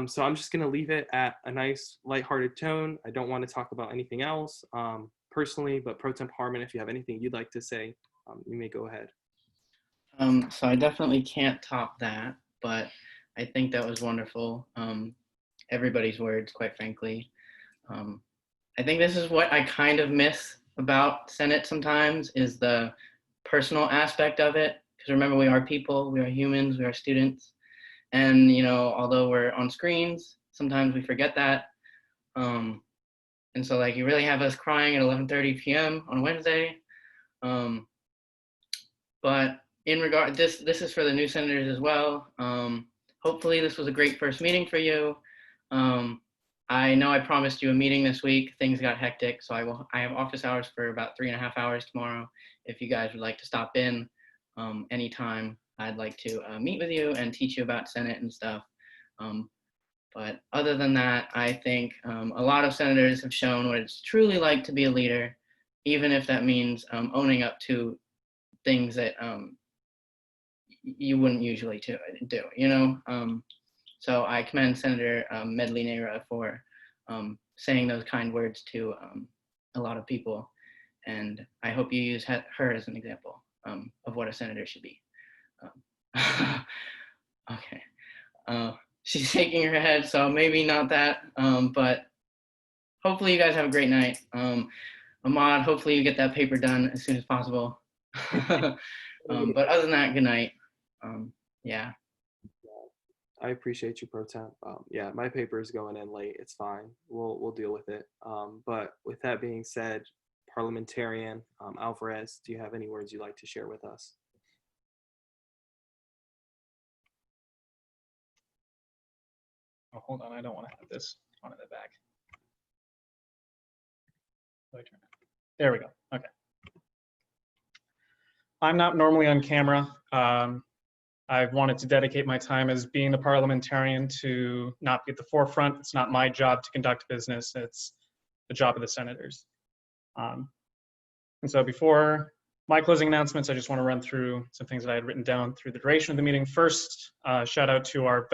So I'm just going to leave it at a nice lighthearted tone. I don't want to talk about anything else personally, but Pro Temp Harmon, if you have anything you'd like to say, you may go ahead. So I definitely can't top that, but I think that was wonderful. Everybody's words, quite frankly. I think this is what I kind of miss about Senate sometimes, is the personal aspect of it. Because remember, we are people, we are humans, we are students. And, you know, although we're on screens, sometimes we forget that. And so, like, you really have us crying at 11:30 p.m. on Wednesday. But in regard, this is for the new senators as well. Hopefully this was a great first meeting for you. I know I promised you a meeting this week. Things got hectic, so I have office hours for about 3.5 hours tomorrow. If you guys would like to stop in anytime, I'd like to meet with you and teach you about Senate and stuff. But other than that, I think a lot of senators have shown what it's truly like to be a leader, even if that means owning up to things that you wouldn't usually do, you know? So I commend Senator Medley Nehra for saying those kind words to a lot of people. And I hope you use her as an example of what a senator should be. Okay. She's shaking her head, so maybe not that, but hopefully you guys have a great night. Ahmad, hopefully you get that paper done as soon as possible. But other than that, good night. Yeah. I appreciate you, Pro Temp. Yeah, my paper is going in late. It's fine. We'll deal with it. But with that being said, Parliamentarian Alvarez, do you have any words you'd like to share with us? Oh, hold on. I don't want to have this on in the back. There we go. Okay. I'm not normally on camera. I wanted to dedicate my time as being a parliamentarian to not be at the forefront. It's not my job to conduct business. It's the job of the senators. And so before my closing announcements, I just want to run through some things that I had written down through the duration of the meeting. First, shout out to our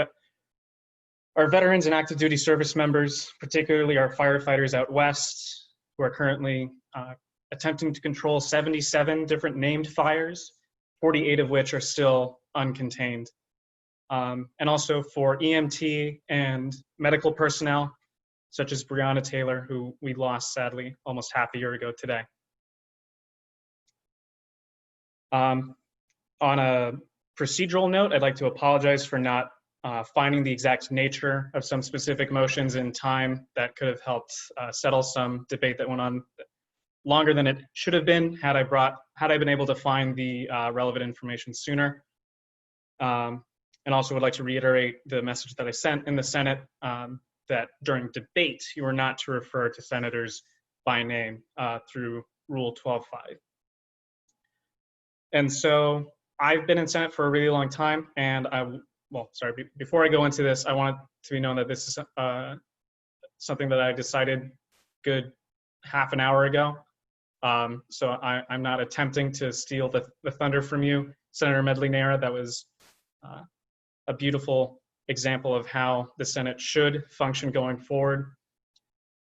veterans and active duty service members, particularly our firefighters out west, who are currently attempting to control 77 different named fires, 48 of which are still uncontained. And also for EMT and medical personnel, such as Breonna Taylor, who we lost sadly almost half a year ago today. On a procedural note, I'd like to apologize for not finding the exact nature of some specific motions in time that could have helped settle some debate that went on longer than it should have been had I been able to find the relevant information sooner. And also would like to reiterate the message that I sent in the Senate that during debate, you are not to refer to senators by name through Rule 12.5. And so I've been in Senate for a really long time, and before I go into this, I want it to be known that this is something that I decided good half an hour ago. So I'm not attempting to steal the thunder from you, Senator Medley Nara. That was a beautiful example of how the Senate should function going forward.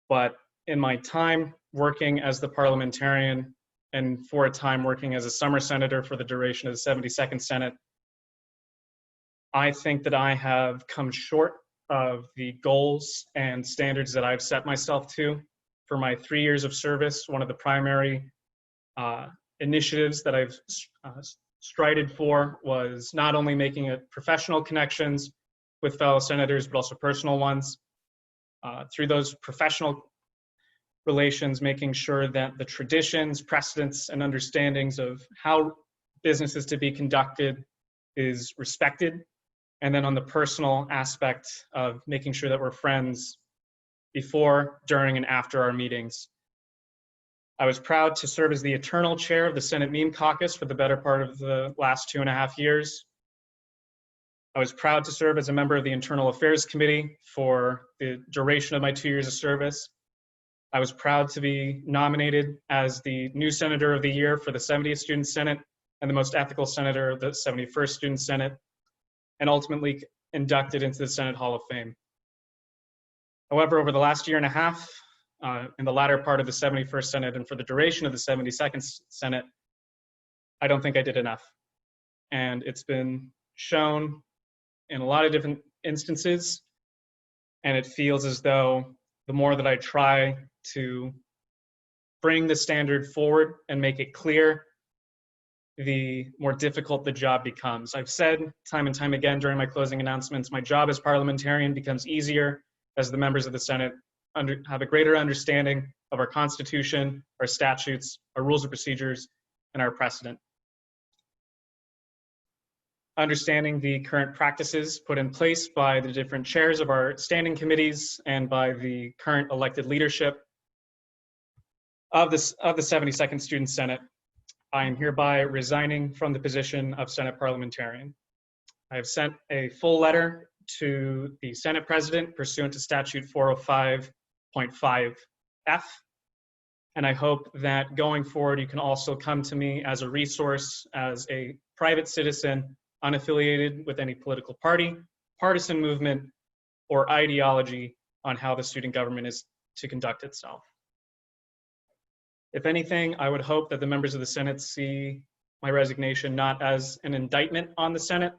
But in my time working as the parliamentarian and for a time working as a summer senator for the duration of the 72nd Senate, I think that I have come short of the goals and standards that I've set myself to. For my 3 years of service, one of the primary initiatives that I've strided for was not only making professional connections with fellow senators, but also personal ones. Through those professional relations, making sure that the traditions, precedents, and understandings of how business is to be conducted is respected. And then on the personal aspect of making sure that we're friends before, during, and after our meetings. I was proud to serve as the eternal chair of the Senate Meme Caucus for the better part of the last 2.5 years. I was proud to serve as a member of the Internal Affairs Committee for the duration of my 2 years of service. I was proud to be nominated as the new Senator of the Year for the 70th Student Senate and the most ethical Senator of the 71st Student Senate, and ultimately inducted into the Senate Hall of Fame. However, over the last 1.5 years, in the latter part of the 71st Senate and for the duration of the 72nd Senate, I don't think I did enough. And it's been shown in a lot of different instances, and it feels as though the more that I try to bring the standard forward and make it clear, the more difficult the job becomes. I've said time and time again during my closing announcements, my job as parliamentarian becomes easier as the members of the Senate have a greater understanding of our Constitution, our statutes, our rules of procedures, and our precedent. Understanding the current practices put in place by the different chairs of our standing committees and by the current elected leadership of the 72nd Student Senate, I am hereby resigning from the position of Senate parliamentarian. I have sent a full letter to the Senate President pursuant to Statute 405.5F, and I hope that going forward you can also come to me as a resource, as a private citizen, unaffiliated with any political party, partisan movement, or ideology on how the student government is to conduct itself. If anything, I would hope that the members of the Senate see my resignation not as an indictment on the Senate,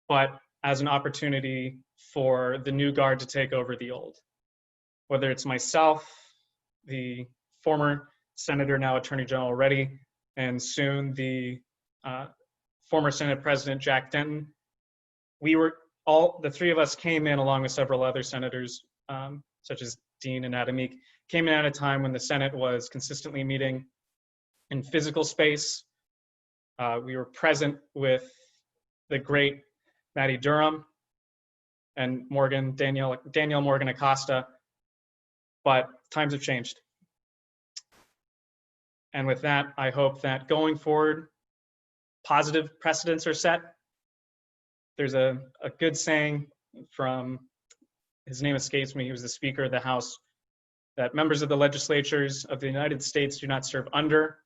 but as an opportunity for the new guard to take over the old. Whether it's myself, the former Senator, now Attorney General Reddy, and soon the former Senate President Jack Denton, we were all the three of us came in along with several other senators, such as Dean and Adamik, came in at a time when the Senate was consistently meeting in physical space. We were present with the great Maddie Durham and Danielle Morgan Acosta, but times have changed. And with that, I hope that going forward, positive precedents are set. There's a good saying from, his name escapes me, he was the Speaker of the House, that members of the legislatures of the United States do not serve under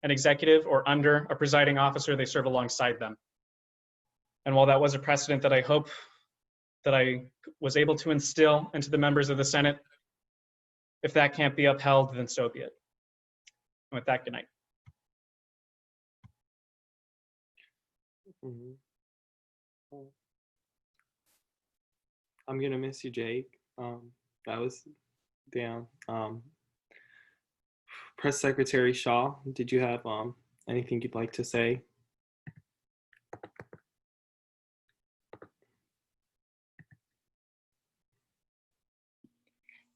an executive or under a presiding officer, they serve alongside them. And while that was a precedent that I hope that I was able to instill into the members of the Senate, if that can't be upheld, then so be it. And with that, good night. I'm gonna miss you, Jake. That was down. Press Secretary Shaw, did you have anything you'd like to say?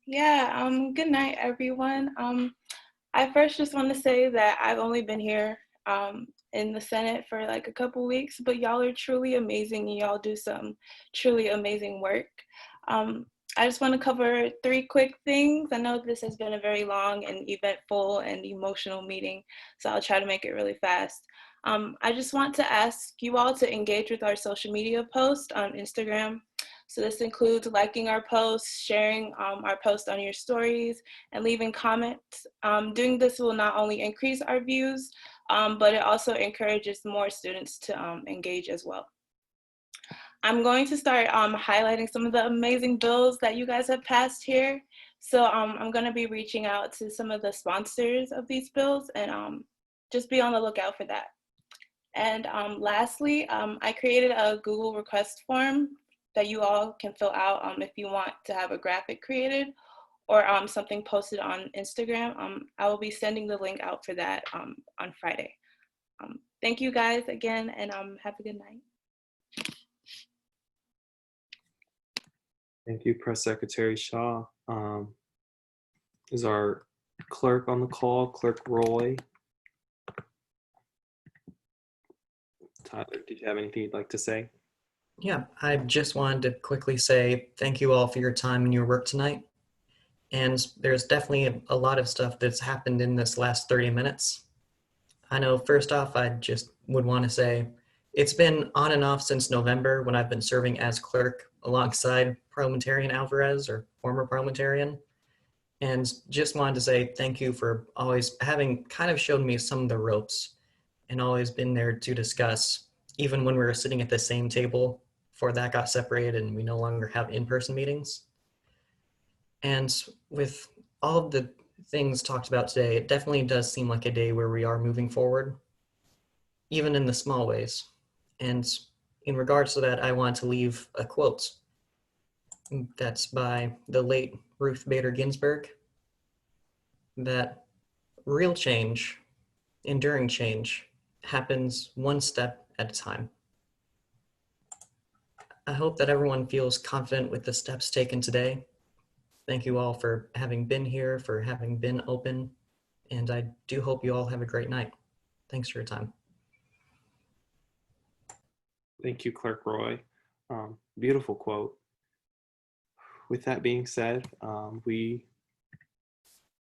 Yeah, good night, everyone. I first just want to say that I've only been here in the Senate for like a couple weeks, but y'all are truly amazing and y'all do some truly amazing work. I just want to cover 3 quick things. I know this has been a very long and eventful and emotional meeting, so I'll try to make it really fast. I just want to ask you all to engage with our social media post on Instagram. So this includes liking our posts, sharing our post on your stories, and leaving comments. Doing this will not only increase our views, but it also encourages more students to engage as well. I'm going to start highlighting some of the amazing bills that you guys have passed here. So I'm going to be reaching out to some of the sponsors of these bills, and just be on the lookout for that. And lastly, I created a Google request form that you all can fill out if you want to have a graphic created or something posted on Instagram. I will be sending the link out for that on Friday. Thank you guys again, and have a good night. Thank you, Press Secretary Shaw. Is our clerk on the call, Clerk Roy? Tyler, did you have anything you'd like to say? Yeah, I just wanted to quickly say thank you all for your time and your work tonight. And there's definitely a lot of stuff that's happened in this last 30 minutes. I know first off, I just would want to say it's been on and off since November when I've been serving as clerk alongside Parliamentarian Alvarez, or former parliamentarian. And just wanted to say thank you for always having kind of shown me some of the ropes and always been there to discuss, even when we were sitting at the same table before that got separated and we no longer have in-person meetings. And with all of the things talked about today, it definitely does seem like a day where we are moving forward, even in the small ways. And in regards to that, I want to leave a quote that's by the late Ruth Bader Ginsburg, that real change, enduring change, happens one step at a time. I hope that everyone feels confident with the steps taken today. Thank you all for having been here, for having been open, and I do hope you all have a great night. Thanks for your time. Thank you, Clerk Roy. Beautiful quote. With that being said, are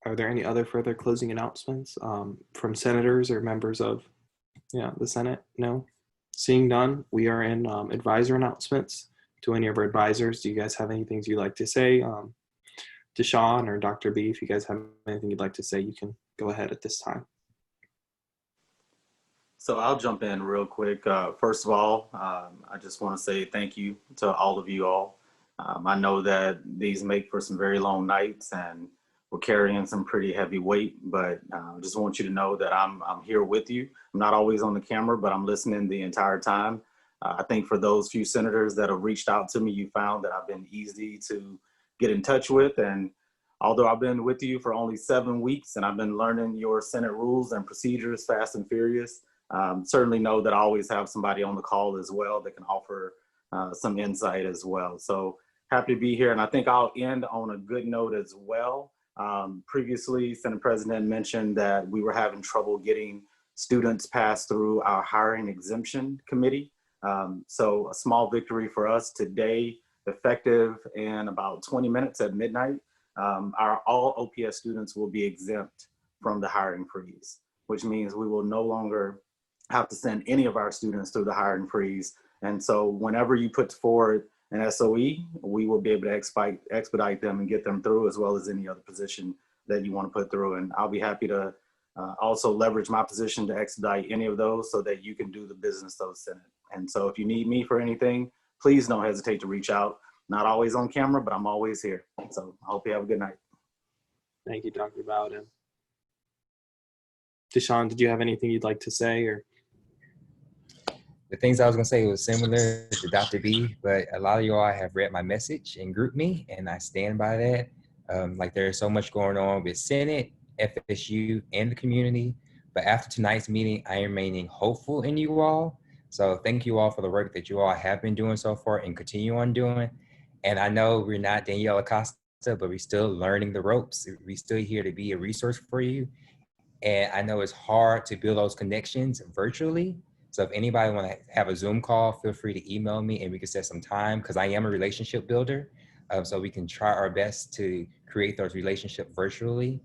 there any other further closing announcements from senators or members of the Senate? No? Seeing none, we are in advisor announcements. To any of our advisors, do you guys have anything you'd like to say? To Sean or Dr. B, if you guys have anything you'd like to say, you can go ahead at this time. So I'll jump in real quick. First of all, I just want to say thank you to all of you all. I know that these make for some very long nights and we're carrying some pretty heavy weight, but I just want you to know that I'm here with you. I'm not always on the camera, but I'm listening the entire time. I think for those few senators that have reached out to me, you found that I've been easy to get in touch with. And although I've been with you for only 7 weeks and I've been learning your Senate rules and procedures fast and furious, certainly know that I always have somebody on the call as well that can offer some insight as well. So happy to be here. And I think I'll end on a good note as well. Previously, Senate President mentioned that we were having trouble getting students passed through our hiring exemption committee. So a small victory for us today, effective in about 20 minutes at midnight. Our all OPS students will be exempt from the hiring freeze, which means we will no longer have to send any of our students through the hiring freeze. And so whenever you put forward an SOE, we will be able to expedite them and get them through, as well as any other position that you want to put through. And I'll be happy to also leverage my position to expedite any of those so that you can do the business of the Senate. And so if you need me for anything, please don't hesitate to reach out. Not always on camera, but I'm always here. So I hope you have a good night. Thank you, Dr. Bowden. Deshaun, did you have anything you'd like to say? Or The things I was gonna say was similar to Dr. B, but a lot of you all have read my message and grouped me, and I stand by that. Like there's so much going on with Senate, FSU, and the community. But after tonight's meeting, I am remaining hopeful in you all. So thank you all for the work that you all have been doing so far and continue on doing. And I know we're not Danielle Acosta, but we're still learning the ropes. We're still here to be a resource for you. And I know it's hard to build those connections virtually. So if anybody want to have a Zoom call, feel free to email me and we can set some time, because I am a relationship builder. So we can try our best to create those relationships virtually.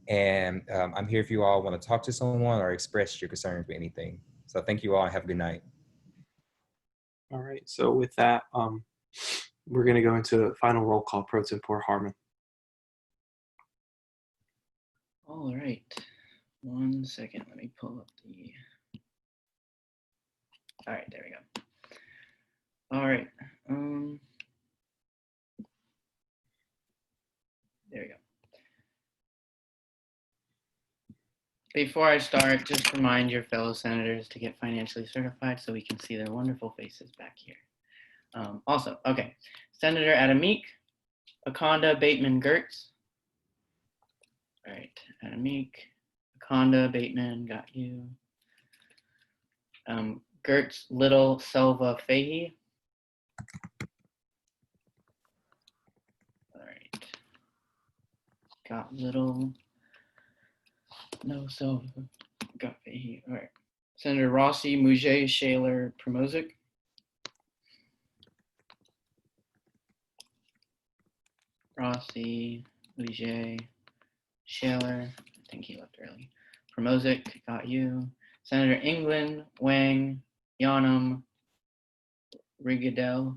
And I'm here if you all want to talk to someone or express your concerns with anything. So thank you all and have a good night. all right, so with that, we're going to go into the final roll call. Pro Tempore Harmon. All right. 1 second. Let me pull up the. All right, there we go. All right. There we go. Before I start, just remind your fellow senators to get financially certified so we can see their wonderful faces back here. Also, okay. Senator Adamik, Akonda Bateman Gertz. All right, Adamik, Akonda Bateman, got you. Gertz Little Selva Fahey. All right. Got Little. No Selva. Got Fahey. All right. Senator Rossi Mujay Shaler Promozic. Rossi Mujay Shaler. I think he left early. Promozic, got you. Senator England, Wang, Yanam, Rigadel.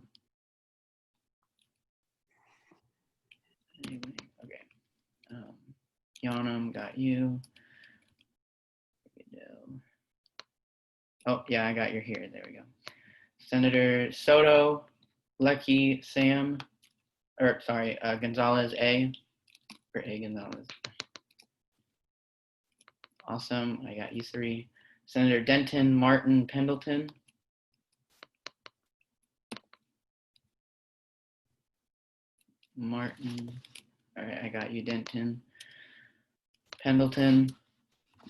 Okay. Yanam, got you. Rigadel. Oh, yeah, I got your here. There we go. Senator Soto, Lecky, Sam, or sorry, Gonzalez A. Or A. Gonzalez. Awesome. I got you three. Senator Denton, Martin, Pendleton. Martin. All right, I got you, Denton. Pendleton.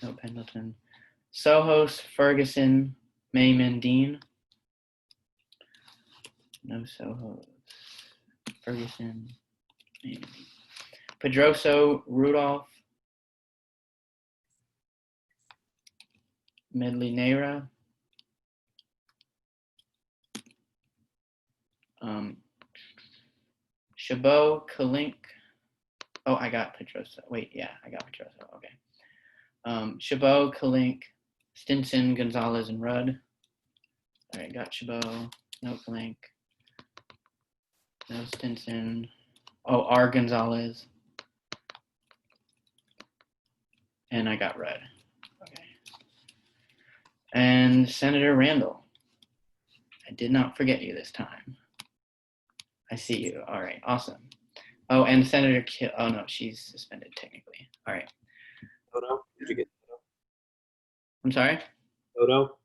No, Pendleton. Sohos, Ferguson, Mayman, Dean. No Sohos. Ferguson, Mayman, Dean. Pedroso, Rudolph. Medley Nera. Chabot, Kalink. Oh, I got Pedroso. Wait, yeah, I got Pedroso. Okay. Chabot, Kalink, Stinson, Gonzalez, and Rudd. All right, got Chabot. No Kalink. No Stinson. Oh, R. Gonzalez. And I got Rudd. Okay. And Senator Randall. I did not forget you this time. I see you. All right, awesome. Oh, and Senator Kill. Oh no, she's suspended technically. All right. Soto, did you get Soto? I'm sorry? Soto?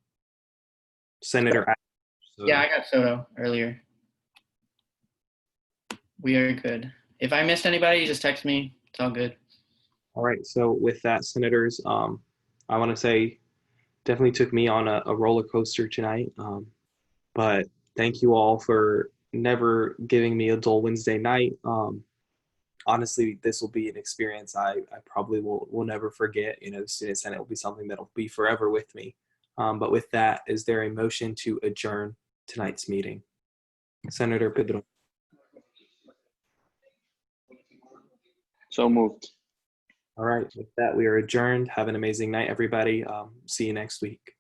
Senator Soto. Yeah, I got Soto earlier. We are good. If I missed anybody, just text me. It's all good. All right, so with that, senators, I want to say definitely took me on a roller coaster tonight, but Thank you all for never giving me a dull Wednesday night. Honestly, this will be an experience I probably will never forget. You know, the Student Senate will be something that'll be forever with me. But with that, is there a motion to adjourn tonight's meeting? Senator Pedro. So moved. All right, with that, we are adjourned. Have an amazing night, everybody. See you next week.